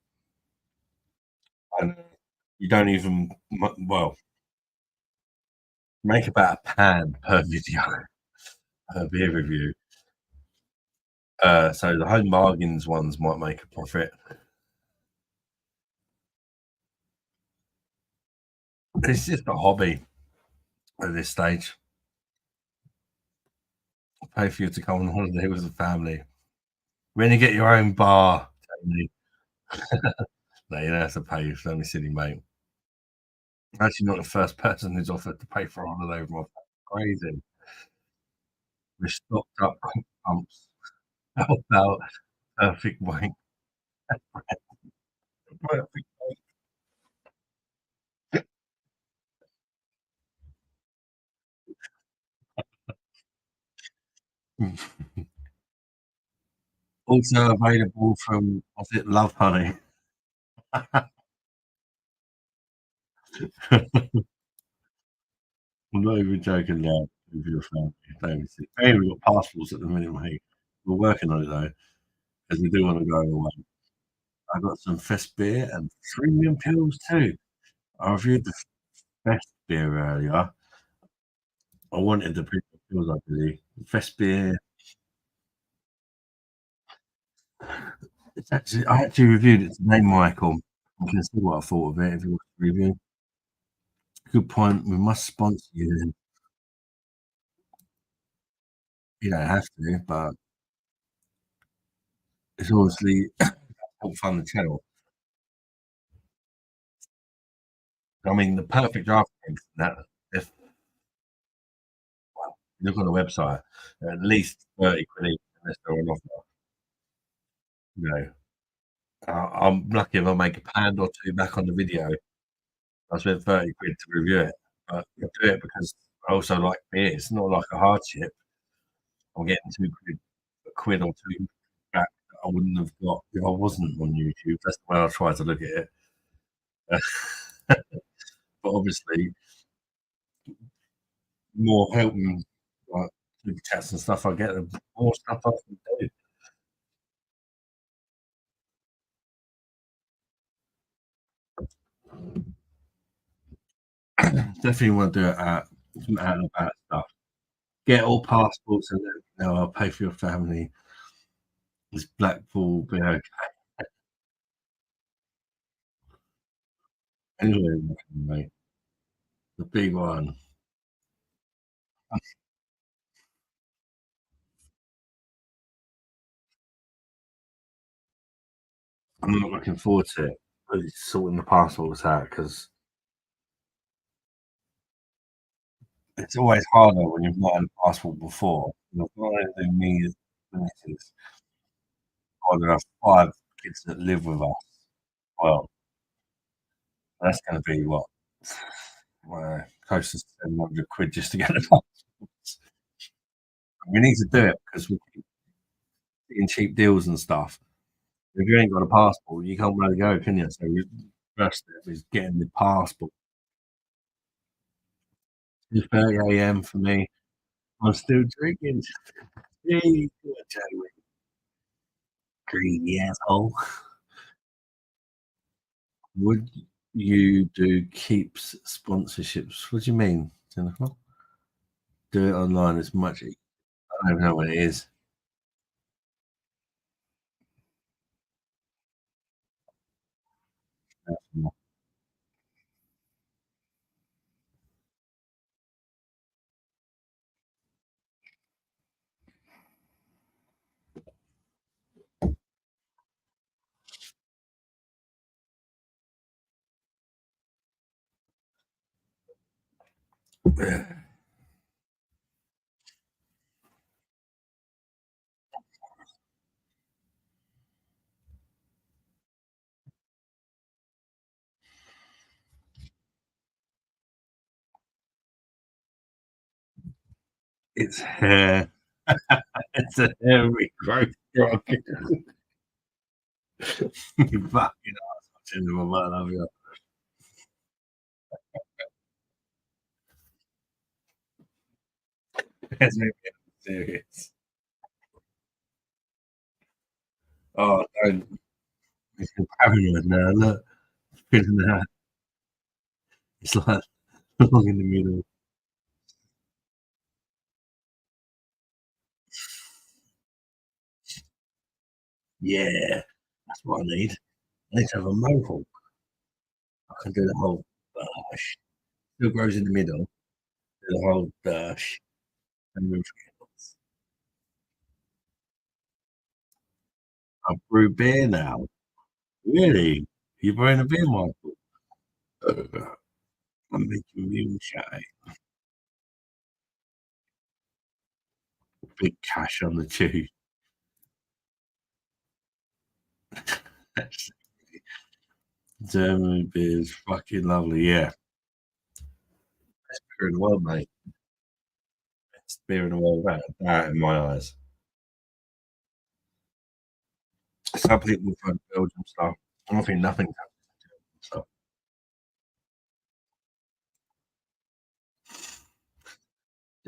and you don't even well make about £1 per video per beer review. So the home bargains ones might make a profit. It's just a hobby at this stage. I'll pay for you to come on holiday with the family. When you get your own bar, Tony, no, you don't have to pay. It's only silly, mate. I'm actually not the first person who's offered to pay for a holiday with my family. Crazy. We're stocked up pumps. How about perfect wank? Perfect wank. Also available from, was it Love Honey? I'm not even joking now. With your family, babysit. Hey, we've got passports at the minute, mate. We're working on it though, because we do want to go away. I got some Fest beer and premium pills too. I reviewed the Fest beer earlier. I wanted the premium pills, I believe. Fest beer. I actually reviewed it today, Michael. You can see what I thought of it if you want to review. Good point. We must sponsor you then. You don't have to, but it's obviously help fund the channel. I mean, the perfect draft things that if you look on the website, at least 30 quid each unless they're on offer. You know, I'm lucky if I make £1 or 2 back on the video. I spent 30 quid to review it, but I do it because I also like beer. It's not like a hardship. I'm getting 2 quid, a quid or 2 back that I wouldn't have got if I wasn't on YouTube. That's the way I try to look at it. But obviously, more helping like super chats and stuff I get, the more stuff I can do. Definitely want to do it at some out and about stuff. Get all passports and then I'll pay for your family. This Blackpool be okay. Anyway, mate, the big one. I'm not looking forward to it. Really sorting the passports out because it's always harder when you've not had a passport before. I've got anything me as missus. I'm gonna have 5 kids that live with us. Well, that's gonna be what? Close to 700 quid just to get the passports. We need to do it because we're getting cheap deals and stuff. If you ain't got a passport, you can't really go, can you? So we first step is getting the passport. 2:30 AM for me. I'm still drinking. Hey, good Joey. Greedy asshole. Would you do Keeps sponsorships? What do you mean, Jennifer? Do it online. It's much. I don't even know what it is. It's hair. It's a hairy growth drug. You fucking ass, Jennifer. I love you. That's me being serious. Oh, don't. It's paranoid now. Look, it's like long in the middle. Yeah, that's what I need. I need to have a mohawk. I can do the whole BOSH. Still grows in the middle. Do the whole BOSH and move scales. I brew beer now. Really? You're brewing a beer, Michael? I'm making moonshine. Big cash on the tube. German beer is fucking lovely. Yeah, best beer in the world, mate. Best beer in the world, without a doubt, in my eyes. Some people find Belgium stuff. I think nothing comes to German stuff.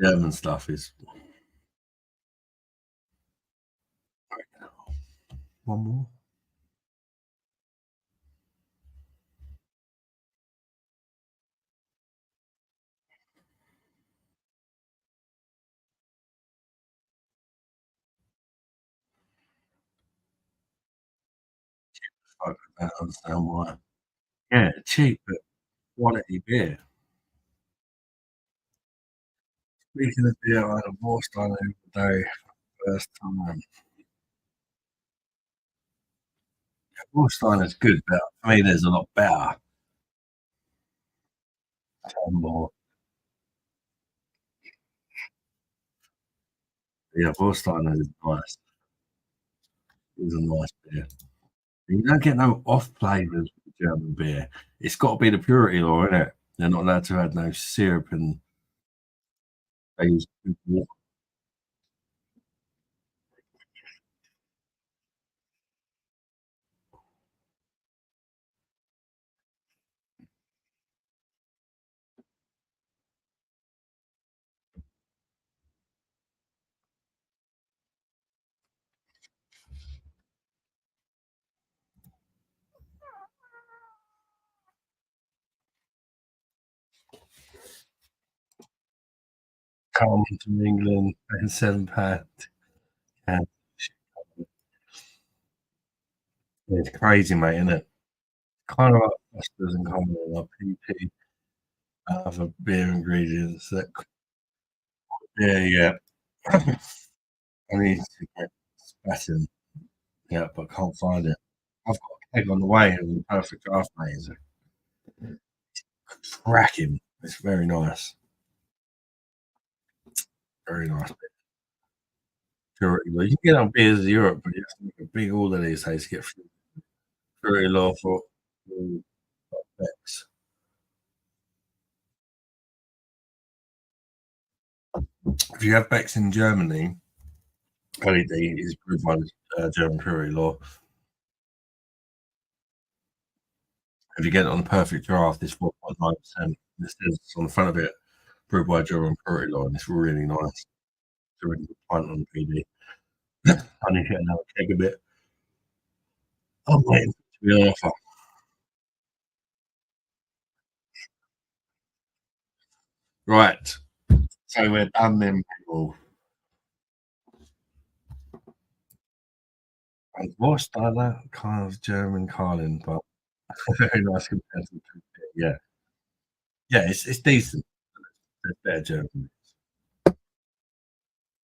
German stuff is one more. Fuck, I don't understand why. Yeah, cheap but quality beer. Speaking of beer, I had a Warsteiner the other day, first time. Warsteiner's good, but for me, there's a lot better. More. Yeah, Warsteiner is nice. It's a nice beer. You don't get no off flavours with German beer. It's got to be the purity law, innit? They're not allowed to add no syrup and they use good water. Come to England and £7. And it's crazy, mate, isn't it? Kind of like Foster's and kind of like PP for beer ingredients. That, yeah, yeah. I need to get Spaten, yeah, but can't find it. I've got keg on the way and the perfect draft, mate. It's cracking. It's very nice. Very nice. You can get on beers in Europe, but you have to make a big order these days to get very low for Bex. If you have Bex in Germany, LED is approved by the German brewery law. If you get it on the perfect draft, it's 4.9%. This is on the front of it, approved by German brewery law, and it's really nice. It's a really good pint on PD. I need to get another keg a bit. I'm waiting for it to be on offer. Right. So we're done then, people. And BOSH done that kind of German Carlin, but very nice compared to yeah. Yeah, it's decent. It's better German.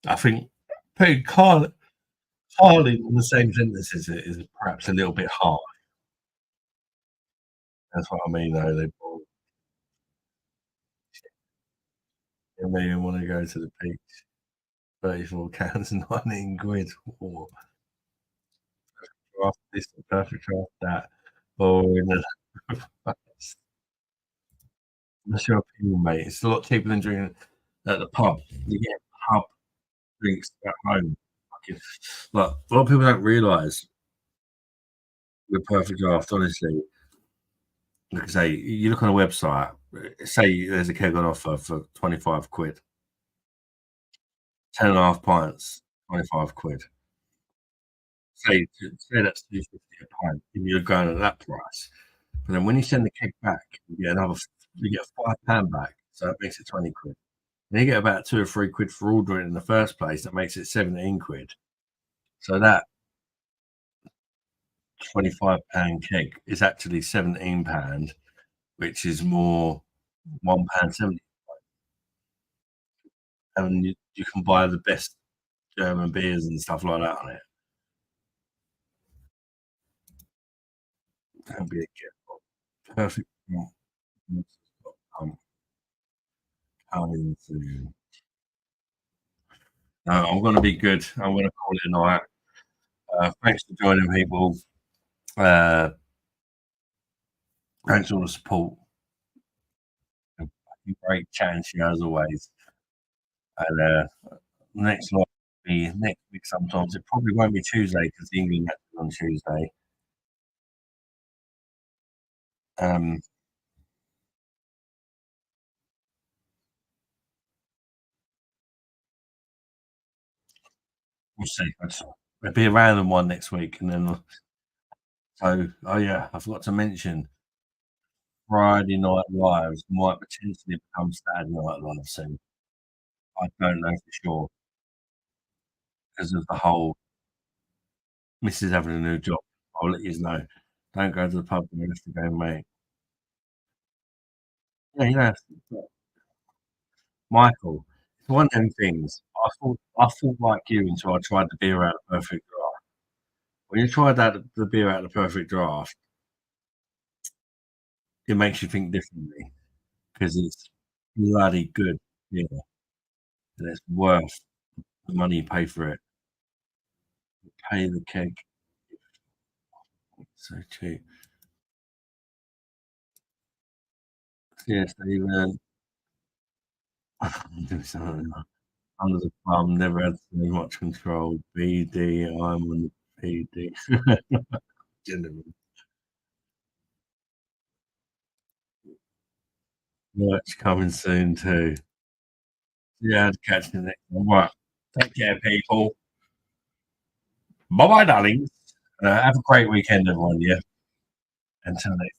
I think putting Carlin in the same sentence is perhaps a little bit hard. That's what I mean, though. They made him want to go to the beach. 34 cans, 19 quid. Or draft this, perfect draft that. Or in a What's your opinion, mate? It's a lot cheaper than drinking at the pub. You get pub drinks at home. But a lot of people don't realise the perfect draft, honestly. Like I say, you look on a website, say there's a keg on offer for 25 quid, 10.5 pints, 25 quid. Say that's 2.50 a pint, and you're going at that price. But then when you send the keg back, you get £5 back, so that makes it 20 quid. And you get about 2 or 3 quid for ordering it in the first place, that makes it 17 quid. So that £25 keg is actually £17, which is more £1.70. And you can buy the best German beers and stuff like that on it. That'd be a gift. Perfect. Coming to. No, I'm going to be good. I'm going to call it a night. Thanks for joining, people. Thanks for all the support. Great chatting to you as always. And next live will be next week sometimes. It probably won't be Tuesday because the England match is on Tuesday. We'll see. It'll be a random one next week, and then oh yeah, I forgot to mention Friday Night Lives might potentially become Saturday Night Live soon. I don't know for sure because of the whole Mrs. having a new job. I'll let you know. Don't go to the pub and have to go, mate. Yeah, Michael. It's one of them things. I thought like you until I tried the beer out of the perfect draft. When you try the beer out of the perfect draft, it makes you think differently because it's bloody good. Yeah, and it's worth the money you pay for it. Pay the keg. So cheap. Yeah, Stephen. Under the thumb, never had so much control. BD, I'm on the PD. Gentlemen. Merch coming soon too. Yeah, catch you next one. Right. Take care, people. Bye bye, darlings. Have a great weekend, everyone. Yeah. Until next